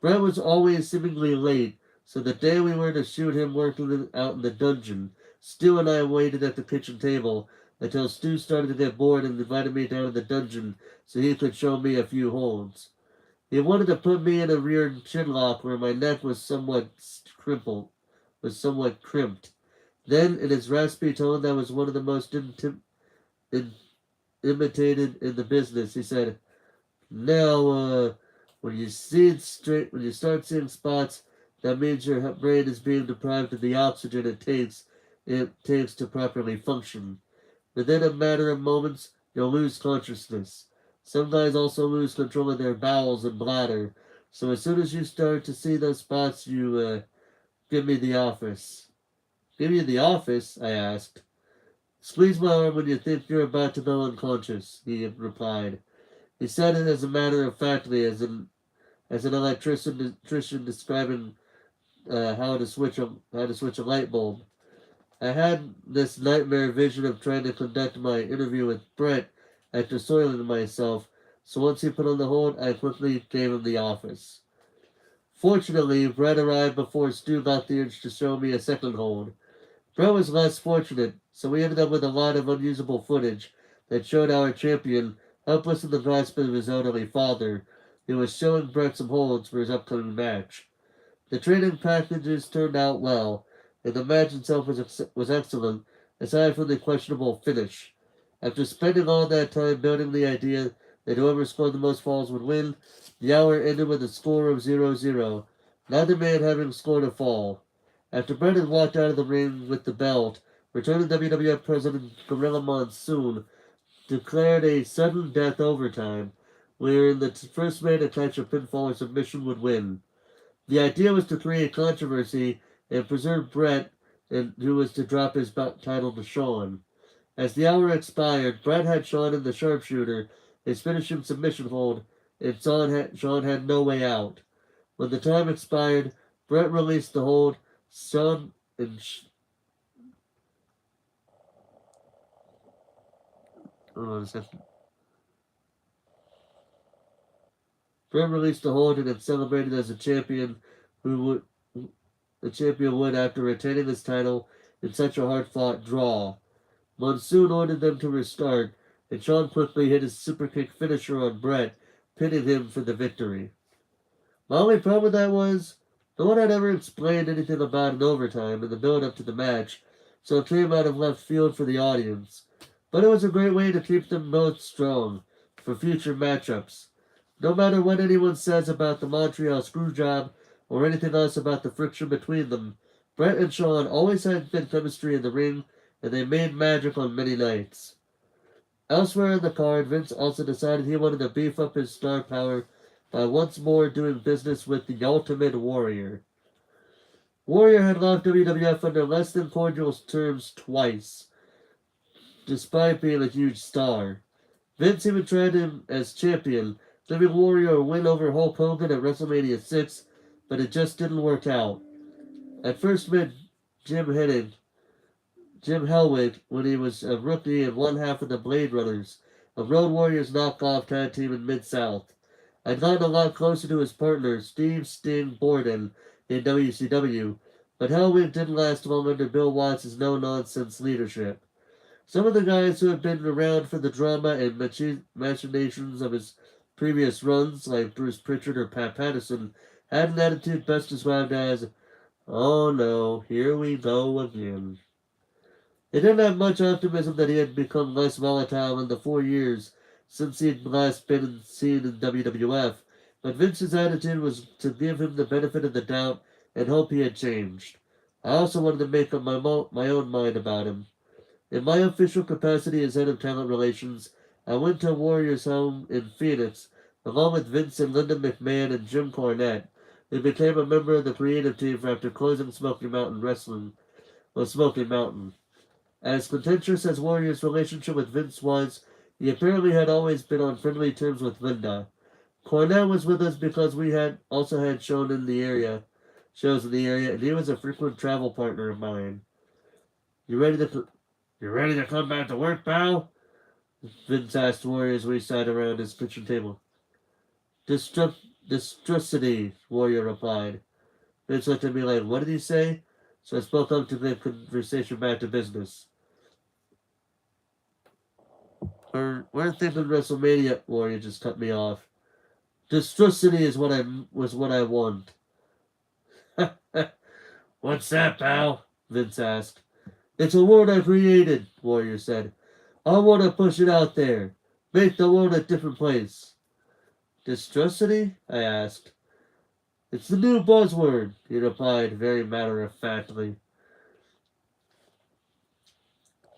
Bret was always seemingly late, so the day we were to shoot him working out in the dungeon, Stu and I waited at the kitchen table until Stu started to get bored and invited me down to the dungeon so he could show me a few holds. He wanted to put me in a rear chin lock where my neck was somewhat crimped. Then, in his raspy tone that was one of the most imitated in the business, he said, "Now, when you start seeing spots, that means your brain is being deprived of the oxygen it takes to properly function. Within a matter of moments, you'll lose consciousness. Some guys also lose control of their bowels and bladder. So as soon as you start to see those spots, you give me the office." "Give you the office?" I asked. "Squeeze my arm when you think you're about to go unconscious," he replied. He said it as a matter of factly, as an electrician describing how to switch a light bulb. I had this nightmare vision of trying to conduct my interview with Bret after soiling myself, so once he put on the hold, I quickly gave him the office. Fortunately, Brett arrived before Stu got the urge to show me a second hold. Brett was less fortunate, so we ended up with a lot of unusable footage that showed our champion, helpless in the grasp of his elderly father, who was showing Brett some holds for his upcoming match. The training packages turned out well, and the match itself was excellent, aside from the questionable finish. After spending all that time building the idea that whoever scored the most falls would win, the hour ended with a score of 0-0, neither man having scored a fall. After Brennan walked out of the ring with the belt, returning WWF President Gorilla Monsoon declared a sudden death overtime, wherein the first man to catch a pinfall or submission would win. The idea was to create controversy and preserve Brett, who was to drop his title to Shawn. As the hour expired, Brett had Shawn in the sharpshooter, his finishing submission hold, and Shawn had no way out. When the time expired, Brett released the hold. Shawn and hold on a second. Brett released the hold and then celebrated as a champion the champion would after retaining his title in such a hard-fought draw. Monsoon ordered them to restart, and Shawn quickly hit his super kick finisher on Brett, pinning him for the victory. My only problem with that was, no one had ever explained anything about an overtime in the build-up to the match, so it came out of left field for the audience. But it was a great way to keep them both strong for future matchups. No matter what anyone says about the Montreal Screwjob or anything else about the friction between them, Brett and Shawn always had good chemistry in the ring, and they made magic on many nights. Elsewhere in the card, Vince also decided he wanted to beef up his star power by once more doing business with the Ultimate Warrior. Warrior had left WWF under less than cordial terms twice, despite being a huge star. Vince even tried him as champion, giving Warrior a win over Hulk Hogan at WrestleMania 6, but it just didn't work out. At first met Jim Hellwig, when he was a rookie and one half of the Blade Runners, a Road Warriors knockoff tag team in Mid-South. I'd gotten a lot closer to his partner, Steve Sting Borden, in WCW, but Hellwig didn't last long under Bill Watts' no-nonsense leadership. Some of the guys who had been around for the drama and machinations of his previous runs, like Bruce Pritchard or Pat Patterson, had an attitude best described as, "Oh no, here we go again." It didn't have much optimism that he had become less volatile in the 4 years since he'd last been seen in WWF, but Vince's attitude was to give him the benefit of the doubt and hope he had changed. I also wanted to make up my own mind about him. In my official capacity as head of talent relations, I went to Warrior's home in Phoenix, along with Vince and Linda McMahon and Jim Cornette, who became a member of the creative team after closing Smoky Mountain Wrestling, Smoky Mountain. As contentious as Warrior's relationship with Vince was, he apparently had always been on friendly terms with Linda. Cornette was with us because we had also had shows in the area, and he was a frequent travel partner of mine. You ready to come back to work, pal? Vince asked Warrior as we sat around his kitchen table. Distrustity, Warrior replied. Vince looked at me like, what did he say? So I spoke up to the conversation back to business. We're thinking WrestleMania, Warrior just cut me off. Distrustity is what I want. What's that, pal? Vince asked. It's a word I created, Warrior said. I want to push it out there. Make the world a different place. Distrustity? I asked. It's the new buzzword, he replied very matter-of-factly.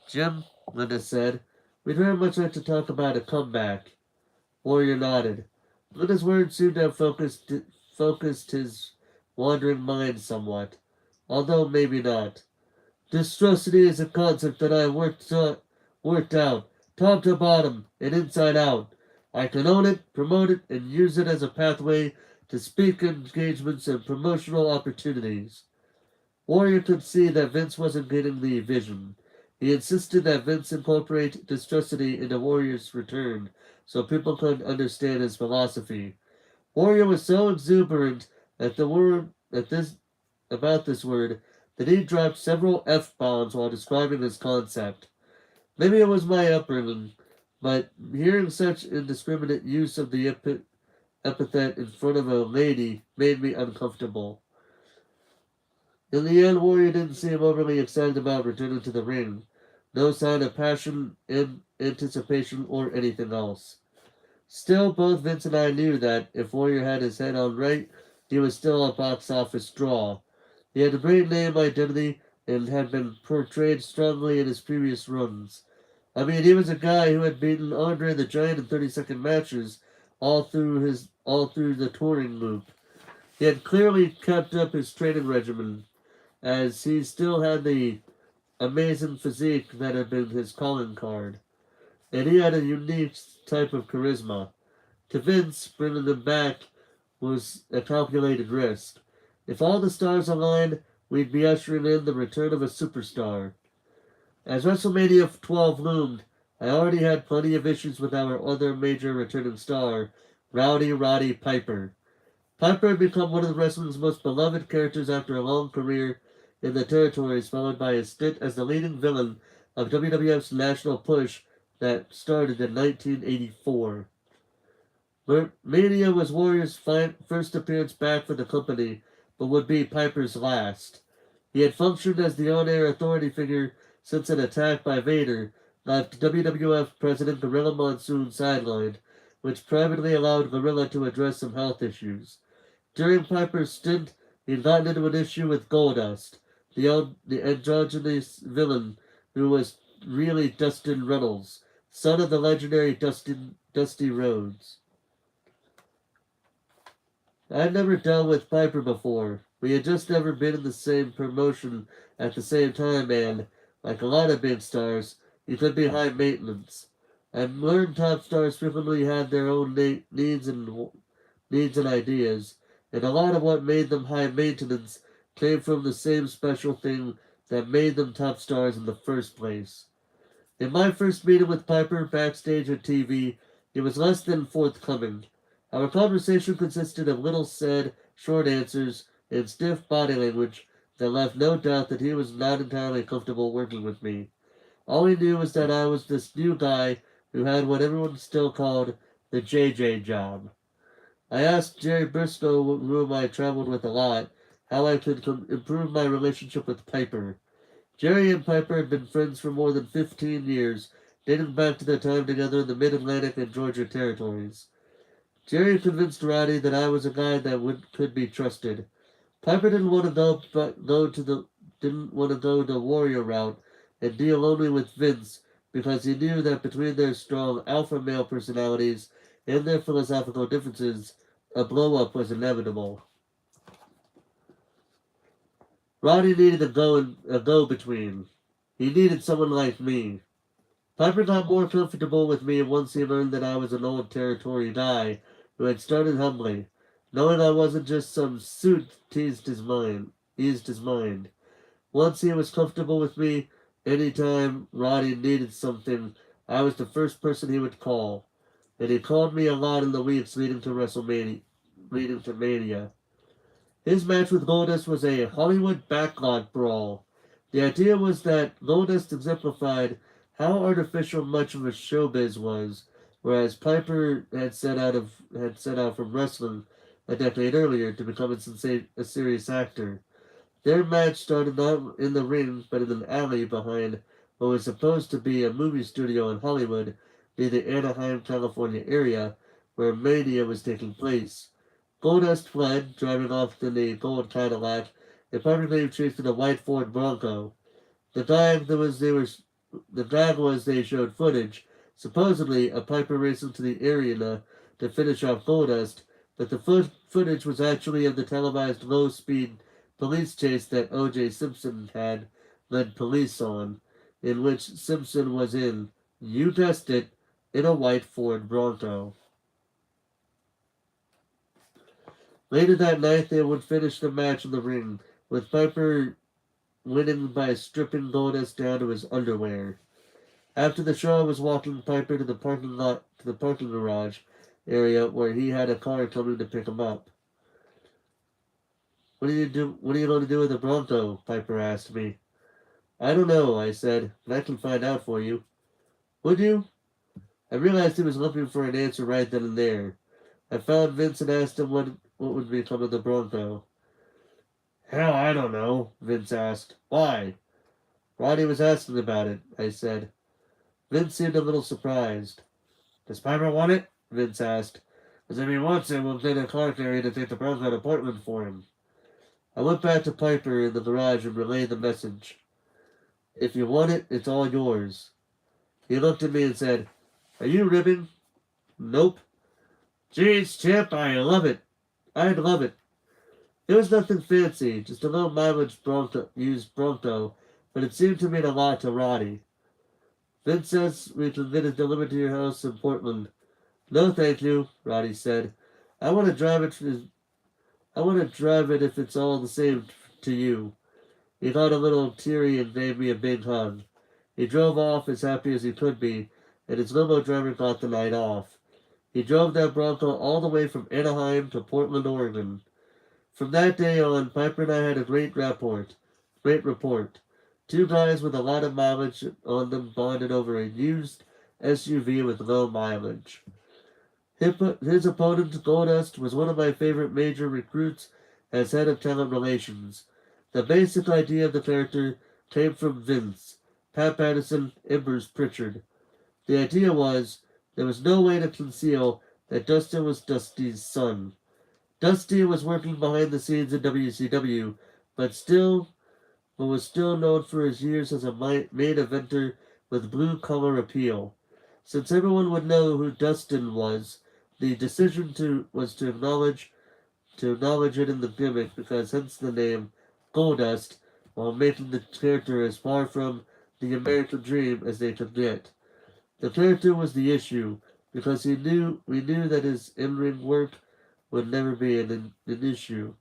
Jim, Linda said, we'd very much like to talk about a comeback. Warrior nodded. Linda's words seemed to have focused his wandering mind somewhat, although maybe not. Distrustity is a concept that I have worked out, top to bottom and inside out. I can own it, promote it, and use it as a pathway to speaking engagements and promotional opportunities. Warrior could see that Vince wasn't getting the vision. He insisted that Vince incorporate Distrustity into Warrior's return so people could understand his philosophy. Warrior was so exuberant At the word at this about this word, that he dropped several F-bombs while describing his concept. Maybe it was my upbringing, but hearing such indiscriminate use of the epithet in front of a lady made me uncomfortable. In the end, Warrior didn't seem overly excited about returning to the ring. No sign of passion, anticipation, or anything else. Still, both Vince and I knew that if Warrior had his head on right, he was still a box office draw. He had a great name identity and had been portrayed strongly in his previous runs. I mean, he was a guy who had beaten Andre the Giant in 30-second matches all through the touring loop. He had clearly kept up his training regimen, as he still had the amazing physique that had been his calling card, and he had a unique type of charisma. To Vince, bringing him back was a calculated risk. If all the stars aligned, we'd be ushering in the return of a superstar. As WrestleMania 12 loomed, I already had plenty of issues with our other major returning star, Rowdy Roddy Piper. Piper had become one of the wrestling's most beloved characters after a long career in the territories, followed by a stint as the leading villain of WWF's national push that started in 1984. Mania was Warrior's first appearance back for the company, but would be Piper's last. He had functioned as the on-air authority figure since an attack by Vader left WWF President Gorilla Monsoon sidelined, which privately allowed Gorilla to address some health issues. During Piper's stint, he'd gotten into an issue with Goldust, the androgynous villain who was really Dustin Runnels, son of the legendary Dusty Rhodes. I'd never dealt with Piper before. We had just never been in the same promotion at the same time, and, like a lot of big stars, he could be high maintenance. I'd learned top stars frequently had their own needs and ideas, and a lot of what made them high maintenance came from the same special thing that made them top stars in the first place. In my first meeting with Piper backstage at TV, he was less than forthcoming. Our conversation consisted of little said, short answers, and stiff body language that left no doubt that he was not entirely comfortable working with me. All he knew was that I was this new guy who had what everyone still called the JJ job. I asked Jerry Briscoe, whom I traveled with a lot, how I could improve my relationship with Piper. Jerry and Piper had been friends for more than 15 years, dating back to their time together in the Mid-Atlantic and Georgia territories. Jerry convinced Roddy that I was a guy that could be trusted. Piper didn't want to didn't want to go the warrior route and deal only with Vince because he knew that between their strong alpha male personalities and their philosophical differences, a blow-up was inevitable. Roddy needed a go-between. He needed someone like me. Piper got more comfortable with me once he learned that I was an old territory guy who had started humbly. Knowing I wasn't just some suit eased his mind. Once he was comfortable with me, anytime Roddy needed something, I was the first person he would call. And he called me a lot in the weeks leading to Mania. His match with Goldust was a Hollywood backlot brawl. The idea was that Goldust exemplified how artificial much of a showbiz was, whereas Piper had set out from wrestling a decade earlier to become a serious actor. Their match started not in the ring, but in an alley behind what was supposed to be a movie studio in Hollywood near the Anaheim, California area where Mania was taking place. Goldust fled, driving off in a gold Cadillac, and Piper came chased in a white Ford Bronco. The gag was they showed footage, supposedly a Piper racing to the arena to finish off Goldust, but the footage was actually of the televised low-speed police chase that O.J. Simpson had led police on, in which Simpson was in, you guessed it, in a white Ford Bronco. Later that night, they would finish the match in the ring, with Piper winning by stripping Goldust down to his underwear. After the show, I was walking Piper to the parking garage area where he had a car coming to pick him up. What are you going to do with the Bronco? Piper asked me. I don't know, I said, but I can find out for you. Would you? I realized he was looking for an answer right then and there. I found Vince and asked him what would become of the Bronco. Hell, I don't know, Vince asked. Why? Roddy was asking about it, I said. Vince seemed a little surprised. Does Piper want it? Vince asked. Because if he wants it, we'll get a car carrier to take the Bronco to Portland for him. I went back to Piper in the garage and relayed the message. If you want it, it's all yours. He looked at me and said, Are you ribbing? Nope. Jeez, Chip, I love it. I'd love it. It was nothing fancy, just a low mileage used Bronco, but it seemed to mean a lot to Roddy. Vince says we can get it delivered to your house in Portland. No, thank you, Roddy said. I want to drive it. I want to drive it if it's all the same to you. He got a little teary and gave me a big hug. He drove off as happy as he could be, and his limo driver got the night off. He drove that Bronco all the way from Anaheim to Portland, Oregon. From that day on, Piper and I had a great rapport. Great rapport. Two guys with a lot of mileage on them bonded over a used SUV with low mileage. His opponent, Goldust, was one of my favorite major recruits as head of talent relations. The basic idea of the character came from Vince, Pat Patterson, Embers Pritchard. The idea was there was no way to conceal that Dustin was Dusty's son. Dusty was working behind the scenes in WCW, but was still known for his years as a main eventer with blue-collar appeal. Since everyone would know who Dustin was, the decision was to acknowledge it in the gimmick, because hence the name Goldust, while making the character as far from the American dream as they could get. The character was the issue, because we knew that his in-ring work would never be an issue.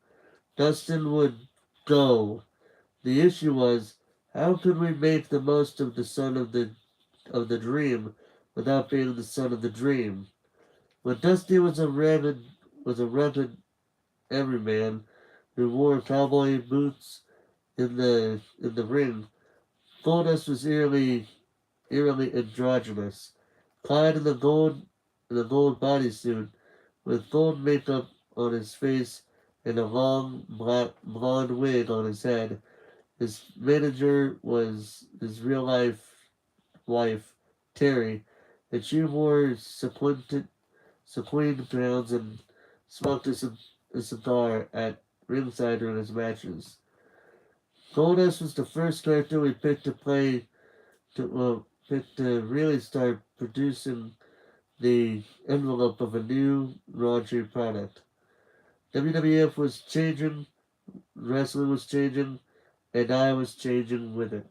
Dustin would go. The issue was, how could we make the most of the son of the dream without being the son of the dream? When Dusty was a rugged everyman who wore cowboy boots in the ring, Goldust was eerily androgynous, clad in a gold bodysuit, with gold makeup on his face and a long black blonde wig on his head. His manager was his real life wife, Terry, and she wore sequined gowns and smoked a cigar at ringside during his matches. Goldust was the first character we picked to really start producing the envelope of a new raunchy product. WWF was changing, wrestling was changing, and I was changing with it.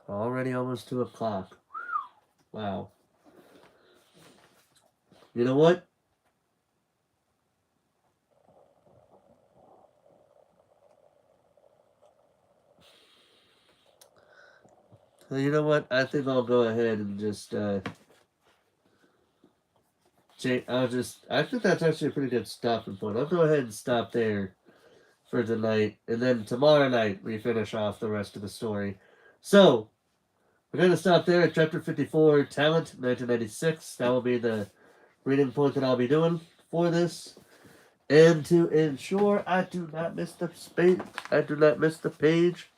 Already almost 2 o'clock. Wow. You know what? You know what? I think I'll go ahead and just I think that's actually a pretty good stopping point. I'll go ahead and stop there for tonight, and then tomorrow night we finish off the rest of the story. So we're going to stop there at chapter 54, Talent, 1996. That will be the reading point that I'll be doing for this. And to ensure I do not miss the page,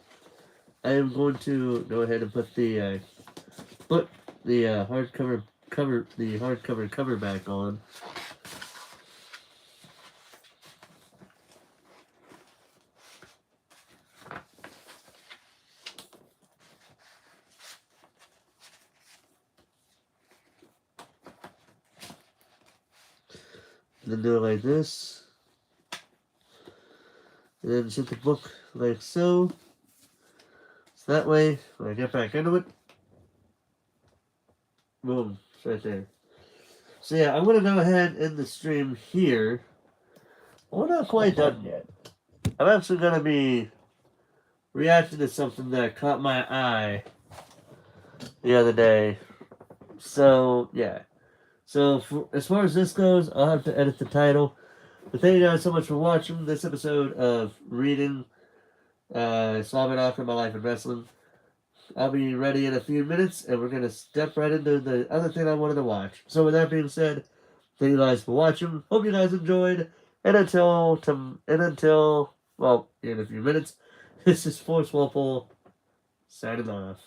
I am going to go ahead and put the hardcover cover back on. Then do it like this. And then just hit the book like so. So that way, when I get back into it, boom, it's right there. So yeah, I'm going to go ahead and end the stream here. We're not quite done yet. I'm actually going to be reacting to something that caught my eye the other day. So, yeah. So, as far as this goes, I'll have to edit the title. But thank you guys so much for watching this episode of Reading Slobberknocker, My Life in Wrestling. I'll be ready in a few minutes, and we're going to step right into the other thing I wanted to watch. So, with that being said, thank you guys for watching. Hope you guys enjoyed. And until, well, in a few minutes, this is Force Walpole signing off.